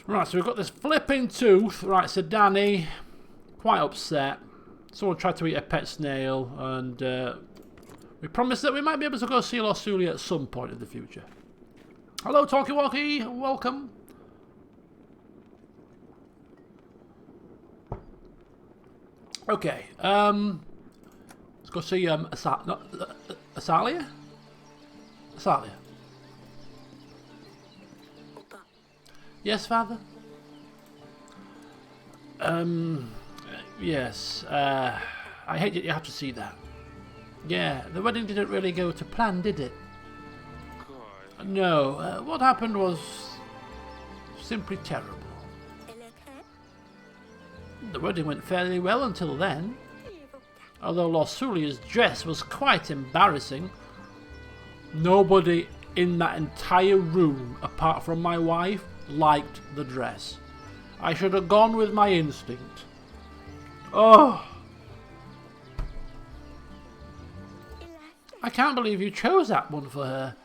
Right, so we've got this flipping tooth. Right, so Danny, quite upset. Someone tried to eat a pet snail, and we promised that we might be able to go see Losuli at some point in the future. Hello, Talkie Walkie. Welcome. Okay, let's go see Asalia? Asalia. Opa. Yes, Father? Yes, I hate that you have to see that. Yeah, the wedding didn't really go to plan, did it? God. No, what happened was simply terrible. Eleke. The wedding went fairly well until then, Ivo. although Lorsulia's dress was quite embarrassing. Nobody in that entire room, apart from my wife, liked the dress. I should have gone with my instinct. Oh, Elasta. I can't believe you chose that one for her.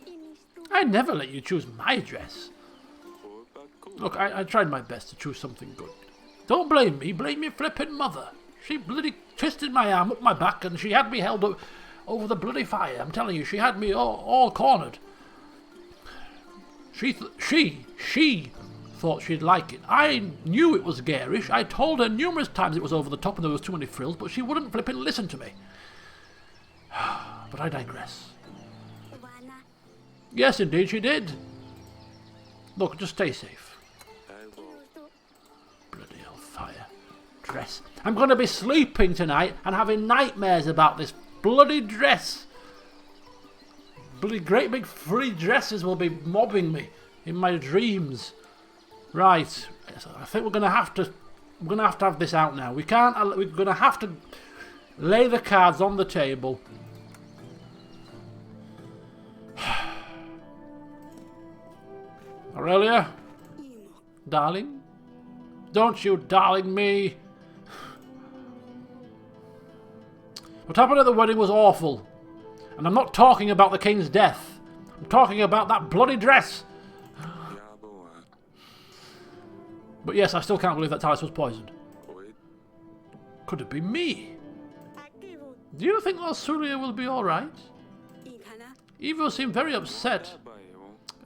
Inistu. I'd never let you choose my dress. Opa cool. Look, I tried my best to choose something good. Don't blame me, blame your flippin' mother. She bloody twisted my arm up my back and she had me held up over the bloody fire. I'm telling you, she had me all cornered. She thought she'd like it. I knew it was garish. I told her numerous times it was over the top and there was too many frills, but she wouldn't flippin' listen to me. But I digress. Ivana. Yes, indeed, she did. Look, just stay safe. Elbow. Inustu. Bloody hellfire. Dress. I'm going to be sleeping tonight and having nightmares about this bloody dress. Bloody great big free dresses will be mobbing me in my dreams. Right. I think we're going to have to have this out now. We're going to have to lay the cards on the table. Aurelia, Imo. darling? Don't you darling me. What happened at the wedding was awful. And I'm not talking about the king's death. I'm talking about that bloody dress. Yabo. But yes, I still can't believe that Talis was poisoned. Wait. Could it be me? Akivu. Do you think Lorsulia will be alright? Ikana. Evo seemed very upset.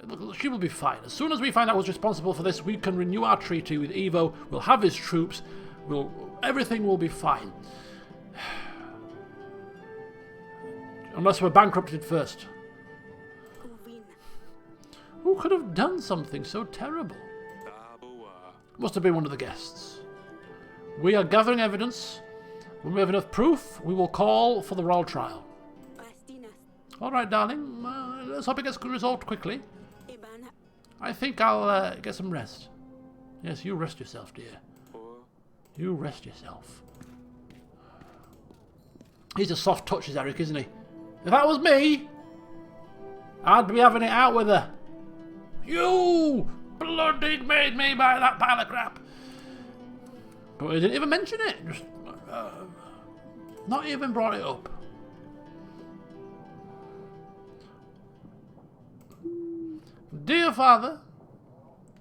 Look, she will be fine. As soon as we find out who's responsible for this, we can renew our treaty with Evo. We'll have his troops. Everything will be fine. Unless we're bankrupted first. Uvina. Who could have done something so terrible? Yabo. Must have been one of the guests. We are gathering evidence. When we have enough proof, we will call for the royal trial. Pastinas. All right, darling. Let's hope it gets resolved quickly. Ivana. I think I'll get some rest. Yes, you rest yourself, dear. Or. You rest yourself. He's a soft touches, Eric, isn't he? If that was me, I'd be having it out with her. You bloody made me buy that pile of crap. But he didn't even mention it. Just not even brought it up. Dear Father,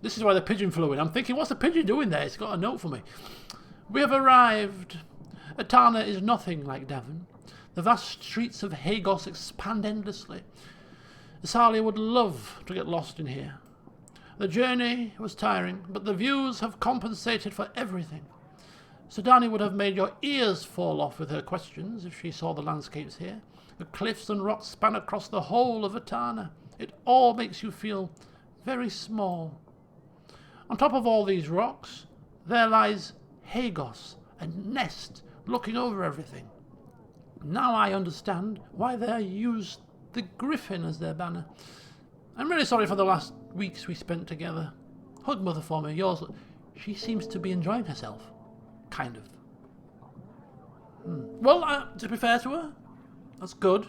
this is why the pigeon flew in. I'm thinking, what's the pigeon doing there? It's got a note for me. We have arrived. Etana is nothing like Devon. The vast streets of Hagos expand endlessly. Asalia would love to get lost in here. The journey was tiring, but the views have compensated for everything. Sudani would have made your ears fall off with her questions if she saw the landscapes here. The cliffs and rocks span across the whole of Etana. It all makes you feel very small. On top of all these rocks, there lies Hagos, a nest looking over everything. Now I understand why they used the griffin as their banner. I'm really sorry for the last weeks we spent together. Hug Mother for me, yours. She seems to be enjoying herself. Kind of. Well, to be fair to her, that's good.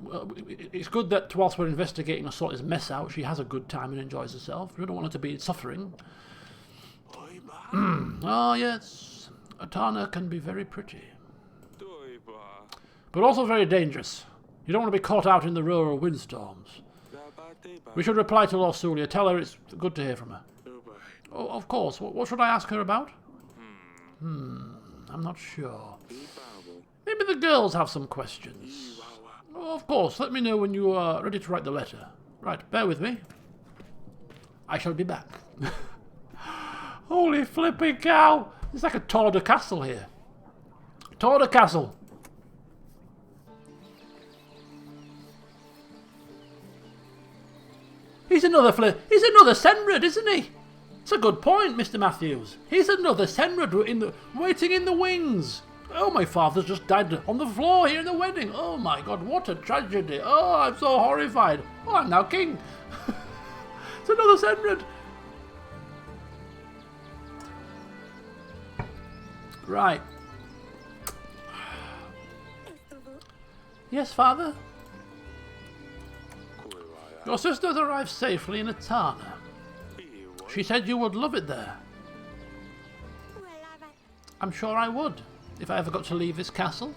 Well, it's good that whilst we're investigating or sort this mess out, she has a good time and enjoys herself. We don't want her to be suffering. Oh, yes. Etana can be very pretty. Doiba. But also very dangerous. You don't want to be caught out in the rural windstorms. Dabate We should reply to Lorsulia. Tell her it's good to hear from her. Oh, of course. What should I ask her about? I'm not sure. Maybe the girls have some questions. Oh, of course. Let me know when you are ready to write the letter. Right, bear with me. I shall be back. Holy flipping cow! It's like a tour de castle here. Tour de castle. He's another Senred, isn't he? It's a good point, Mr. Matthews. He's another Senred waiting in the wings. Oh, my father's just died on the floor here in the wedding. Oh my God, what a tragedy. Oh, I'm so horrified. Oh, I'm now king. It's another Senred. Right. Yes, father? Your sisters arrived safely in Etana. She said you would love it there. I'm sure I would, if I ever got to leave this castle.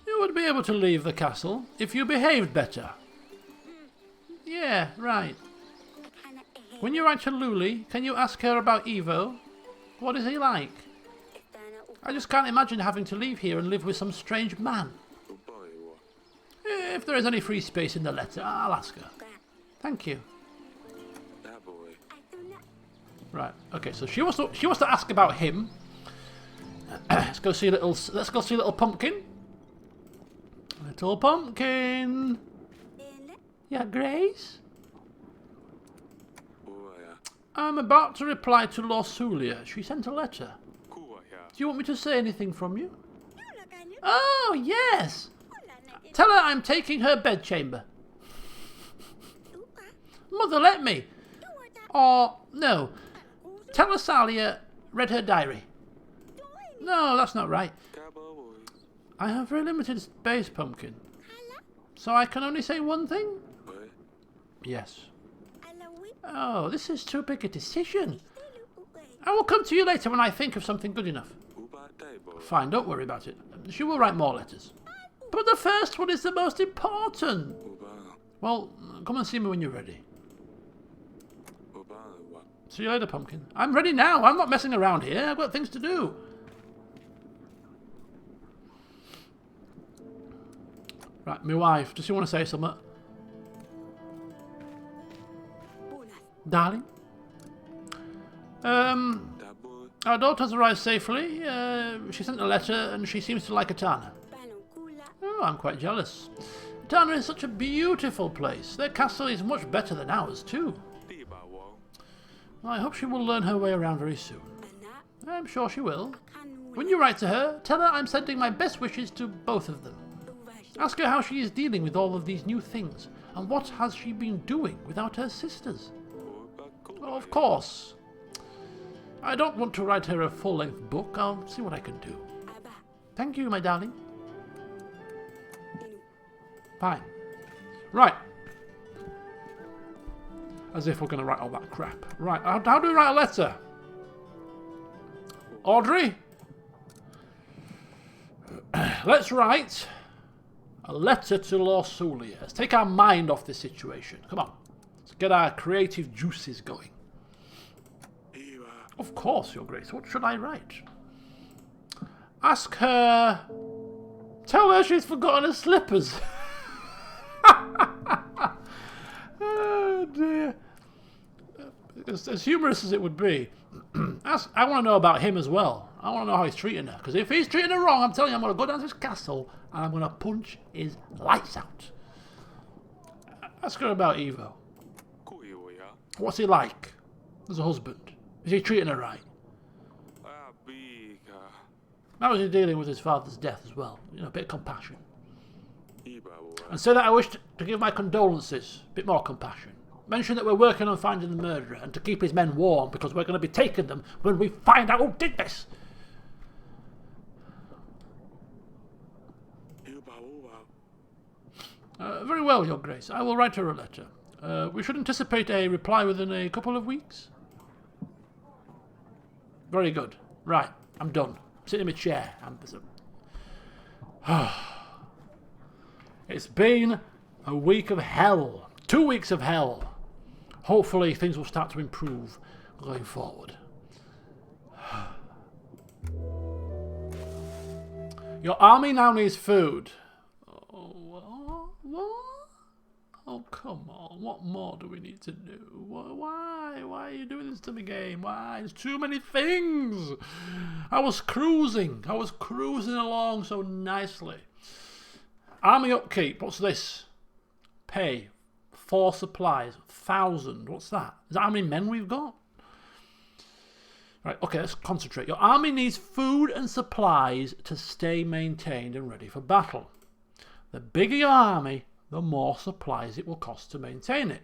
You would be able to leave the castle if you behaved better. Yeah, right. When you write to Luli, can you ask her about Evo? What is he like? I just can't imagine having to leave here and live with some strange man. If there is any free space in the letter, I'll ask her. Thank you. Right. Okay. So she wants to ask about him. Let's go see little pumpkin. Little pumpkin. Yeah, Grace. I'm about to reply to Lorsulia. She sent a letter. Do you want me to say anything from you? Oh yes. Tell her I'm taking her bedchamber. Mother, let me. Or, no. Tell her Salia read her diary. No, that's not right. I have very limited space, Pumpkin. So I can only say one thing? Yes. Oh, this is too big a decision. I will come to you later when I think of something good enough. Fine, don't worry about it. She will write more letters. But the first one is the most important. Well, come and see me when you're ready. See you later, Pumpkin. I'm ready now. I'm not messing around here. I've got things to do. Right, my wife. Does she want to say something? Darling? Our daughter's arrived safely. She sent a letter and she seems to like Etana. Oh, I'm quite jealous. Etana is such a beautiful place. Their castle is much better than ours, too. Well, I hope she will learn her way around very soon. I'm sure she will. When you write to her, tell her I'm sending my best wishes to both of them. Ask her how she is dealing with all of these new things, and what has she been doing without her sisters. Oh, of course. I don't want to write her a full-length book. I'll see what I can do. Thank you, my darling. Fine. Right. As if we're going to write all that crap. Right, how do we write a letter? Audrey? Let's write a letter to Lorsulia. Let's take our mind off this situation. Come on. Let's get our creative juices going. Of course, Your Grace. What should I write? Ask her... Tell her she's forgotten her slippers. Oh dear. As humorous as it would be, I want to know about him as well. I want to know how he's treating her. Because if he's treating her wrong, I'm telling you, I'm going to go down to his castle and I'm going to punch his lights out. Ask her about Evo. What's he like as a husband? Is he treating her right? How is he dealing with his father's death as well? You know, a bit of compassion. And say that I wish to give my condolences. A bit more compassion. Mention that we're working on finding the murderer and to keep his men warm because we're going to be taking them when we find out who did this. Very well, Your Grace. I will write her a letter. We should anticipate a reply within a couple of weeks. Very good. Right, I'm done. Sit in my chair. It's been A week of hell. 2 weeks of hell. Hopefully things will start to improve going forward. Your army now needs food. Oh, what? Oh, come on. What more do we need to do? Why? Why are you doing this to me, game? Why? There's too many things. I was cruising along so nicely. Army upkeep. What's this? Pay. 4 supplies. 1,000. What's that? Is that how many men we've got? Right, okay, let's concentrate. Your army needs food and supplies to stay maintained and ready for battle. The bigger your army, the more supplies it will cost to maintain it.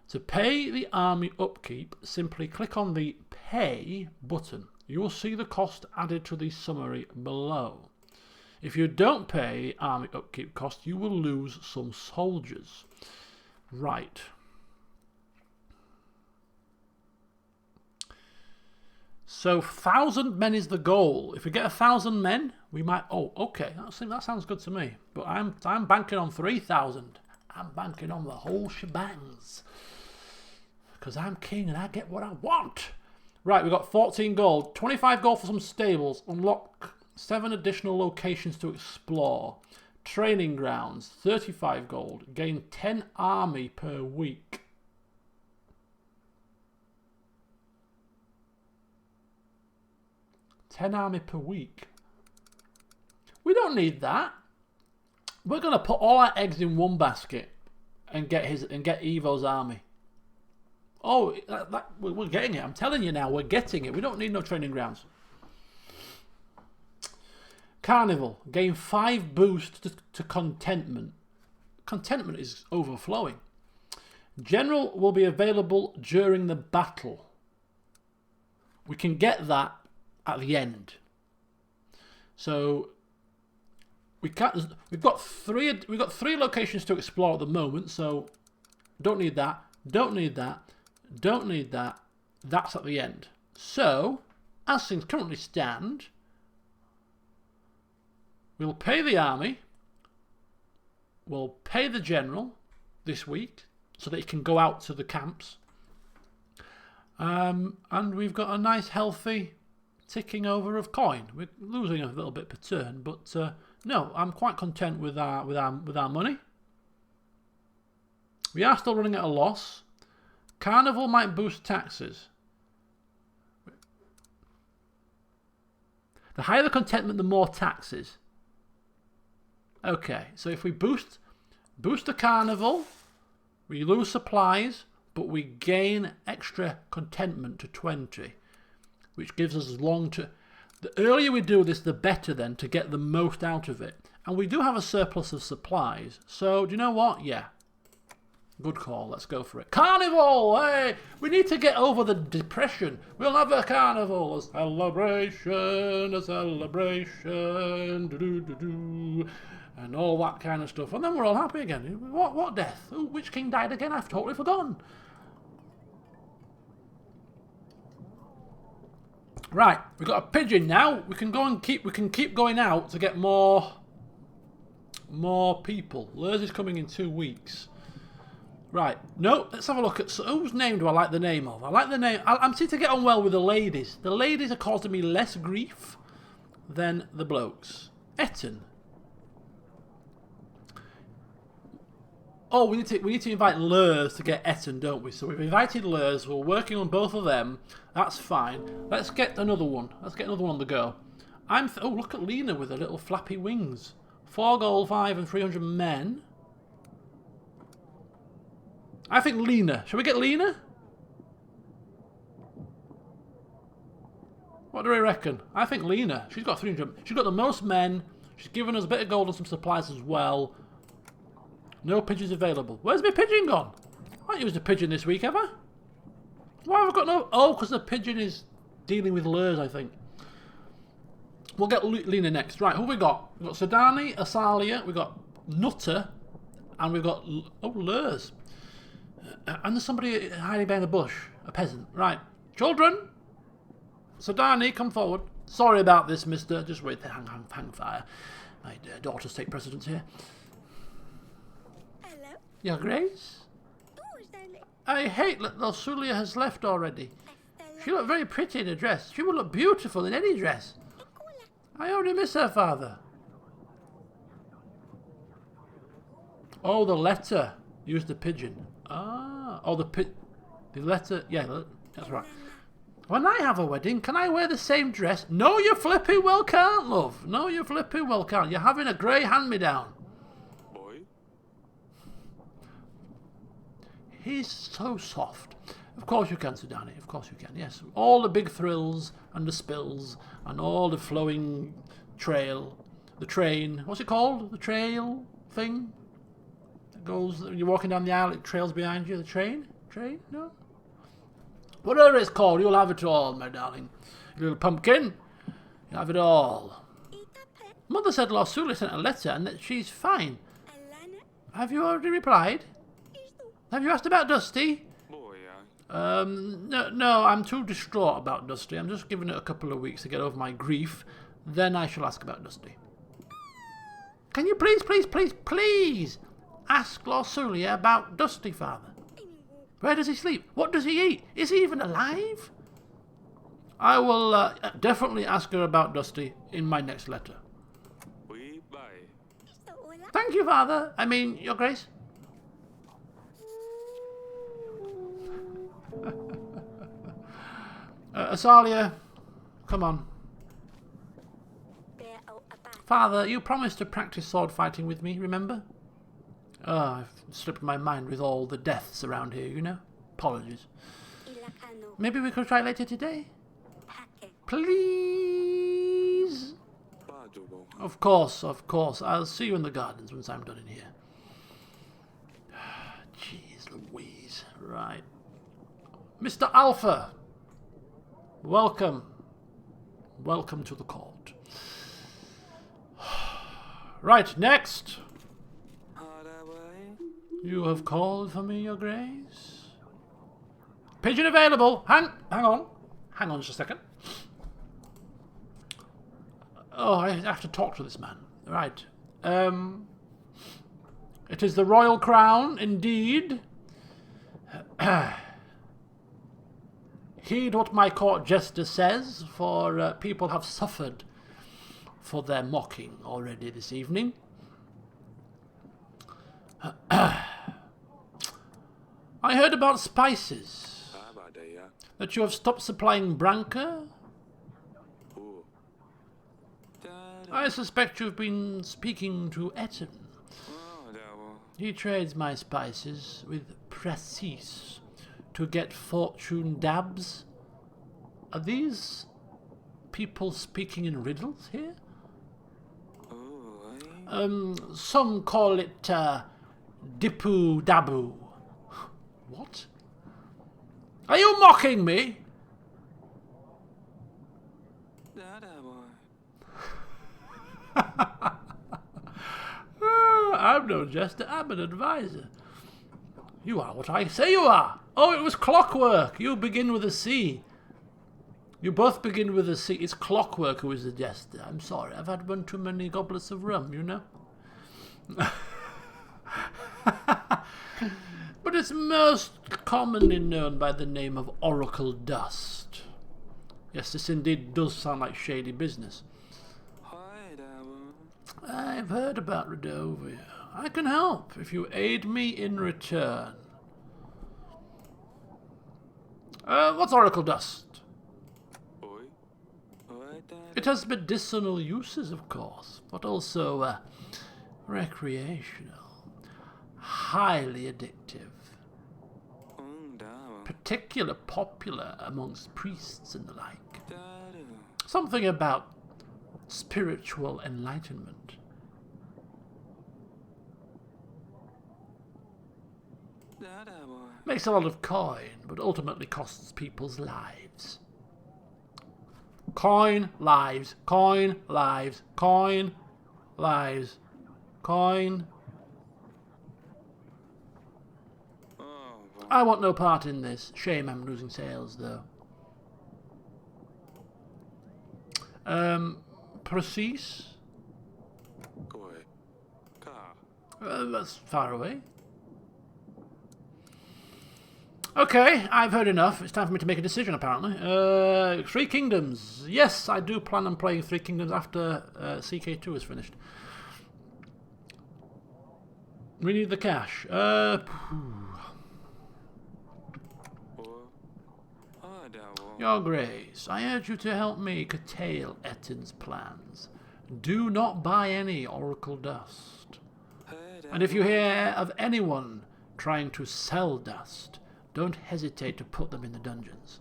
To pay the army upkeep, simply click on the Pay button. You will see the cost added to the summary below. If you don't pay army upkeep cost, you will lose some soldiers. Right. So 1,000 men is the goal. If we get 1,000 men, we might... Oh, okay. That sounds good to me. But I'm banking on 3,000. I'm banking on the whole shebangs. Because I'm king and I get what I want. Right, we've got 14 gold. 25 gold for some stables. Unlock 7 additional locations to explore. Training grounds. 35 gold. Gain 10 army per week. $10 army per week. We don't need that. We're going to put all our eggs in one basket and get Evo's army. Oh, we're getting it. I'm telling you now, we're getting it. We don't need no training grounds. Carnival. Gain 5 boost to contentment. Contentment is overflowing. General will be available during the battle. We can get that at the end. So we've got 3 locations to explore at the moment, so don't need that, don't need that, don't need that. That's at the end. So as things currently stand, we'll pay the army, we'll pay the general this week so that he can go out to the camps, and we've got a nice healthy ticking over of coin. We're losing a little bit per turn, but no, I'm quite content with our money. We are still running at a loss. Carnival might boost taxes. The higher the contentment, the more taxes. Okay, so if we boost the carnival, we lose supplies, but we gain extra contentment to 20. Which gives us the earlier we do this, the better then to get the most out of it. And we do have a surplus of supplies. So, do you know what? Yeah. Good call. Let's go for it. Carnival! Hey! We need to get over the depression. We'll have a carnival. A celebration. A celebration. Do-do-do-do. And all that kind of stuff. And then we're all happy again. What death? Ooh, which king died again? I've totally forgotten. Right, we've got a pigeon now. We can keep going out to get more people. Lurs is coming in 2 weeks. Right, no, let's have a look at whose name do I like the name of? I like the name. I'm seeming to get on well with the ladies. The ladies are causing me less grief than the blokes. Eton. Oh, we need to invite Lurs to get Eton, don't we? So we've invited Lurs. We're working on both of them. That's fine. Let's get another one. Let's get another one on the go. Oh, look at Lena with her little flappy wings. 4 gold, 5 and 300 men. I think Lena. Shall we get Lena? What do we reckon? I think Lena. She's got 300. She's got the most men. She's given us a bit of gold and some supplies as well. No pigeons available. Where's my pigeon gone? I haven't used a pigeon this week, have I? Why have I got no... Oh, because the pigeon is dealing with lures, I think. We'll get Lena next. Right, who have we got? We've got Sodani, Asalia, we've got Nutter, and we've got... Oh, lures. And there's somebody hiding behind a bush. A peasant. Right. Children! Sodani, come forward. Sorry about this, mister. Just wait there. Hang fire. My daughters take precedence here. Your Grace? I hate that Lorsulia has left already. She looked very pretty in a dress. She would look beautiful in any dress. I already miss her, Father. Oh, the letter. Use the pigeon. Ah, oh, the letter. Yeah, that's right. When I have a wedding, can I wear the same dress? No, you flipping well can't, love. No, you flipping well can't. You're having a grey hand-me-down. Boy. He's so soft. Of course you can, Sudani. Of course you can. Yes, all the big thrills and the spills and all the flowing trail. The train. What's it called? The trail thing? That goes, you're walking down the aisle, it trails behind you. The train? Train? No? Whatever it's called, you'll have it all, my darling. You little pumpkin. You'll have it all. Mother said Lorsulia sent a letter and that she's fine. Have you already replied? Have you asked about Dusty? Boy, No, I'm too distraught about Dusty. I'm just giving it a couple of weeks to get over my grief. Then I shall ask about Dusty. Can you please ask Lorsulia about Dusty, Father? Where does he sleep? What does he eat? Is he even alive? I will definitely ask her about Dusty in my next letter. we bye. Thank you, Father. I mean, Your Grace. Asalia, come on. Father, you promised to practice sword fighting with me, remember? Oh, I've slipped my mind with all the deaths around here, you know. Apologies. Maybe we could try later today? Please? Bajubo. Of course. I'll see you in the gardens once I'm done in here. Jeez Louise. Right. Mr. Alpha. Welcome. Welcome to the court. Right, next. You have called for me, Your Grace. Pigeon available. Hang on. Hang on just a second. Oh, I have to talk to this man. Right. It is the royal crown, indeed. Heed what my court jester says, for people have suffered for their mocking already this evening. I heard about spices. Abadaya. That you have stopped supplying Branca. Ooh. I suspect you've been speaking to Etten. Oh, Dabo. He trades my spices with Precis to get fortune dabs. Are these people speaking in riddles here? Oh, Some call it Dipu Dabu. What? Are you mocking me? I'm no jester, I'm an advisor. You are what I say you are. Oh, it was clockwork. You begin with a C. You both begin with a C. It's Clockwork who is the jester. I'm sorry, I've had one too many goblets of rum, you know. But it's most commonly known by the name of Oracle Dust. Yes, this indeed does sound like shady business. hi, Dabo. I've heard about Rodovia. I can help if you aid me in return. What's Oracle Dust? Boy. Alright, Dad. It has medicinal uses, of course, but also recreational. Highly addictive. Dabo. Particularly popular amongst priests and the like. Dado. Something about spiritual enlightenment. Dado. Makes a lot of coin, but ultimately costs people's lives. Coin, lives, coin, lives, coin, lives, coin. Oh, boy. I want no part in this. Shame I'm losing sales, though. Precis? Boy. Car. That's far away. Okay, I've heard enough. It's time for me to make a decision, apparently. Three Kingdoms. Yes, I do plan on playing Three Kingdoms after CK2 is finished. We need the cash. Your Grace, I urge you to help me curtail Ettin's plans. Do not buy any Oracle dust. And if you hear of anyone trying to sell dust, don't hesitate to put them in the dungeons.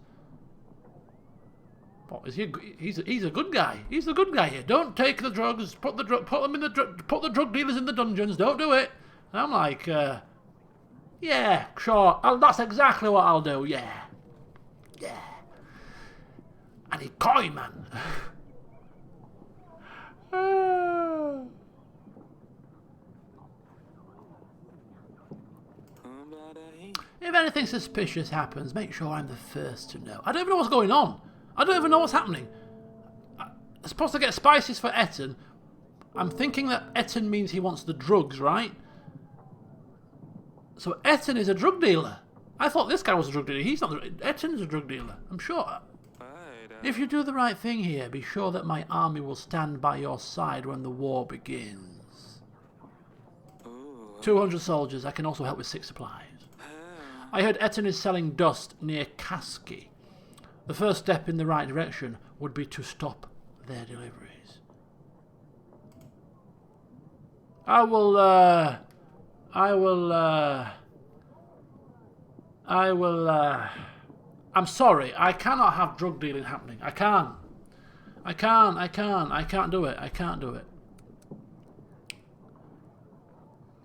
What is he? He's a good guy. He's the good guy here. Don't take the drugs. Put the drug dealers in the dungeons. Don't do it. And I'm like, yeah, sure. That's exactly what I'll do. Yeah. I need coin, man. If anything suspicious happens, make sure I'm the first to know. I don't even know what's going on. I don't even know what's happening. I'm supposed to get spices for Ettin. I'm thinking that Ettin means he wants the drugs, right? So Ettin is a drug dealer. I thought this guy was a drug dealer. He's not. Ettin's a drug dealer. I'm sure. If you do the right thing here, be sure that my army will stand by your side when the war begins. 200 soldiers. I can also help with 6 supplies. I heard Ettin is selling dust near Kaski. The first step in the right direction would be to stop their deliveries. I'm sorry, I cannot have drug dealing happening. I can't do it.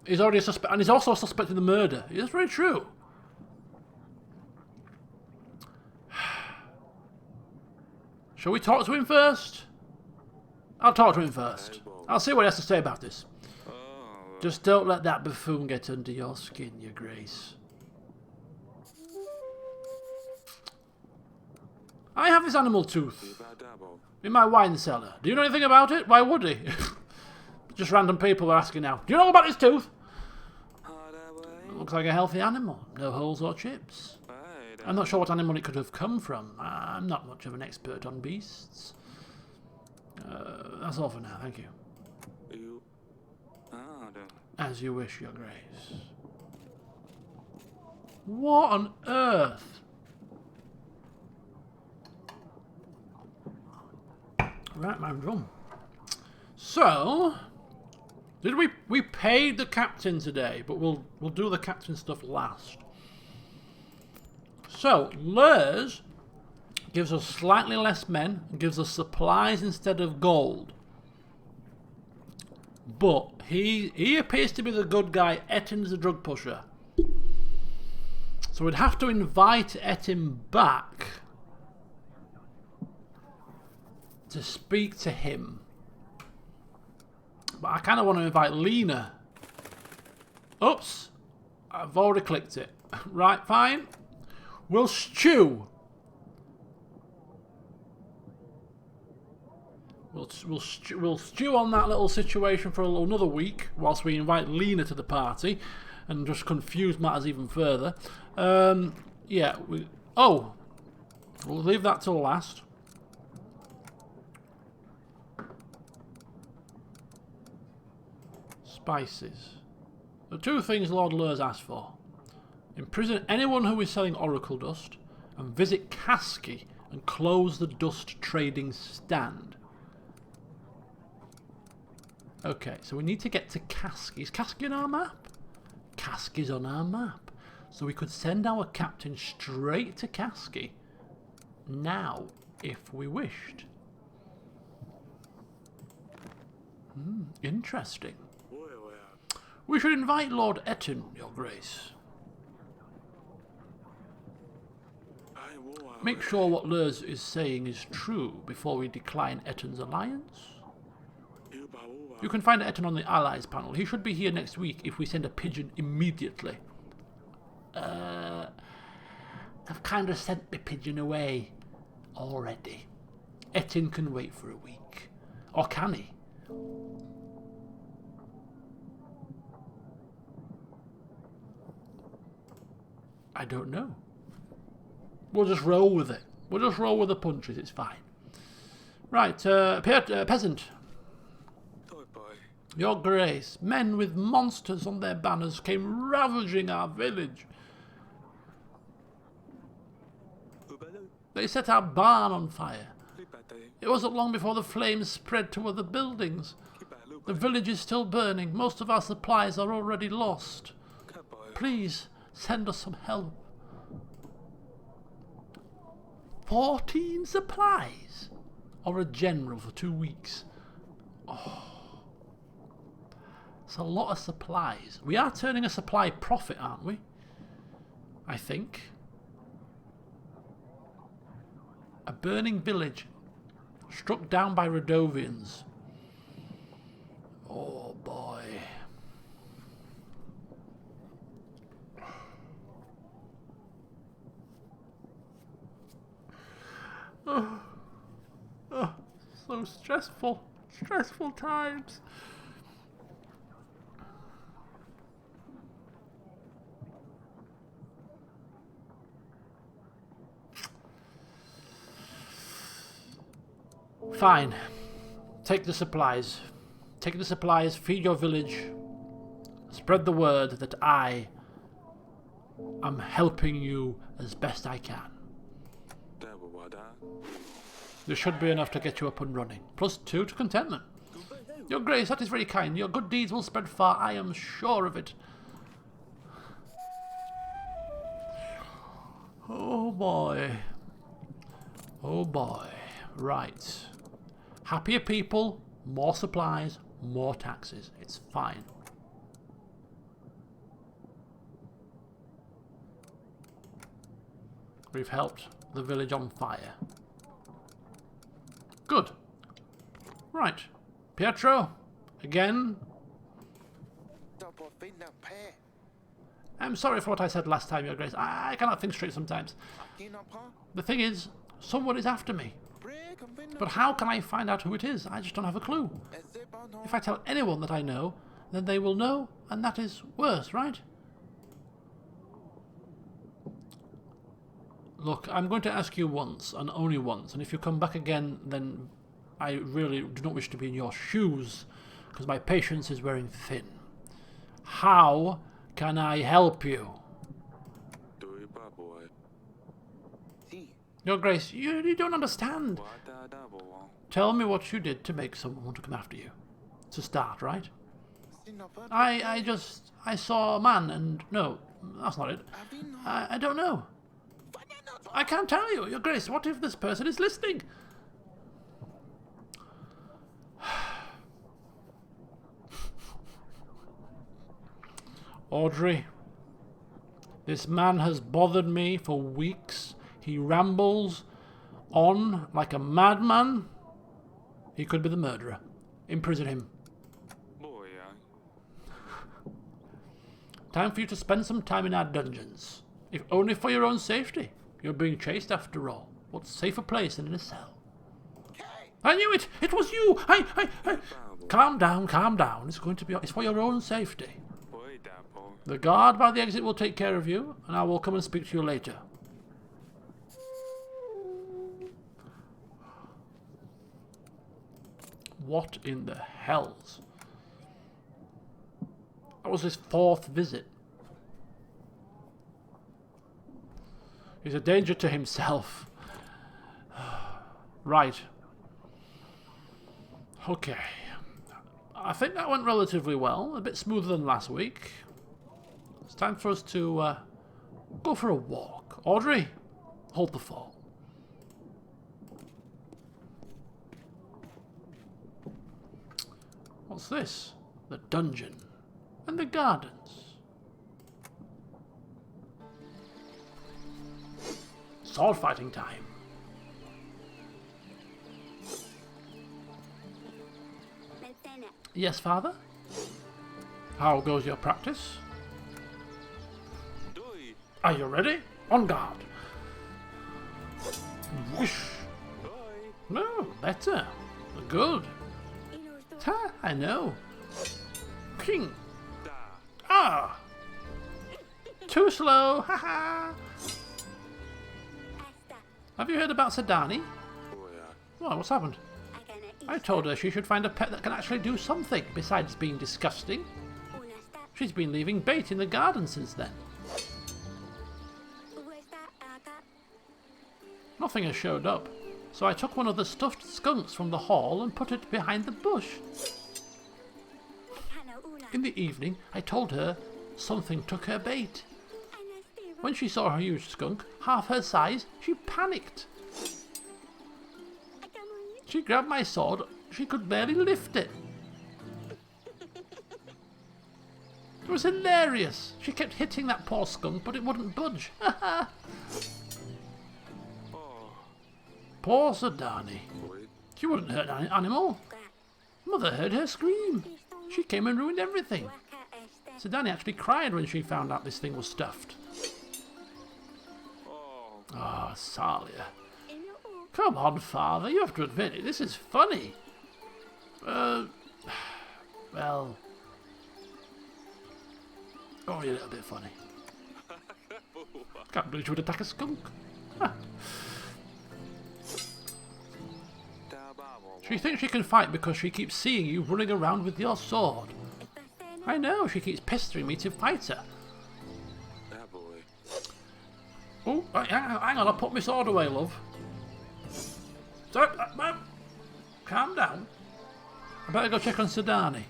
He's already a suspect, and he's also a suspect in the murder. That's very true. Shall we talk to him first? I'll talk to him first. I'll see what he has to say about this. Just don't let that buffoon get under your skin, Your Grace. I have this animal tooth in my wine cellar. Do you know anything about it? Why would he? Just random people are asking now. Do you know about this tooth? It looks like a healthy animal. No holes or chips. I'm not sure what animal it could have come from. I'm not much of an expert on beasts. That's all for now, thank you. As you wish, Your Grace. What on earth? Right, my drum. So, did we paid the captain today, but we'll do the captain stuff last. So, Lurs gives us slightly less men and gives us supplies instead of gold. But he appears to be the good guy. Ettin's the drug pusher. So we'd have to invite Ettin back to speak to him. But I kind of want to invite Lena. Oops. I've already clicked it. Right, fine. We'll stew. We'll stew on that little situation for another week whilst we invite Lena to the party and just confuse matters even further. Yeah. We'll leave that till last. Spices. The 2 things Lord Lurs asked for. Imprison anyone who is selling Oracle dust and visit Kaski and close the dust trading stand. Okay, so we need to get to Kaski. Is Kaski on our map? Kaski's on our map. So we could send our captain straight to Kaski now, if we wished. Interesting. We should invite Lord Ettin, Your Grace. Make sure what Lurs is saying is true before we decline Ettin's alliance. You can find Ettin on the Allies panel. He should be here next week if we send a pigeon immediately. I've kind of sent the pigeon away already. Ettin can wait for a week. Or can he? I don't know. We'll just roll with it. We'll just roll with the punches. It's fine. Right, peasant. Oi, boy. Your Grace, men with monsters on their banners came ravaging our village. Ubalu. They set our barn on fire. Lipate. It wasn't long before the flames spread to other buildings. Kibalu. The village is still burning. Most of our supplies are already lost. Kaboy. Please, send us some help. 14 supplies? Or a general for 2 weeks? Oh. It's a lot of supplies. We are turning a supply profit, aren't we? I think. A burning village. Struck down by Radovians. Oh boy. Oh, so stressful. Stressful times. Fine. Take the supplies. Take the supplies, feed your village. Spread the word that I am helping you as best I can. This should be enough to get you up and running. +2 to contentment. Your Grace, that is very kind. Your good deeds will spread far, I am sure of it. Oh boy. Oh boy. Right. Happier people, more supplies, more taxes. It's fine. We've helped the village on fire. Good. Right. Pietro, again. I'm sorry for what I said last time, Your Grace. I cannot think straight sometimes. The thing is, someone is after me. But how can I find out who it is? I just don't have a clue. If I tell anyone that I know, then they will know, and that is worse, right? Look, I'm going to ask you once, and only once, and if you come back again, then I really do not wish to be in your shoes, because my patience is wearing thin. How can I help you? Your Grace, you don't understand. Tell me what you did to make someone want to come after you. To start, right? I saw a man and... No, that's not it. I don't know. I can't tell you, Your Grace. What if this person is listening? Audrey, this man has bothered me for weeks. He rambles on like a madman. He could be the murderer. Imprison him. Time for you to spend some time in our dungeons. If only for your own safety. You're being chased after all. What safer place than in a cell? I knew it! It was you! Calm down, calm down. It's for your own safety. The guard by the exit will take care of you, and I will come and speak to you later. What in the hells? That was his 4th visit. He's a danger to himself. Right. Okay. I think that went relatively well. A bit smoother than last week. It's time for us to go for a walk. Audrey, hold the fort. What's this? The dungeon. And the gardens. Sword fighting time. Yes, Father? How goes your practice? Are you ready? On guard. Whoosh. No, better. Good. Ha, I know. King. Ah. Too slow. Ha ha. Have you heard about Sedani? 뭐야? Well, what's happened? agana I told her she should find a pet that can actually do something besides being disgusting. una sta She's been leaving bait in the garden since then. uesta acá Nothing has showed up, so I took one of the stuffed skunks from the hall and put it behind the bush. hana una In the evening, I told her something took her bait. anastiva When she saw her huge skunk, half her size, she panicked. akamui She grabbed my sword. She could barely lift it. It was hilarious. She kept hitting that poor skunk, but it wouldn't budge. Oh, Poor Sedani. wait. She wouldn't hurt an animal. ka Mother heard her scream. pistong She came and ruined everything. waka este Sedani actually cried when she found out this thing was stuffed. Oh, Ah, Salia. ino u Come on, Father. You have to admit it. This is funny. Well... Only a little bit funny. Can't believe you would attack a skunk. 따바보. She thinks she can fight because she keeps seeing you running around with your sword. estás I know, she keeps pestering me to fight her. 따보이. Oh, hang on, I'll put my sword away, love. Sorry, calm down. I better go check on Sedani.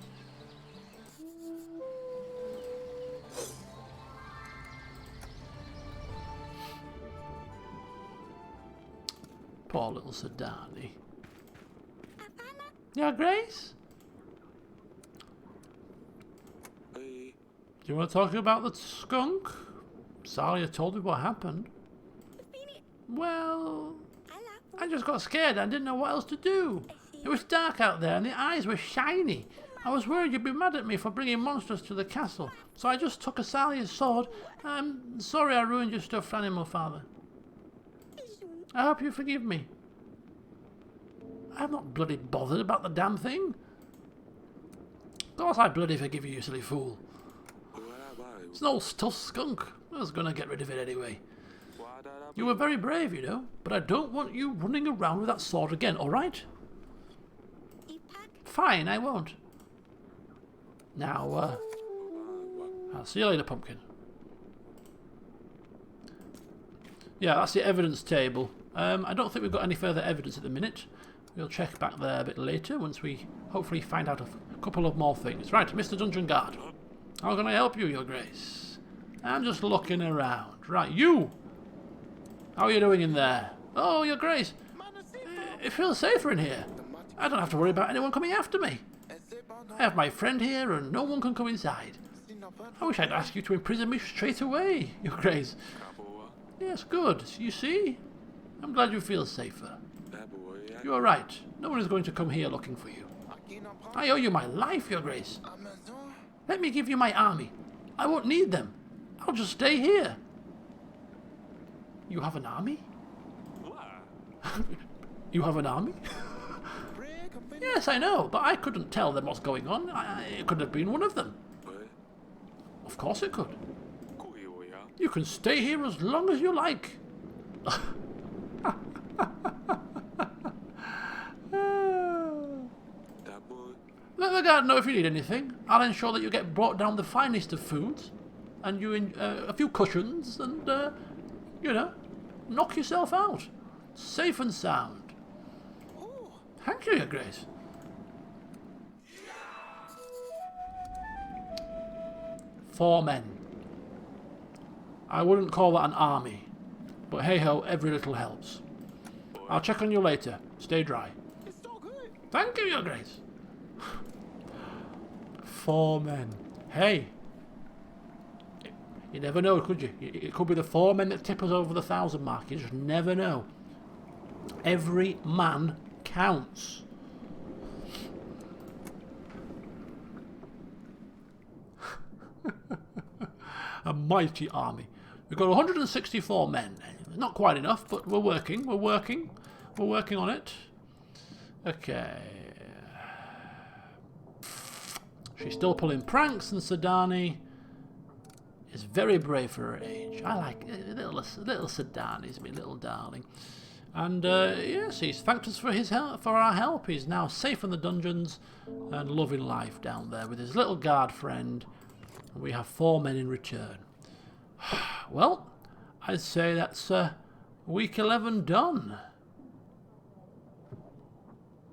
Poor little Sedani. Yeah, Grace? 에이, Do you want to talk about the skunk? Salia told me what happened. Well, ala I just got scared and didn't know what else to do. It was dark out there and the eyes were shiny. I was worried you'd be mad at me for bringing monsters to the castle, so I just took Asalia's sword. I'm sorry I ruined your stuffed animal, Father. I hope you forgive me. I'm not bloody bothered about the damn thing. Of course I bloody forgive you, you silly fool. 와라바이. It's an old stuffed skunk. I was gonna get rid of it anyway. 와다라바. You were very brave, you know, but I don't want you running around with that sword again, alright? ipak Fine, I won't. Now, I'll see you later, Pumpkin. Yeah, that's the evidence table. I don't think we've got any further evidence at the minute. We'll check back there a bit later once we hopefully find out a couple of more things. Right, Mr. Dungeon Guard. How can I help you, Your Grace? I'm just looking around. Right, you! How are you doing in there? Oh, Your Grace. It feels safer in here. I don't have to worry about anyone coming after me. I have my friend here and no one can come inside. I wish I'd ask you to imprison me straight away, Your Grace. 가보와. Yes, good. You see? I'm glad you feel safer. 따보이야. You are right. No one is going to come here looking for you. I owe you my life, Your Grace. Let me give you my army. I won't need them. I'll just stay here. You have an army? 와. You have an army? Yes, I know, but I couldn't tell them what's going on. It could have been one of them. 왜? Of course it could. 고이오야. You can stay here as long as you like. 따보이. Let the guard know if you need anything. I'll ensure that you get brought down the finest of foods, and a few cushions, and, you know, knock yourself out. Safe and sound. Thank you, Your Grace. Four men. I wouldn't call that an army, but hey ho, every little helps. I'll check on you later. Stay dry. Thank you, Your Grace. Four men. Hey. You never know, could you? It could be the four men that tip us over the 1,000 mark. You just never know. Every man counts. A mighty army. We've got 164 men. Not quite enough, but we're working. We're working on it. Okay. She's still pulling pranks, and Sedani is very brave for her age. I like little Sedani's my little darling. And yes, he's thanked us for his help, for our help. He's now safe in the dungeons and loving life down there with his little guard friend. And we have 4 men in return. Well, I'd say that's week 11 done.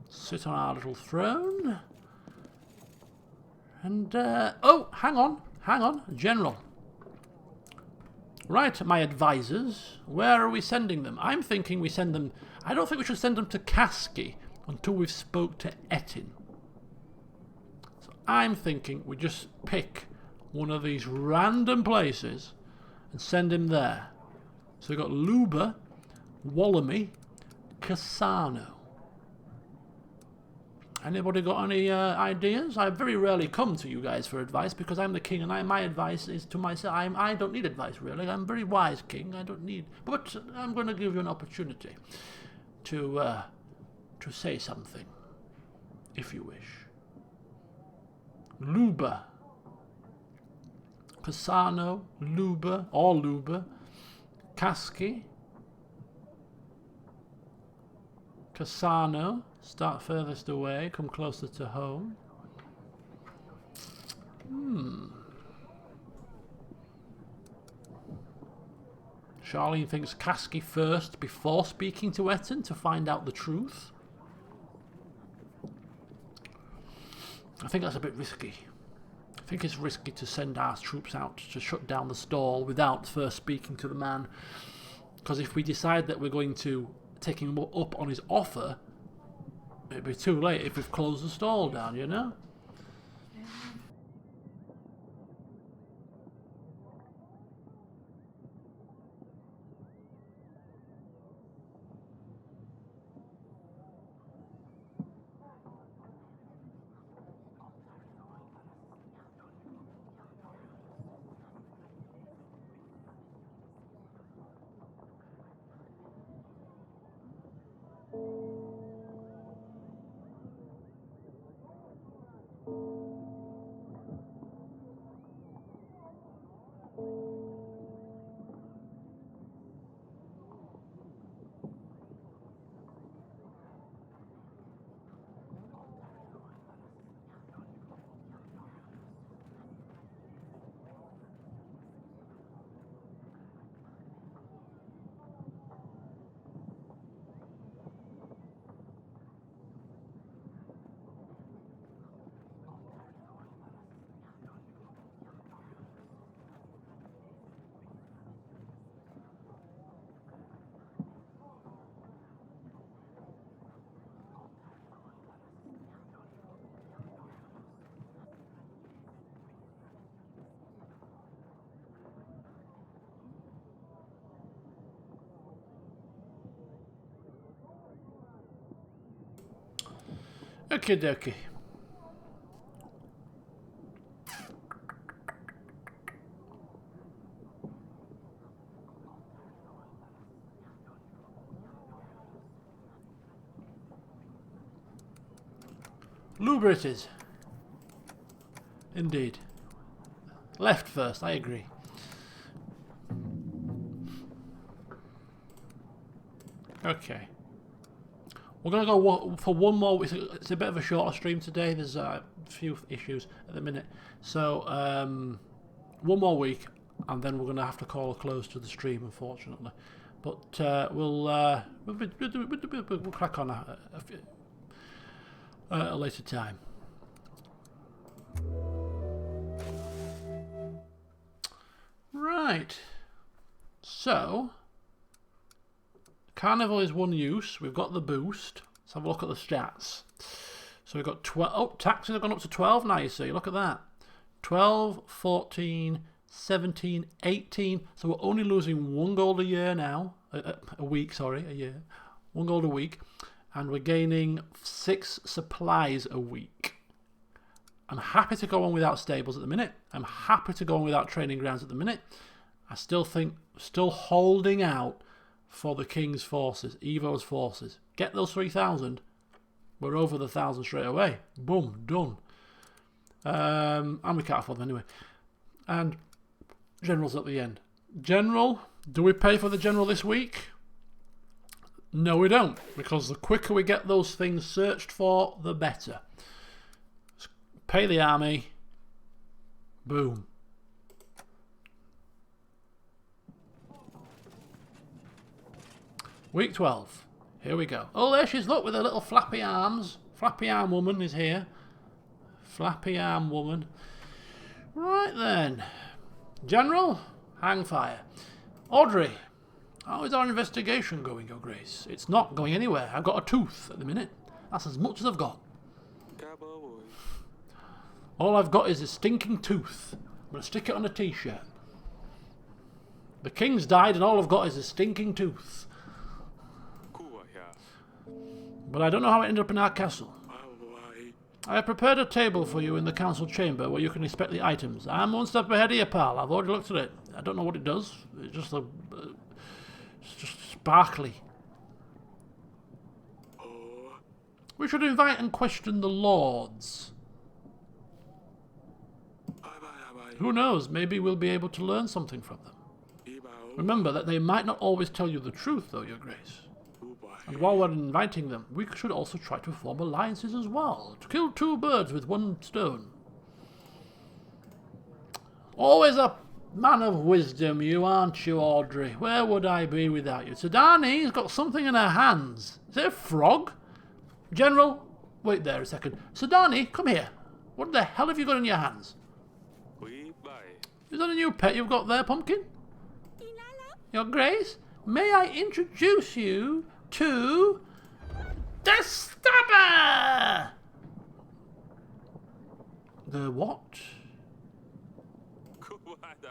Sit on our little throne. And, oh, hang on, General. Right, my advisors, where are we sending them? I'm thinking we send them... I don't think we should send them to Kasky until we've spoke to Etin. So I'm thinking we just pick one of these random places and send him there. So we've got Luba, Wallamy, Cassano. Anybody got any ideas? I very rarely come to you guys for advice because I'm the king and my advice is to myself. I don't need advice really. I'm a very wise king. I don't need... But I'm going to give you an opportunity to say something, if you wish. Luba. Cassano, Luba, or Luba. Kasky. Cassano. Start furthest away, come closer to home. Charlene thinks Kasky first before speaking to Etin to find out the truth. I think that's a bit risky. I think it's risky to send our troops out to shut down the stall without first speaking to the man. Because if we decide that we're going to take him up on his offer, it'd be too late if we've closed the stall down, you know? Okie dokie. Luba it is. Indeed. Left first, I agree. Okay. We're going to go for one more. It's a bit of a shorter stream today. There's a few issues at the minute. So, one more week, and then we're going to have to call a close to the stream, unfortunately. But we'll crack on at a later time. Right. So... Carnival is one use. We've got the boost. Let's have a look at the stats. So we've got 12. Oh, taxes have gone up to 12 now, you see. Look at that. 12, 14, 17, 18. So we're only losing 1 gold a year now. A week, sorry, a year. 1 gold a week. And we're gaining 6 supplies a week. I'm happy to go on without stables at the minute. I'm happy to go on without training grounds at the minute. I still think, still holding out for the King's forces, Evo's forces. Get those 3,000. We're over the 1,000 straight away. Boom, done. And we can't afford them anyway. And General's at the end. General, do we pay for the General this week? No, we don't, because the quicker we get those things searched for, the better. Pay the army. Boom. Week 12. Here we go. Oh, there she is. Look, with her little flappy arms. Flappy arm woman is here. Flappy arm woman. Right then. General, hang fire. Audrey, how is our investigation going, Your Grace? It's not going anywhere. I've got a tooth at the minute. That's as much as I've got. All I've got is a stinking tooth. I'm going to stick it on a t-shirt. The king's died and all I've got is a stinking tooth. But I don't know how it ended up in our castle. I have prepared a table for you in the council chamber where you can inspect the items. I'm one step ahead of you, pal. I've already looked at it. I don't know what it does. It's just sparkly. We should invite and question the lords. Who knows? Maybe we'll be able to learn something from them. Remember that they might not always tell you the truth, though, Your Grace. And while we're inviting them, we should also try to form alliances as well, to kill two birds with one stone. Always a man of wisdom, you aren't you, Audrey? Where would I be without you? Sidani's got something in her hands. Is it a frog? General, wait there a second. Sidani, come here. What the hell have you got in your hands? Is that a new pet you've got there, Pumpkin? Your Grace, may I introduce you to the Stabber! The what?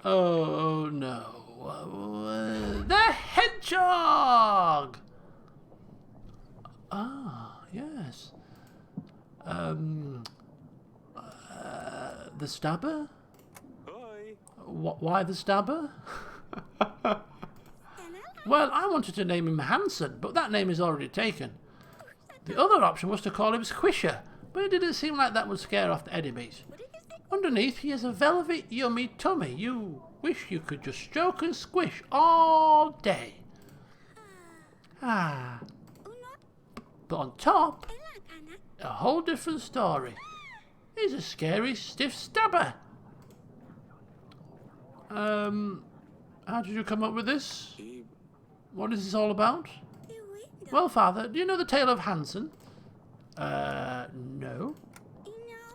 Oh no. The Hedgehog! Ah, yes. The Stabber? Why the Stabber? Well, I wanted to name him Hanson, but that name is already taken. The other option was to call him Squisher, but it didn't seem like that would scare off the enemies. Underneath, he has a velvet, yummy tummy. You wish you could just stroke and squish all day. Ah. But on top, a whole different story. He's a scary, stiff stabber. How did you come up with this? What is this all about? Well, Father, do you know the tale of Hanson? No.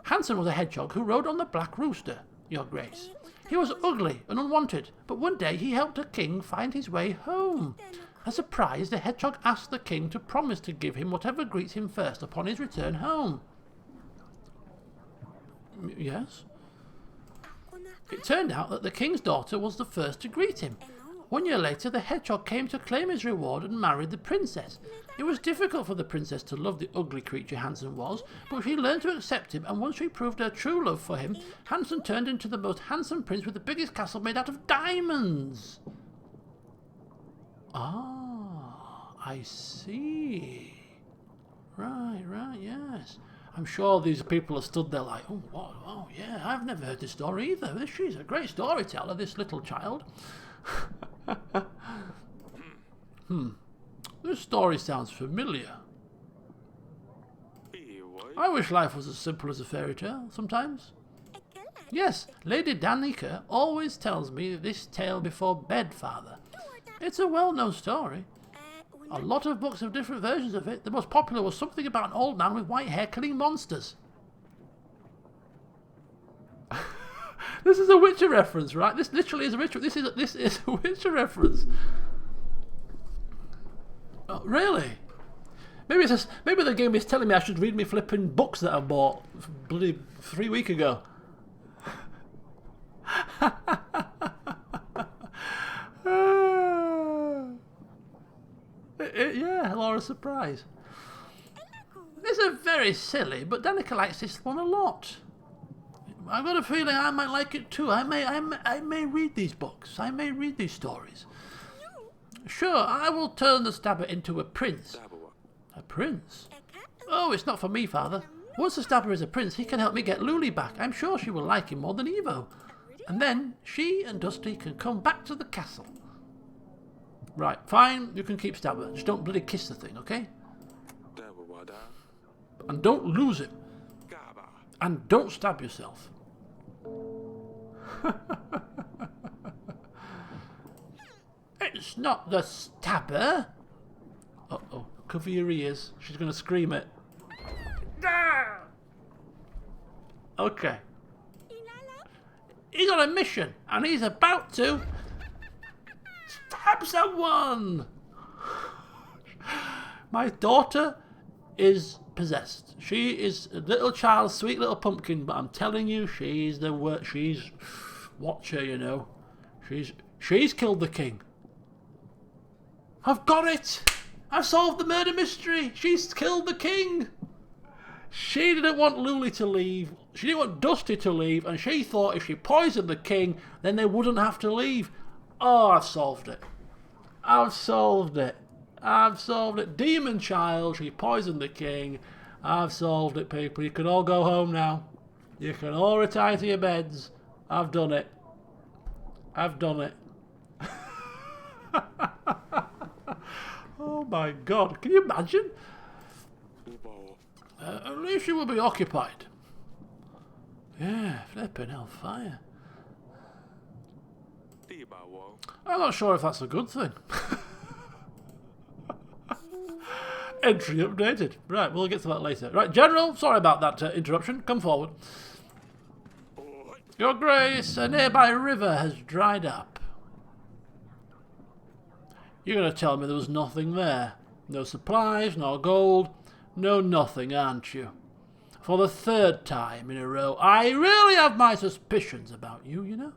Hanson was a hedgehog who rode on the Black Rooster, Your Grace. He was ugly and unwanted, but one day he helped a king find his way home. As a prize, the hedgehog asked the king to promise to give him whatever greets him first upon his return home. Yes? It turned out that the king's daughter was the first to greet him. 1 year later, the hedgehog came to claim his reward and married the princess. It was difficult for the princess to love the ugly creature Hanson was, but she learned to accept him, and once she proved her true love for him, Hanson turned into the most handsome prince with the biggest castle made out of diamonds. Ah, I see. Right, yes. I'm sure these people are stood there like, oh, what? Oh, yeah, I've never heard this story either. She's a great storyteller, this little child. This story sounds familiar. I wish life was as simple as a fairy tale, sometimes. Yes, Lady Danica always tells me this tale before bed, Father. It's a well-known story. A lot of books have different versions of it. The most popular was something about an old man with white hair killing monsters. This is a Witcher reference, right? This literally is a Witcher. This is a Witcher reference. Oh, really? Maybe the game is telling me I should read me flipping books that I bought bloody 3 weeks ago. Yeah, Laura's surprise. This is very silly, but Danica likes this one a lot. I've got a feeling I might like it too. I may read these books. I may read these stories. Sure, I will turn the Stabber into a prince. A prince? Oh, it's not for me, Father. Once the Stabber is a prince, he can help me get Luli back. I'm sure she will like him more than Evo. And then she and Dusty can come back to the castle. Right, fine, you can keep stabbing her. Just don't bloody kiss the thing, okay? แต่บอกว่าได้ And don't lose it. กล้าบ่า And don't stab yourself. It's not the stabber. Uh-oh, cover your ears. She's going to scream it. Okay. อีน่ารัก He's on a mission, and he's about to stab someone. My daughter is possessed. She is a little child, sweet little pumpkin, but I'm telling you, she's the worst. She's watch her, you know. She's killed the king. I've got it. I've solved the murder mystery. She's killed the king. She didn't want Luli to leave. She didn't want Dusty to leave, and she thought if she poisoned the king, then they wouldn't have to leave. Oh, I've solved it. I've solved it. I've solved it. Demon child, she poisoned the king. I've solved it, people. You can all go home now. You can all retire to your beds. I've done it. I've done it. Oh my God. Can you imagine? กูบอก At least you will be occupied. Yeah, flipping hellfire. ตีบ่าวง I'm not sure if that's a good thing. Entry updated. Right, we'll get to that later. Right, General, sorry about that interruption. Come forward. โอ้ย Your Grace, a nearby river has dried up. You're going to tell me there was nothing there. No supplies, no gold, no nothing, aren't you? For the third time in a row, I really have my suspicions about you, you know.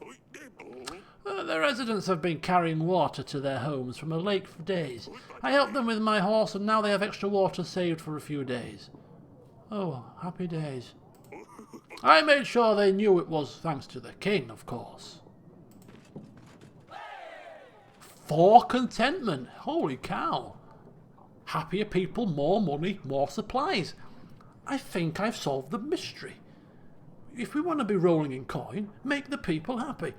โอ้ยได้โอ้ย The residents have been carrying water to their homes from a lake for days. I helped them with my horse, and now they have extra water saved for a few days. Oh, happy days. I made sure they knew it was thanks to the king, of course. For contentment. Holy cow. Happier people, more money, more supplies. I think I've solved the mystery. If we want to be rolling in coin, make the people happy.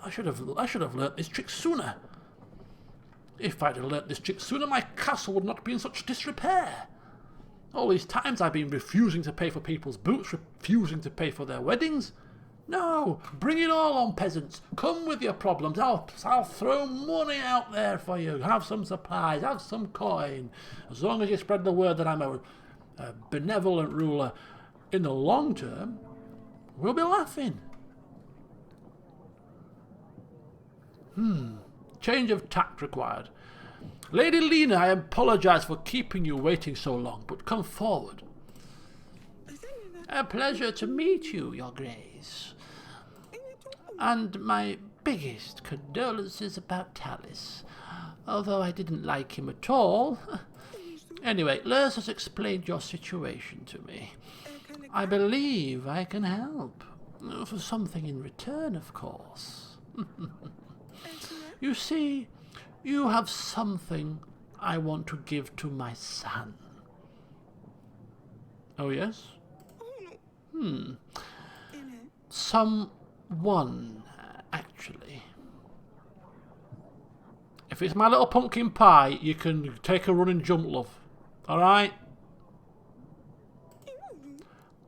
I should have learnt this trick sooner. If I'd have learnt this trick sooner, my castle would not be in such disrepair. All these times I've been refusing to pay for people's boots, refusing to pay for their weddings. No, bring it all on, peasants. Come with your problems. I'll throw money out there for you. Have some supplies, have some coin. As long as you spread the word that I'm a benevolent ruler, in the long term, we'll be laughing. Change of tact required. Lady Lena, I apologise for keeping you waiting so long, but come forward. A pleasure to meet you, Your Grace. And my biggest condolences about Tallis, although I didn't like him at all. Anyway, Lurs has explained your situation to me. I believe I can help. For something in return, of course. You see, you have something I want to give to my son. Oh, yes? Someone, actually. If it's my little pumpkin pie, you can take a run and jump, love. Alright?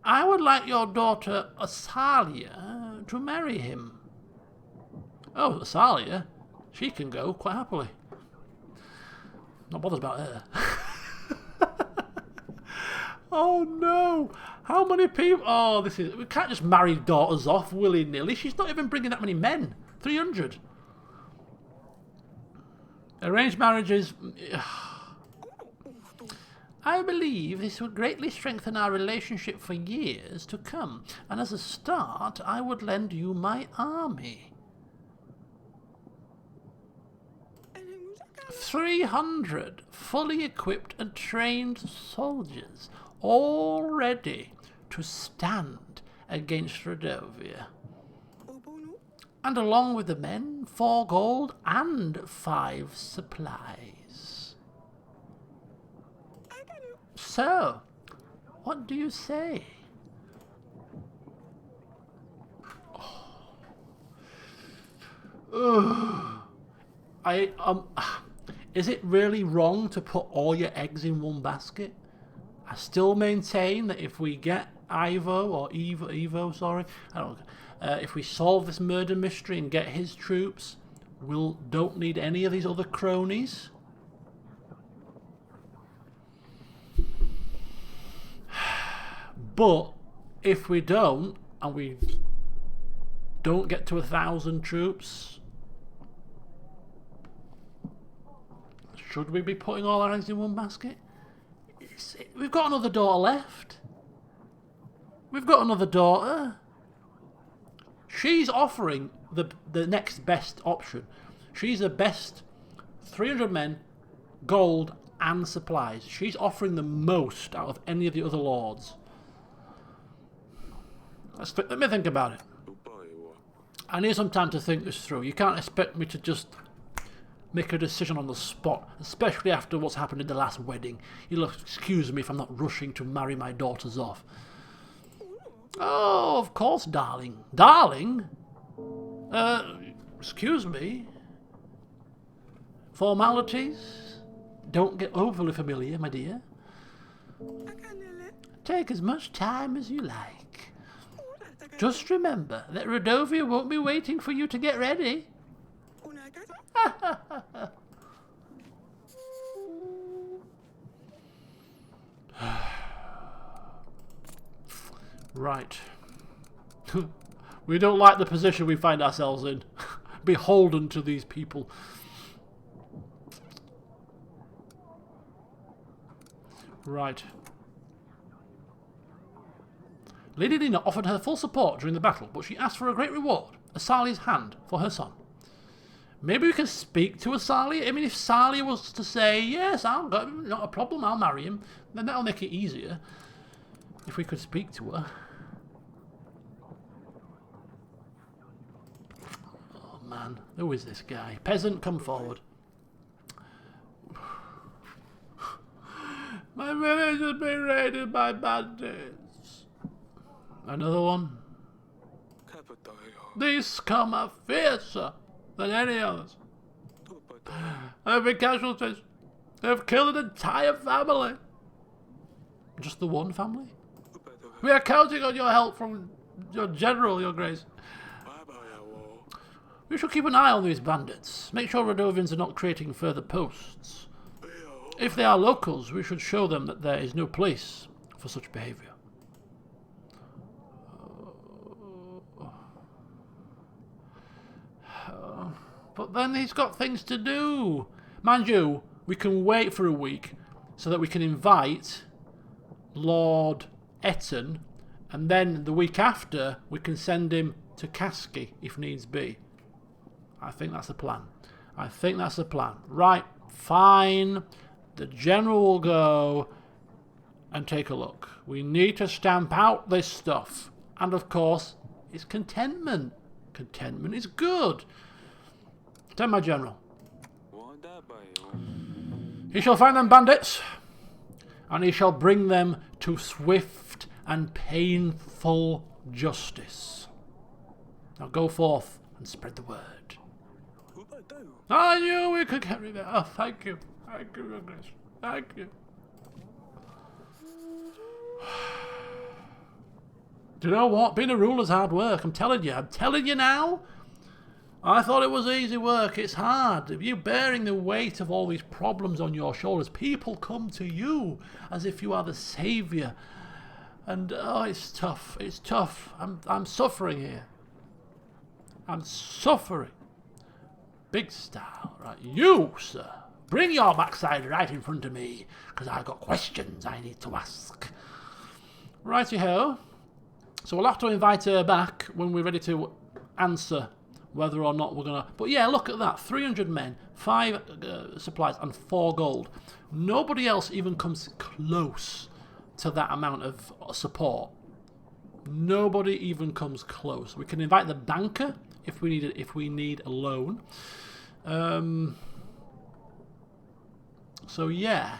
I would like your daughter, Asalia, to marry him. Oh, Asalia? She can go quite happily. Not bothered about her. Oh no! How many people? Oh, we can't just marry daughters off willy-nilly. She's not even bringing that many men. 300. Arranged marriages. I believe this would greatly strengthen our relationship for years to come. And as a start, I would lend you my army. 300 fully equipped and trained soldiers, all ready to stand against Rodovia. And along with the men, 4 gold and 5 supplies. So, what do you say? is it really wrong to put all your eggs in one basket? I still maintain that if we get Evo, sorry, I don't know, if we solve this murder mystery and get his troops, we don't need any of these other cronies. But if we don't, and we don't get to 1,000 troops, should we be putting all our eggs in one basket? We've got another daughter left. We've got another daughter. She's offering the next best option. She's the best 300 men, gold and supplies. She's offering the most out of any of the other lords. Let me think about it. I need some time to think this through. You can't expect me to just make a decision on the spot, especially after what's happened in the last wedding. You'll excuse me if I'm not rushing to marry my daughters off. Oh, of course, darling. Darling? Excuse me? Formalities? Don't get overly familiar, my dear. Take as much time as you like. Just remember that Rodovia won't be waiting for you to get ready. Right. We don't like the position we find ourselves in. Beholden to these people. Right. Lady Lena offered her full support during the battle, but she asked for a great reward, Asali's hand for her son. Maybe we can speak to Asali? I mean, if Sali was to say, yes, not a problem, I'll marry him, then that'll make it easier. If we could speak to her. Oh, man. Who is this guy? Peasant, come forward. My village has been raided by bandits. Another one. These scum are fiercer than any others. There have been casualties. They have killed an entire family. Just the one family? We are counting on your help from your general, your grace. We shall keep an eye on these bandits. Make sure Rodovians are not creating further posts. If they are locals, we should show them that there is no place for such behaviour. But then he's got things to do. Mind you, we can wait for a week so that we can invite Lord Etten, and then the week after we can send him to Kasky if needs be. I think that's the plan. Right, fine. The general will go and take a look. We need to stamp out this stuff. And of course, it's contentment. Contentment is good. Tell my general. He shall find them bandits, and he shall bring them to swift and painful justice. Now go forth and spread the word. I knew we could carry that. Oh, thank you. Thank you, Your Grace. Thank you. Do you know what? Being a ruler's hard work. I'm telling you now. I thought it was easy work. It's hard. If you're bearing the weight of all these problems on your shoulders, people come to you as if you are the saviour. And oh, it's tough. It's tough. I'm suffering here. I'm suffering. Big style, right? You, sir, bring your backside right in front of me, because I've got questions I need to ask. Righty-ho. So we'll have to invite her back when we're ready to answer whether or not we're going to... But yeah, look at that. 300 men, 5 supplies, and 4 gold. Nobody else even comes close to that amount of support. Nobody even comes close. We can invite the banker if we need a loan. So yeah.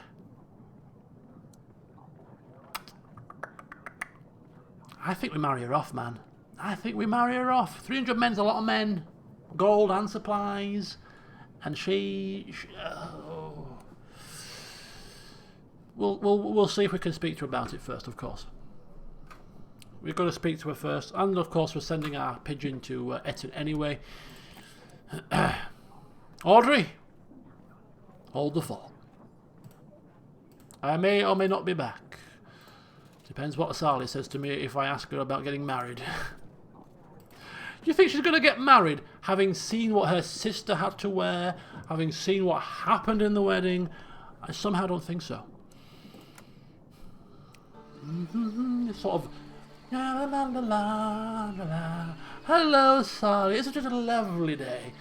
I think we marry her off, man. I think we marry her off. 300 men's a lot of men. Gold and supplies. And we'll see if we can speak to her about it first, of course. We've got to speak to her first, and of course we're sending our pigeon to Eton anyway. Audrey, hold the fort. I may or may not be back. Depends what Sally says to me if I ask her about getting married. Do you think she's going to get married, having seen what her sister had to wear, having seen what happened in the wedding? I somehow don't think so. Sort of, la la la la la la. Hello, Sally. Isn't it a lovely day?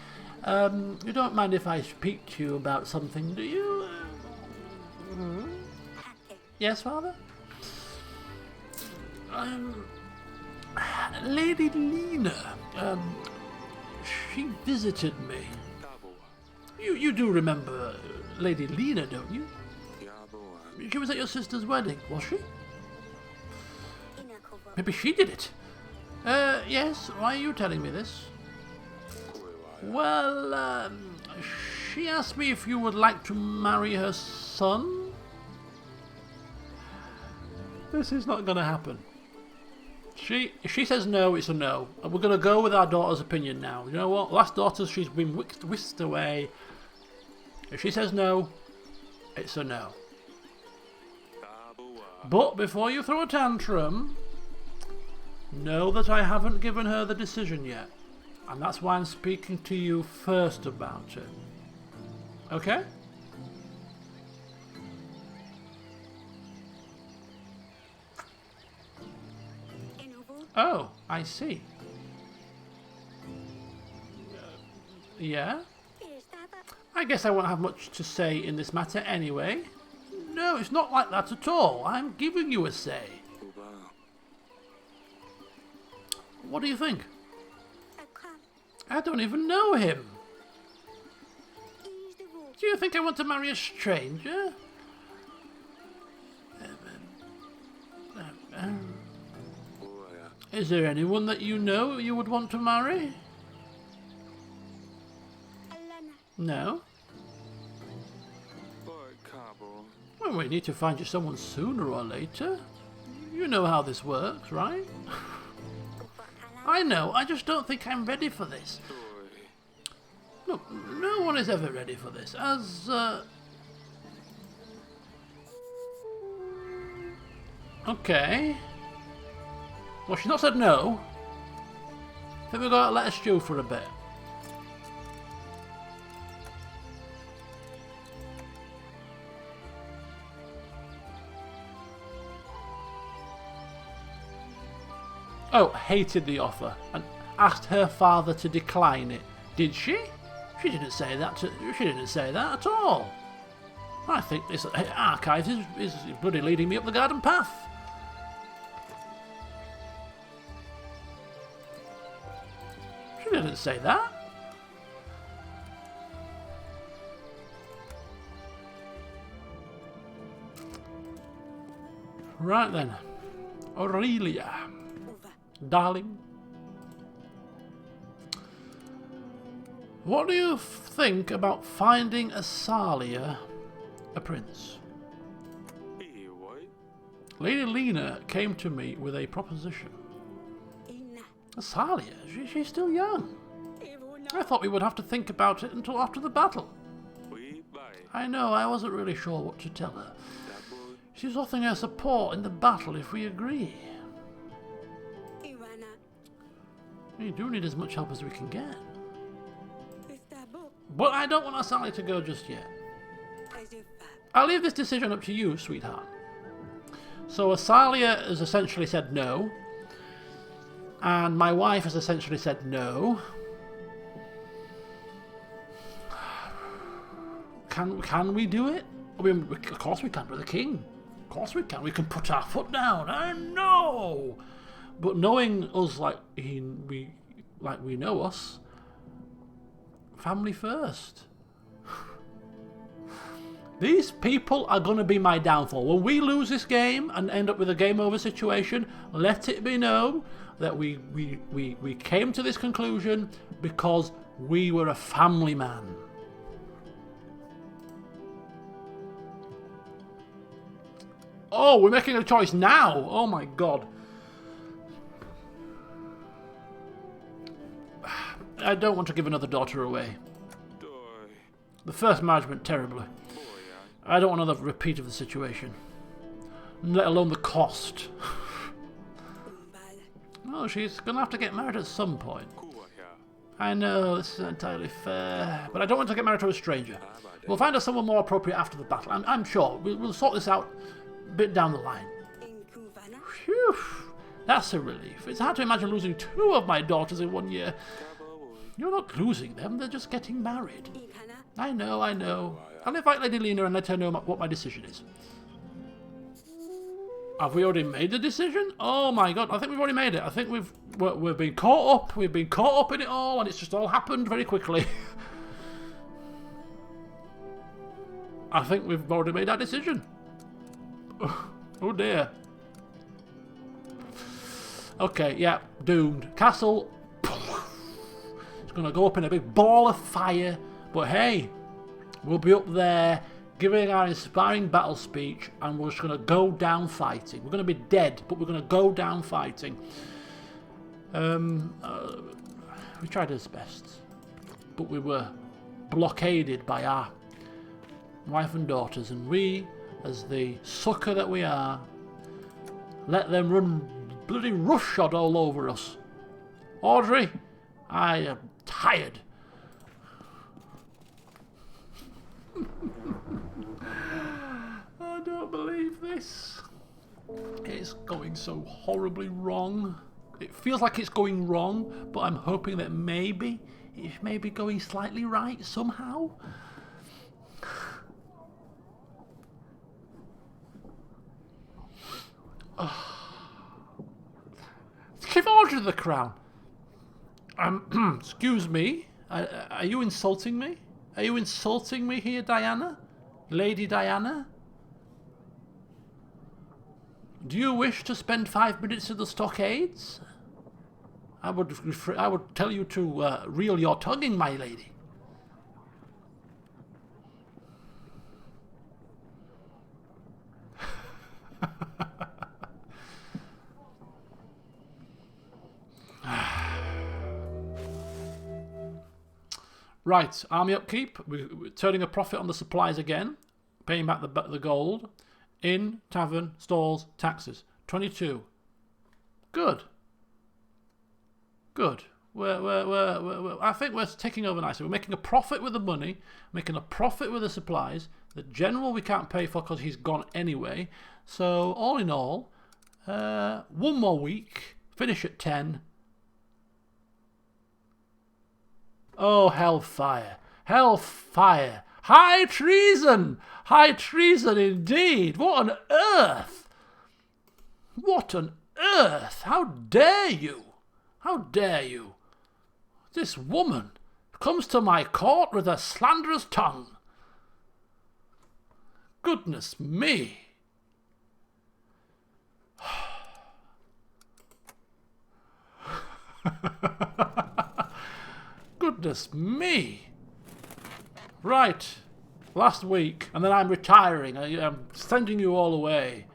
You don't mind if I speak to you about something, do you? Yes, Father? Lady Lena, she visited me. You do remember Lady Lena, don't you? She was at your sister's wedding, was she? Maybe she did it. Yes, why are you telling me this? Well, she asked me if you would like to marry her son. This is not going to happen. If she says no, it's a no. And we're going to go with our daughter's opinion now. You know what? Last daughter, she's been whisked away. If she says no, it's a no. But before you throw a tantrum, know that I haven't given her the decision yet. And that's why I'm speaking to you first about it. Okay? Oh, I see. Yeah? I guess I won't have much to say in this matter anyway. No, it's not like that at all. I'm giving you a say. What do you think? I don't even know him. Do you think I want to marry a stranger? Is there anyone that you know you would want to marry? No? Well, we need to find you someone sooner or later. You know how this works, right? I know, I just don't think I'm ready for this. Look, no one is ever ready for this. Okay. Well, she's not said no. I think we've got to let her stew for a bit. Oh, hated the offer and asked her father to decline it. Did she? She didn't say that. She didn't say that at all. I think this archive is bloody leading me up the garden path. She didn't say that. Right then, Aurelia. Darling, what do you think about finding Asalia a prince? Lady Lena came to me with a proposition. Asalia? She's still young. I thought we would have to think about it until after the battle. I know, I wasn't really sure what to tell her. She's offering her support in the battle if we agree. We do need as much help as we can get. But I don't want Asalia to go just yet. I'll leave this decision up to you, sweetheart. So Asalia has essentially said no. And my wife has essentially said no. Can we do it? I mean, of course we can with the king. Of course we can. We can put our foot down. I know. But knowing us like we know us, family first. These people are going to be my downfall. When we lose this game and end up with a game over situation, let it be known that we came to this conclusion because we were a family man. Oh, we're making a choice now. Oh my god. I don't want to give another daughter away. Doi. The first marriage went terribly. Boy, I don't want another repeat of the situation. Let alone the cost. Oh, she's going to have to get married at some point. Kua here. I know, this isn't entirely fair, but I don't want to get married to a stranger. We'll find us someone more appropriate after the battle. I'm sure. We'll sort this out a bit down the line. Phew, that's a relief. It's hard to imagine losing 2 of my daughters in 1 year. You're not losing them, they're just getting married. I know. I'll invite Lady Lena and let her know what my decision is. Have we already made the decision? Oh my god, I think we've already made it. I think we've been caught up. We've been caught up in it all, and it's just all happened very quickly. I think we've already made our decision. Oh dear. Okay, yeah, doomed. Castle. It's going to go up in a big ball of fire. But hey, we'll be up there giving our inspiring battle speech, and we're just going to go down fighting. We're going to be dead, but we're going to go down fighting. We tried our best, but we were blockaded by our wife and daughters, and we, as the sucker that we are, let them run bloody roughshod all over us. Audrey, I am tired. I don't believe this. It's going so horribly wrong. It feels like it's going wrong, but I'm hoping that maybe it may be going slightly right somehow. Give Audrey the crown. Excuse me. Are you insulting me? Are you insulting me here, Diana? Lady Diana? Do you wish to spend 5 minutes in the stockades? I would tell you to reel your tonguing, my lady. Right, army upkeep. We're turning a profit on the supplies again. Paying back the gold. Inn, tavern, stalls, taxes. 22. Good. Good. I think we're taking over nicely. We're making a profit with the money. Making a profit with the supplies. The general we can't pay for because he's gone anyway. So, all in all, 1 more week. Finish at 10. Oh, hellfire. Hellfire. High treason! High treason indeed! What on earth? What on earth? How dare you? How dare you? This woman comes to my court with a slanderous tongue. Goodness me. Goodness me. Right. Last week. And then I'm retiring. I'm sending you all away.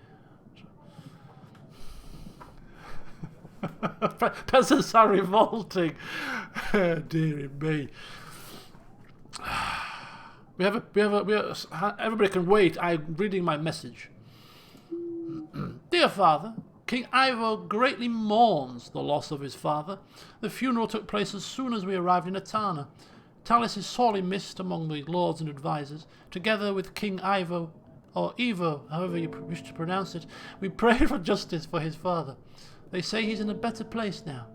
Peasants are revolting. Dear me. Everybody can wait. I'm reading my message. Dear Father, King Ivo greatly mourns the loss of his father. The funeral took place as soon as we arrived in Etana. Talis is sorely missed among the lords and advisors. Together with King Ivo, or Ivo, however you wish to pronounce it, we pray for justice for his father. They say he's in a better place now.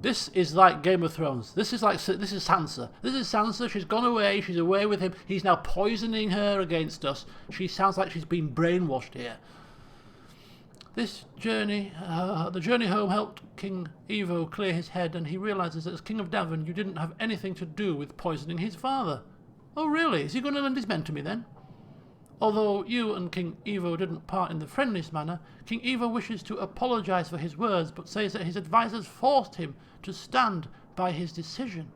This is like Game of Thrones. This is Sansa. This is Sansa. She's gone away. She's away with him. He's now poisoning her against us. She sounds like she's been brainwashed here. This journey, the journey home helped King Ivo clear his head, and he realizes that as King of Davin, you didn't have anything to do with poisoning his father. Oh, really? Is he going to lend his men to me then? Although you and King Ivo didn't part in the friendliest manner, King Ivo wishes to apologize for his words, but says that his advisors forced him to stand by his decision.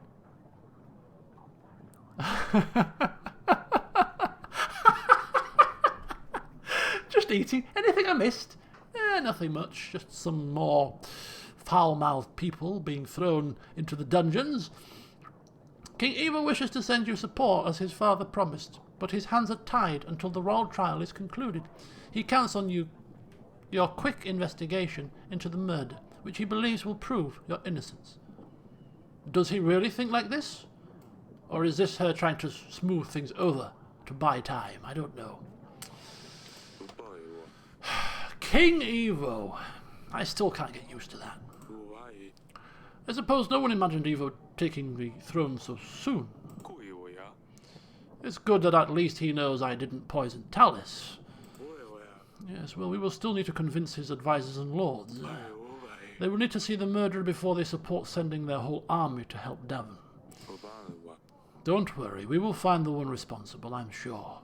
Just eating. Anything I missed? Nothing much. Just some more foul-mouthed people being thrown into the dungeons. King Evo wishes to send you support as his father promised, but his hands are tied until the royal trial is concluded. He counts on your quick investigation into the murder, which he believes will prove your innocence. Does he really think like this? Or is this her trying to smooth things over to buy time? I don't know. King Evo. I still can't get used to that. I suppose no one imagined Evo taking the throne so soon. It's good that at least he knows I didn't poison Tallis. Yes, well, we will still need to convince his advisors and lords. They will need to see the murderer before they support sending their whole army to help Davin. Don't worry, we will find the one responsible, I'm sure.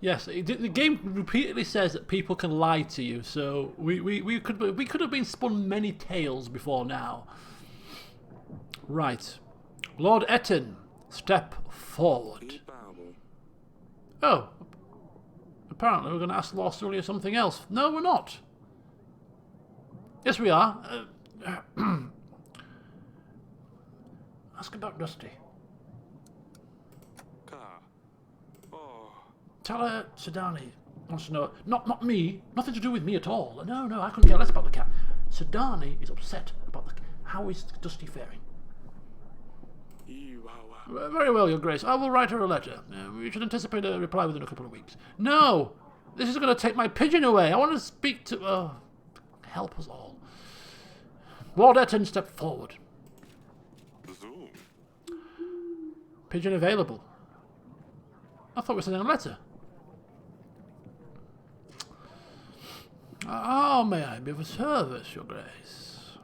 Yes, the game repeatedly says that people can lie to you, so we could have been spun many tales before now. Right. Lord Etten, step forward. Oh. Apparently we're going to ask Lord Sully something else. No, we're not. Yes, we are. Ask about Dusty. Tell her Sidani wants to know. Not me. Nothing to do with me at all. No, I couldn't care less about the cat. Sidani is upset about how is Dusty faring. Very well, Your Grace. I will write her a letter. We should anticipate a reply within a couple of weeks. No! This is going to take my pigeon away. I want to speak to... help us all. Lord Etten, step forward. Pigeon available. I thought we were sending a letter. How may I be of service, Your Grace?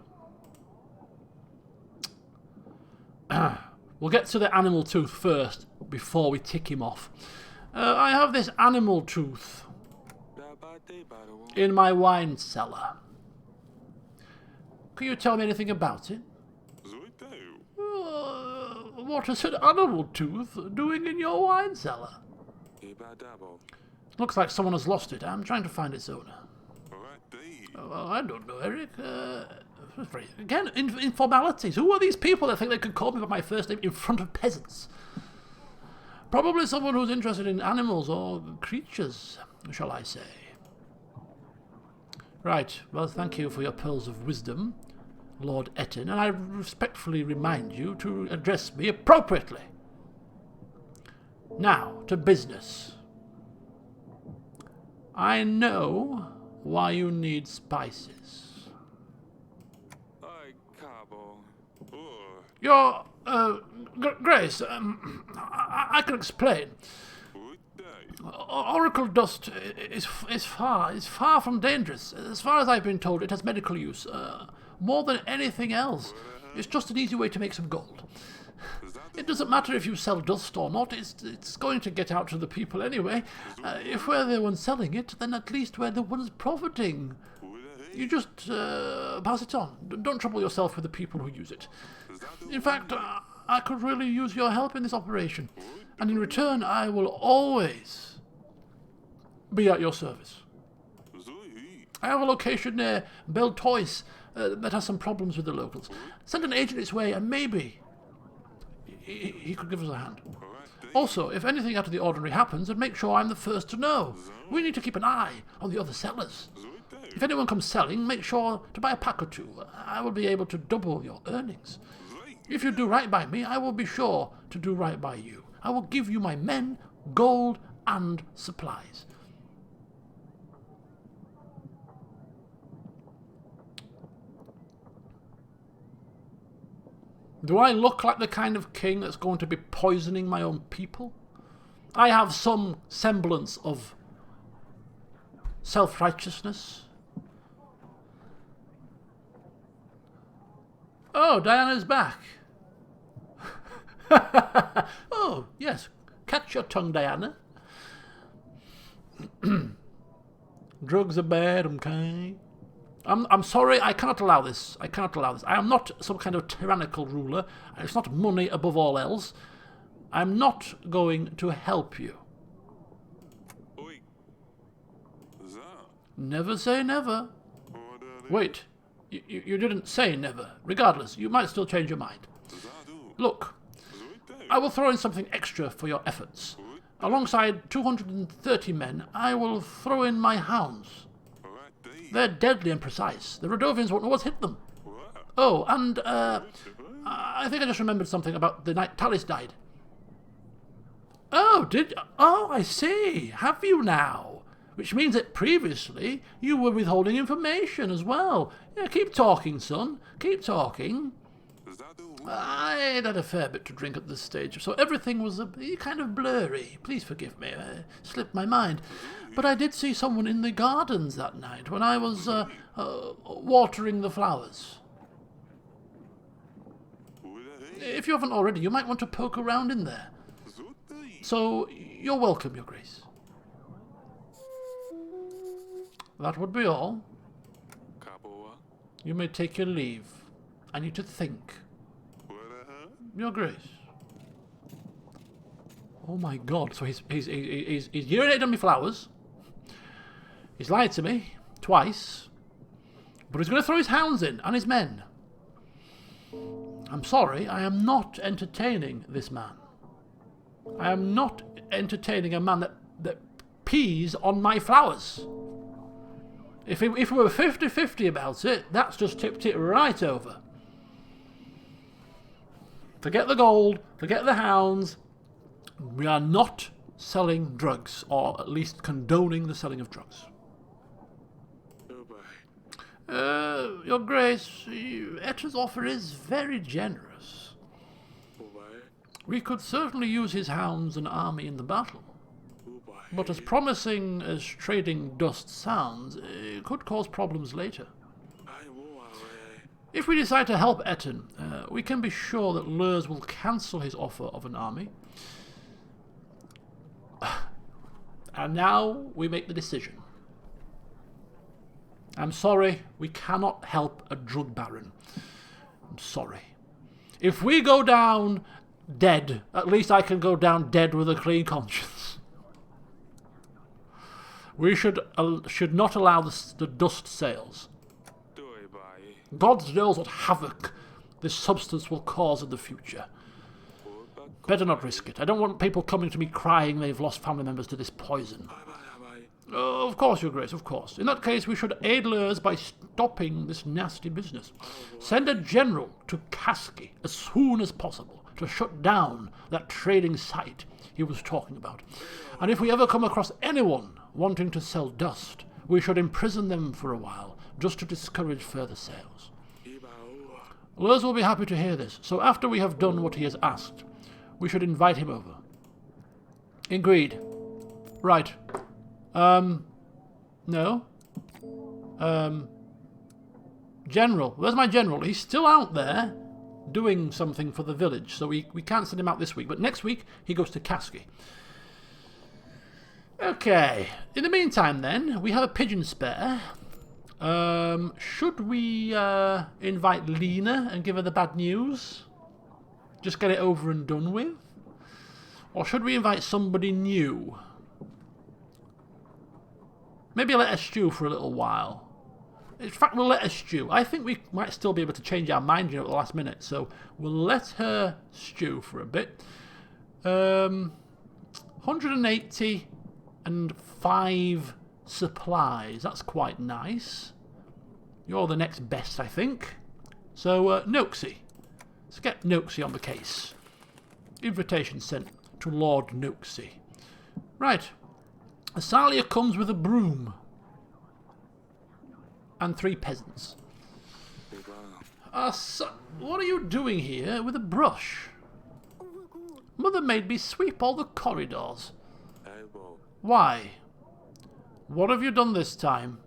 We'll get to the animal tooth first, before we tick him off. I have this animal tooth in my wine cellar. Can you tell me anything about it? What is an animal tooth doing in your wine cellar? Looks like someone has lost it. I'm trying to find its owner. I don't know, Eric. Again, informalities. Who are these people that think they could call me by my first name in front of peasants? Probably someone who's interested in animals or creatures, shall I say. Right, well, thank you for your pearls of wisdom, Lord Etten, and I respectfully remind you to address me appropriately. Now, to business. I know why you need spices. Your, Grace, I can explain. Oracle dust is far from dangerous. As far as I've been told, it has medical use. More than anything else. It's just an easy way to make some gold. It doesn't matter if you sell dust or not, it's going to get out to the people anyway. If we're the ones selling it, then at least we're the ones profiting. You just pass it on. Don't trouble yourself with the people who use it. In fact, I could really use your help in this operation. And in return, I will always be at your service. I have a location near Beltois that has some problems with the locals. Send an agent its way and maybe he could give us a hand. Also, if anything out of the ordinary happens, then make sure I'm the first to know. We need to keep an eye on the other sellers. If anyone comes selling, make sure to buy a pack or two. I will be able to double your earnings. If you do right by me, I will be sure to do right by you. I will give you my men, gold, and supplies. Do I look like the kind of king that's going to be poisoning my own people? I have some semblance of self-righteousness. Oh, Diana's back. Oh, yes. Catch your tongue, Diana. Drugs are bad, okay? I'm sorry, I cannot allow this. I cannot allow this. I am not some kind of tyrannical ruler. It's not money above all else. I'm not going to help you. Oi. Za. Never say never. Order. Wait, you didn't say never. Regardless, you might still change your mind. Zadu. Look, Zuite. I will throw in something extra for your efforts. Alongside 230 men, I will throw in my hounds. Alright, day. They're deadly and precise. The Rodovians won't know what's hit them. What? Oh, and I think I just remembered something about the night Talis died. Oh, I see. Have you now? Which means that previously you were withholding information as well. Yeah, keep talking, son. Keep talking. Zadu. I'd had a fair bit to drink at this stage, so everything was kind of blurry. Please forgive me. I slipped my mind. But I did see someone in the gardens that night when I was watering the flowers. If you haven't already, you might want to poke around in there. Zute. So, you're welcome, Your Grace. That would be all. Kapoa. You may take your leave. I need to think. Whatever. Your Grace. Oh my God! So he's urinated on me flowers. He's lied to me twice, but he's going to throw his hounds in and his men. I'm sorry, I am not entertaining this man. I am not entertaining a man that pees on my flowers. If we were 50-50 about it, that's just tipped it right over. Forget the gold, forget the hounds. We are not selling drugs, or at least condoning the selling of drugs. Goodbye. Your Grace, Etter's offer is very generous. Goodbye. We could certainly use his hounds and army in the battle. Goodbye. But as promising as trading dust sounds, it could cause problems later. I will away. If we decide to help Etten, we can be sure that Lurs will cancel his offer of an army. And now we make the decision. I'm sorry, we cannot help a drug baron. I'm sorry. If we go down dead, at least I can go down dead with a clean conscience. We should not allow the dust sales. Goodbye. God knows what havoc this substance will cause in the future. Better not risk it. I don't want people coming to me crying they've lost family members to this poison. Bye bye bye. Oh, of course, Your Grace, of course. In that case, we should aid Lurs by stopping this nasty business. Send a general to Kaski as soon as possible to shut down that trading site he was talking about. And if we ever come across anyone wanting to sell dust, we should imprison them for a while, just to discourage further sales. Ibao. Lurs will be happy to hear this, so after we have done what he has asked, we should invite him over. Agreed. Right. No. General. Where's my general? He's still out there doing something for the village, so we can't send him out this week. But next week, he goes to Kaski. Okay. In the meantime, then, we have a pigeon spare. Should we invite Lena and give her the bad news? Just get it over and done with? Or should we invite somebody new? Maybe let her stew for a little while. In fact, we'll let her stew. I think we might still be able to change our mind, at the last minute. So we'll let her stew for a bit. 185 supplies. That's quite nice. You're the next best, I think. So, Noxie. Let's get Noxie on the case. Invitation sent to Lord Noxie. Right. Asalia comes with a broom. And 3 peasants. What are you doing here with a brush? Mother made me sweep all the corridors. Elbow. Why? What have you done this time?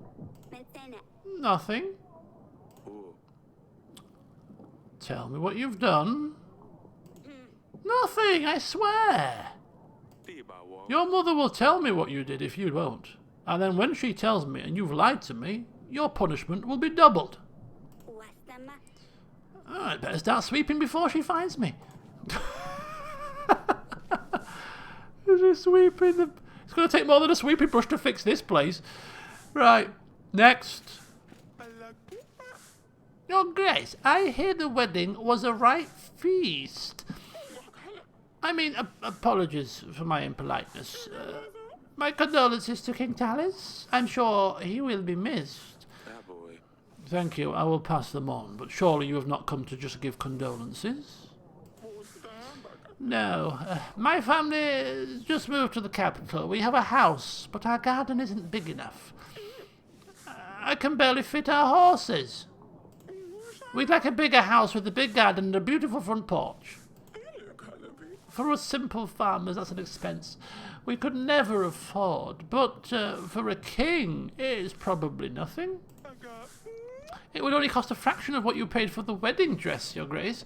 Nothing. Ooh. Tell me what you've done. Nothing, I swear. Ibao. Your mother will tell me what you did if you won't. And then when she tells me and you've lied to me, your punishment will be doubled. Oh, I'd better start sweeping before she finds me. Just sweeping the... It's going to take more than a sweeping brush to fix this place. Right, next. Your Grace, I hear the wedding was a right feast. I mean, apologies for my impoliteness. My condolences to King Tallis. I'm sure he will be missed. That boy. Thank you, I will pass them on, but surely you have not come to just give condolences? No, my family has just moved to the capital. We have a house, but our garden isn't big enough. I can barely fit our horses. We'd like a bigger house with a big garden and a beautiful front porch. For us simple farmers, that's an expense we could never afford, but for a king, it is probably nothing. It would only cost a fraction of what you paid for the wedding dress, Your Grace.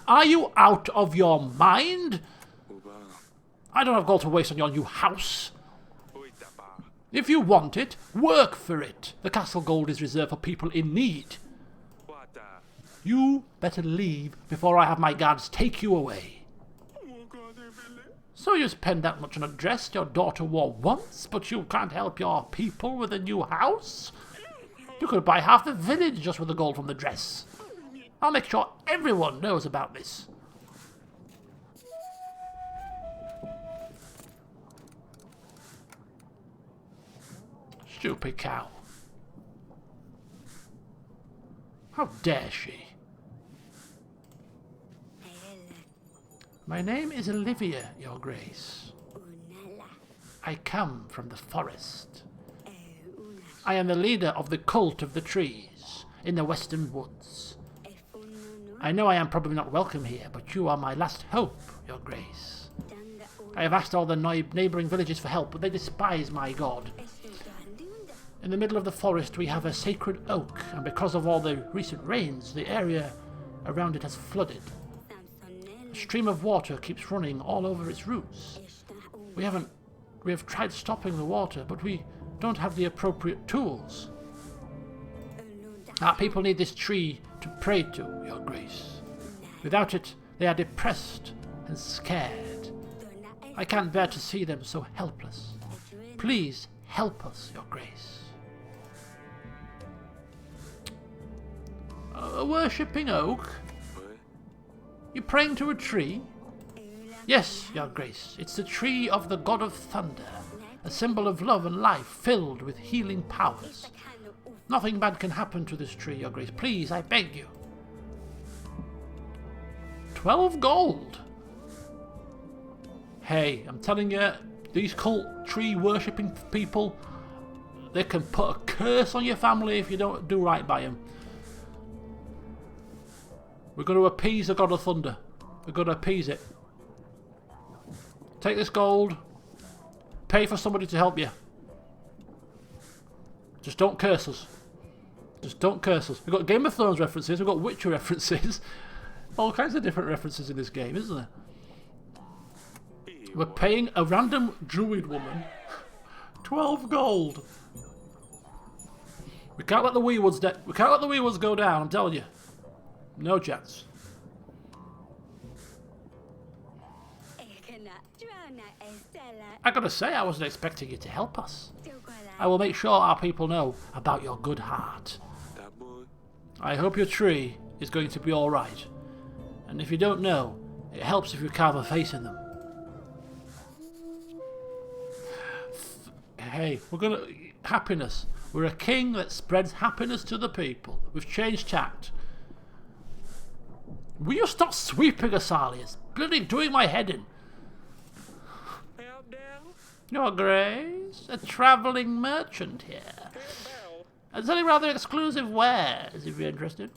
Are you out of your mind? I don't have gold to waste on your new house. If you want it, work for it. The castle gold is reserved for people in need. You better leave before I have my guards take you away. So you spend that much on a dress your daughter wore once, but you can't help your people with a new house? You could buy half the village just with the gold from the dress. I'll make sure everyone knows about this. Stupid cow. How dare she? My name is Olivia, Your Grace. I come from the forest. I am the leader of the Cult of the Trees in the Western Woods. I know I am probably not welcome here, but you are my last hope, Your Grace. I have asked all the neighbouring villages for help, but they despise my god. In the middle of the forest we have a sacred oak, and because of all the recent rains, the area around it has flooded. A stream of water keeps running all over its roots. We have tried stopping the water, but we don't have the appropriate tools. Our people need this tree to pray to, Your Grace. Without it, they are depressed and scared. I can't bear to see them so helpless. Please help us, Your Grace. A worshipping oak? You're praying to a tree? Yes, Your Grace. It's the tree of the god of thunder, a symbol of love and life filled with healing powers. Nothing bad can happen to this tree, Your Grace. Please, I beg you. 12 gold. Hey, I'm telling you, these cult tree worshipping people, they can put a curse on your family if you don't do right by them. We're going to appease the god of thunder. We're going to appease it. Take this gold. Pay for somebody to help you. Just don't curse us. Just don't curse us. We've got Game of Thrones references. We've got Witcher references. All kinds of different references in this game, isn't there? We're paying a random druid woman 12 gold. We can't let the Weewoods go down, I'm telling you. No chance. I gotta say, I wasn't expecting you to help us. I will make sure our people know about your good heart. I hope your tree is going to be alright. And if you don't know, it helps if you carve a face in them. Hey, we're gonna... Happiness. We're a king that spreads happiness to the people. We've changed tact. Will you stop sweeping, Asali? It's bloody doing my head in. Your Grace, a travelling merchant here. And selling rather exclusive wares, if you're interested.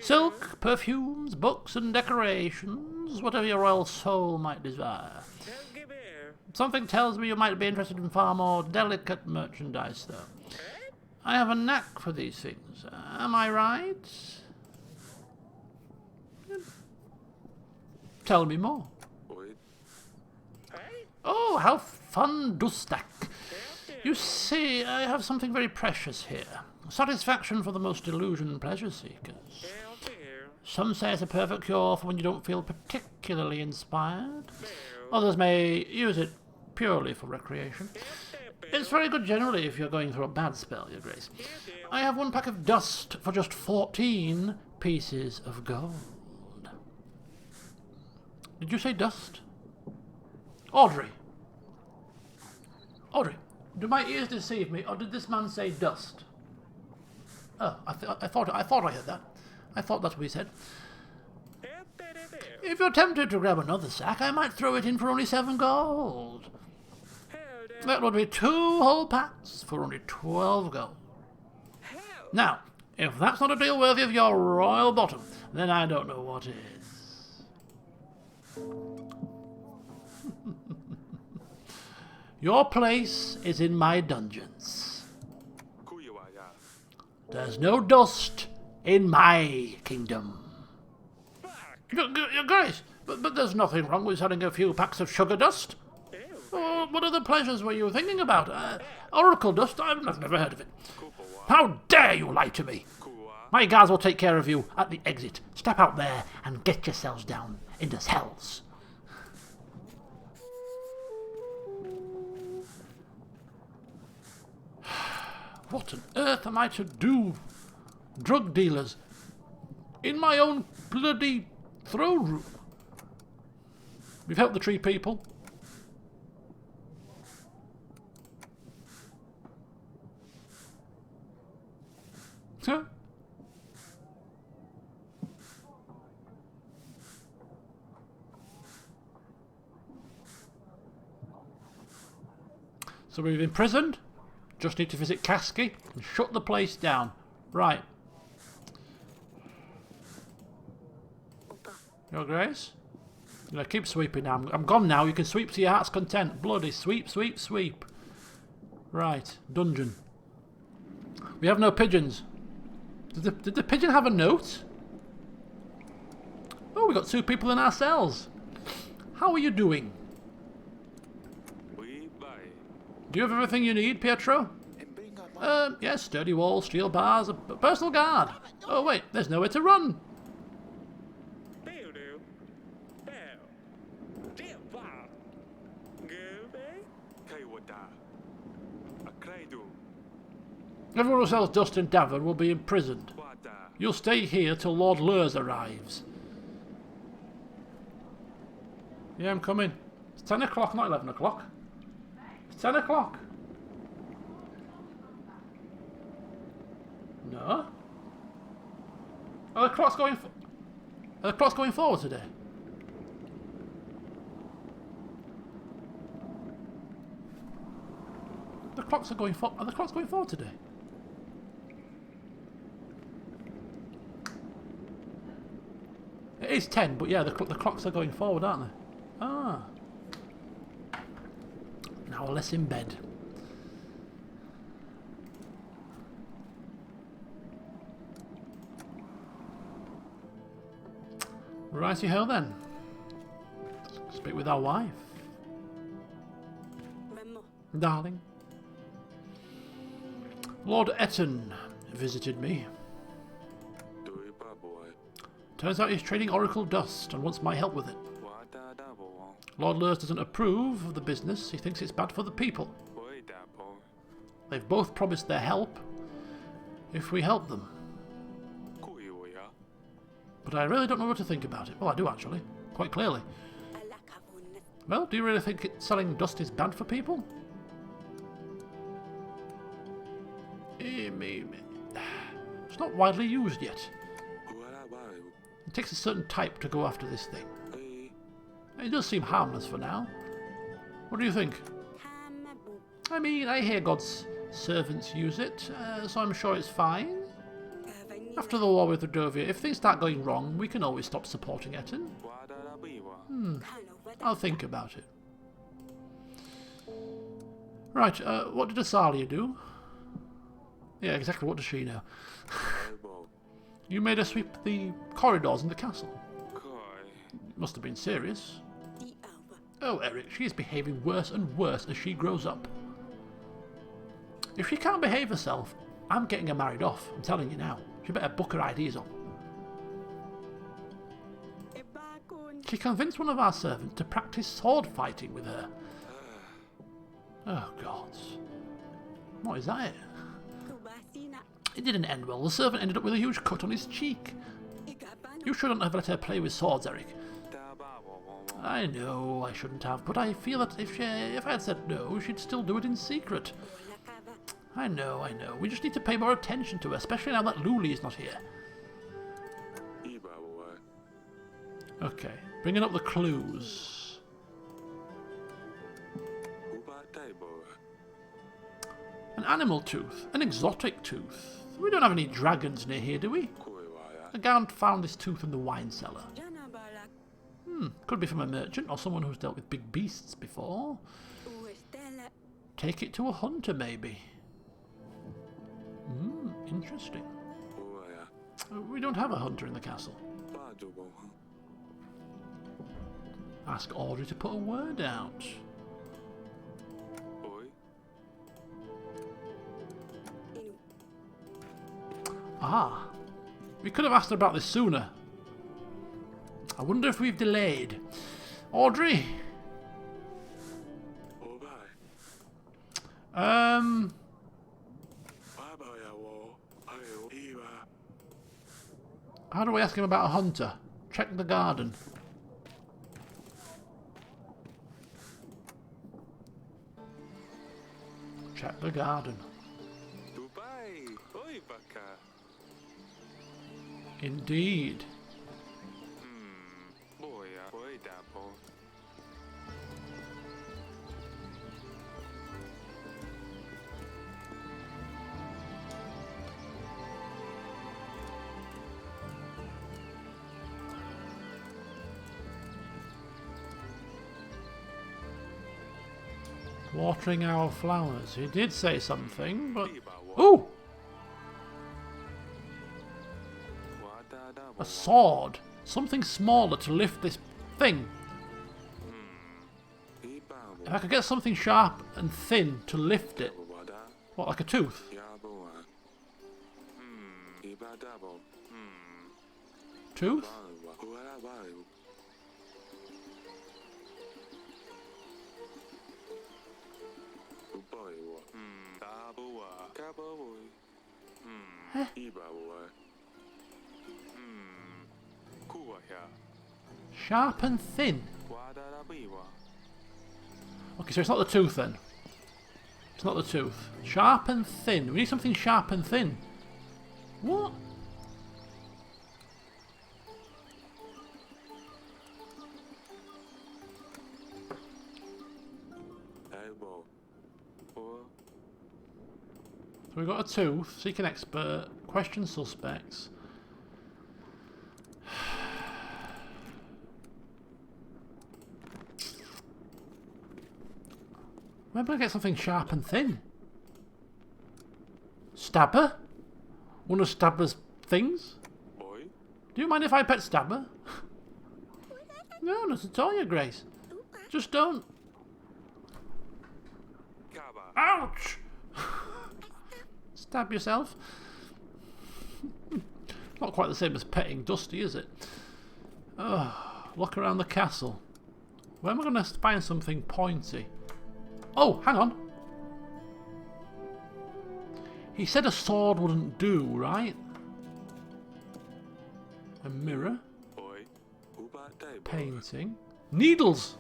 Silk, perfumes, books and decorations, whatever your royal soul might desire. Something tells me you might be interested in far more delicate merchandise, though. I have a knack for these things. Am I right? Tell me more. Oh, how fun, Dustak. You see, I have something very precious here. Satisfaction for the most delusioned pleasure seekers. Some say it's a perfect cure for when you don't feel particularly inspired. Others may use it purely for recreation. It's very good generally if you're going through a bad spell, Your Grace. I have 1 pack of dust for just 14 pieces of gold. Did you say dust? Audrey. Audrey, do my ears deceive me, or did this man say dust? Oh, I thought I heard that. I thought that's what he said. If you're tempted to grab another sack, I might throw it in for only 7 gold. That would be 2 whole packs for only 12 gold. Now, if that's not a deal worthy of your royal bottom, then I don't know what is. Your place is in my dungeons. There's no dust in my kingdom. Your Grace, but there's nothing wrong with selling a few packs of sugar dust. Oh, what other pleasures were you thinking about? Oracle dust? I've never heard of it. How dare you lie to me? My guards will take care of you at the exit. Step out there and get yourselves down into cells. What on earth am I to do? Drug dealers in my own bloody throne room. We've helped the tree people. Huh? So we've imprisoned. Just need to visit Kasky and shut the place down. Right. Your Grace? I'm going to keep sweeping now. I'm gone now. You can sweep to your heart's content. Bloody sweep, sweep, sweep. Right. Dungeon. We have no pigeons. Did the pigeon have a note? Oh, we got 2 people in our cells. How are you doing? Do you have everything you need, Pietro? Yes, sturdy walls, steel bars, a personal guard. Oh wait, there's nowhere to run. Everyone who sells dust in Davern will be imprisoned. You'll stay here till Lord Lurs arrives. Yeah, I'm coming. It's 10 o'clock, not 11 o'clock. It's 10 o'clock. No? Are the clocks going forward today? The clocks are going forward. Are the clocks going forward today? It is 10, but yeah, the clocks are going forward, aren't they? Ah. Now we're less in bed. Righty-ho then. Speak with our wife. Darling. Lord Etten visited me. Turns out he's trading Oracle dust and wants my help with it. Lord Lurs doesn't approve of the business. He thinks it's bad for the people. They've both promised their help if we help them. But I really don't know what to think about it. Well, I do actually. Quite clearly. Well, do you really think selling dust is bad for people? It's not widely used yet. It takes a certain type to go after this thing. It does seem harmless for now. What do you think? I mean, I hear God's servants use it, so I'm sure it's fine. After the war with Redovia, if things start going wrong, we can always stop supporting Etten. I'll think about it. Right, what did Asalia do? Yeah, exactly, what does she know? You made her sweep the corridors in the castle. It must have been serious. Oh, Eric, she is behaving worse and worse as she grows up. If she can't behave herself, I'm getting her married off, I'm telling you now. She better book her IDs up. She convinced one of our servants to practice sword fighting with her. Oh, gods. What is that? Kubasina. It didn't end well. The servant ended up with a huge cut on his cheek. Ikapano. You shouldn't have let her play with swords, Eric. Ta ba wo wo wo. I know I shouldn't have, but I feel that if I had said no, she'd still do it in secret. Lakava. I know. We just need to pay more attention to her, especially now that Luli is not here. I ba wo. Okay, bringing up the clues. U ba dai bo. An animal tooth, an exotic tooth. We don't have any dragons near here, do we? Koi wa ya. The Gaunt found this tooth in the wine cellar. Jana balak. Could be from a merchant or someone who's dealt with big beasts before. Uestela. Take it to a hunter, maybe. Interesting. Wa ya. We don't have a hunter in the castle. Ba jo bo. Ask Audrey to put a word out. Oi. Inu. Ah, we could have asked her about this sooner. I wonder if we've delayed. Audrey? O ba. Ba ba ya wo. Ai o. I ba. How do we ask him about a hunter? Check the garden. Check the garden. Dubai. Oi baka. Indeed. Bo ya. Oi da bo. Watering our flowers. He did say something, but... I ba wo. Ooh! Wa da da bo. A sword. Something smaller to lift this thing. I ba wo. If I could get something sharp and thin to lift it. Wa da. What, like a tooth? Ya bo wa. I ba da bo. Tooth? Ba wa. Wa ba yo. Dubai wa. Da bo wa. Ka bo wo. I ba wo. Ku wa ya. Sharp and thin. Wa da da bi wa. Okay, so it's not the tooth then. It's not the tooth. Sharp and thin. We need something sharp and thin. What? Ai bo. Or So we've got a tooth. Seek an expert. Question suspects. Where do I get something sharp and thin? Stabber? One of Stabber's things? boy. Do you mind if I pet Stabber? No, not at all, Your Grace. Just don't. Kaba. Ouch! Stab yourself. Not quite the same as petting Dusty, is it? Look around the castle. Where am I going to find something pointy? Oh, hang on. He said a sword wouldn't do, right? A mirror. Boy. Uba dai bo. Painting. Needles!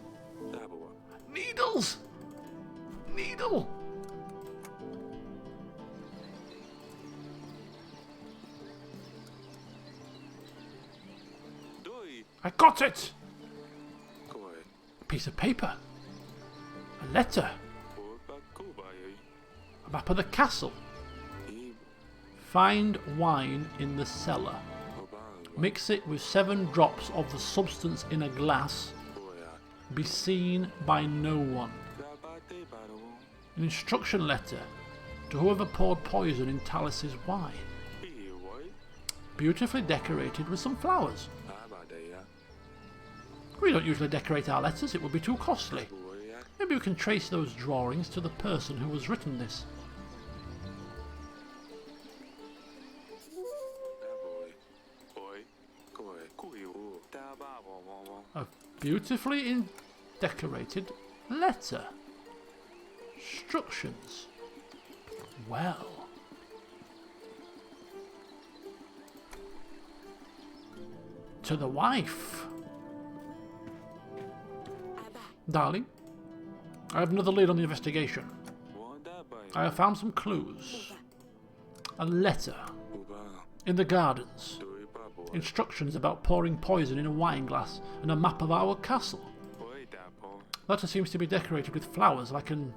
Da bo. Needles! Needle! Doi. I got it! Koi. A piece of paper. A letter. Uba kuba yo. A map of the castle. I Find wine in the cellar. uba. Mix it with 7 drops of the substance in a glass. Boya. Be seen by no one. Da ba de ba do. An instruction letter to whoever poured poison in Talus's wine. Bi boy. Beautifully decorated with some flowers. Da ba de ya. We don't usually decorate our letters, it would be too costly. Boy ya. Maybe we can trace those drawings to the person who has written this. Da boy. Boy. Koi. Kui u. Da ba wo wo wo. A Beautifully decorated letter. Instructions. Well. To the wife. Abba. Darling, I have another lead on the investigation. Wanda bai. I have found some clues. A letter Uba. in the gardens. Dui babo. Instructions about pouring poison in a wine glass and a map of our castle. Oi dapo. Letter seems to be decorated with flowers like in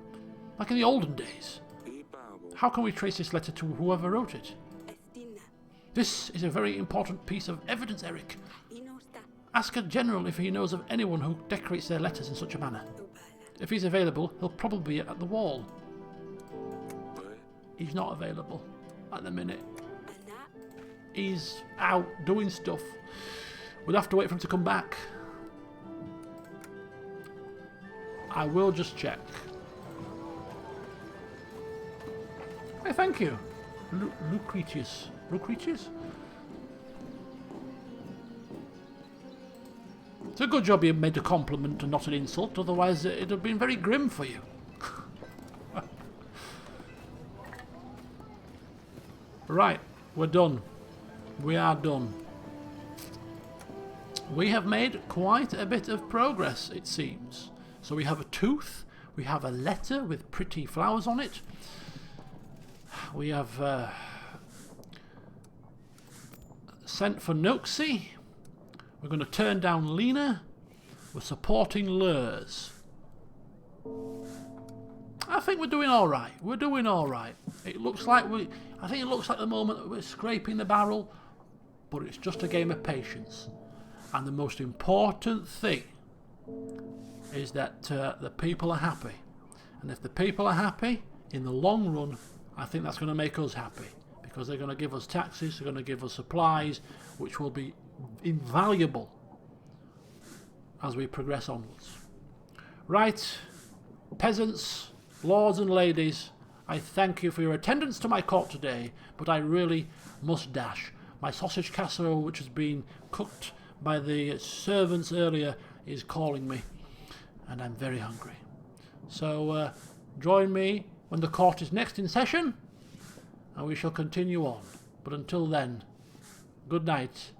the olden days. I babo. How can we trace this letter to whoever wrote it? Estina. This is a very important piece of evidence, Eric. Inosta. Ask a general if he knows of anyone who decorates their letters in such a manner. Ubala. If he's available, he'll probably be at the wall. Oi. He's not available at the minute. Ana. He's out doing stuff. We'll have to wait for him to come back. I will just check. Hey, thank you. Lucretius. Lucretius? It's a good job you made a compliment and not an insult, otherwise it'd have been very grim for you. Right, we're done. We are done. We have made quite a bit of progress, it seems. So we have a tooth, we have a letter with pretty flowers on it. We have sent for Noxie. We're going to turn down Lena. We're supporting Lurs. I think we're doing all right. We're doing all right. It looks like I think it looks like the moment that we're scraping the barrel, but it's just a game of patience. And the most important thing is that the people are happy. And if the people are happy, in the long run, I think that's going to make us happy. Because they're going to give us taxes, they're going to give us supplies, which will be invaluable as we progress onwards. Right, peasants, lords and ladies, I thank you for your attendance to my court today, but I really must dash. My sausage casserole, which has been cooked by the servants earlier, is calling me, and I'm very hungry. So join me when the court is next in session, and we shall continue on. But until then, good night,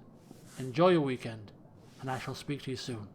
enjoy your weekend, and I shall speak to you soon.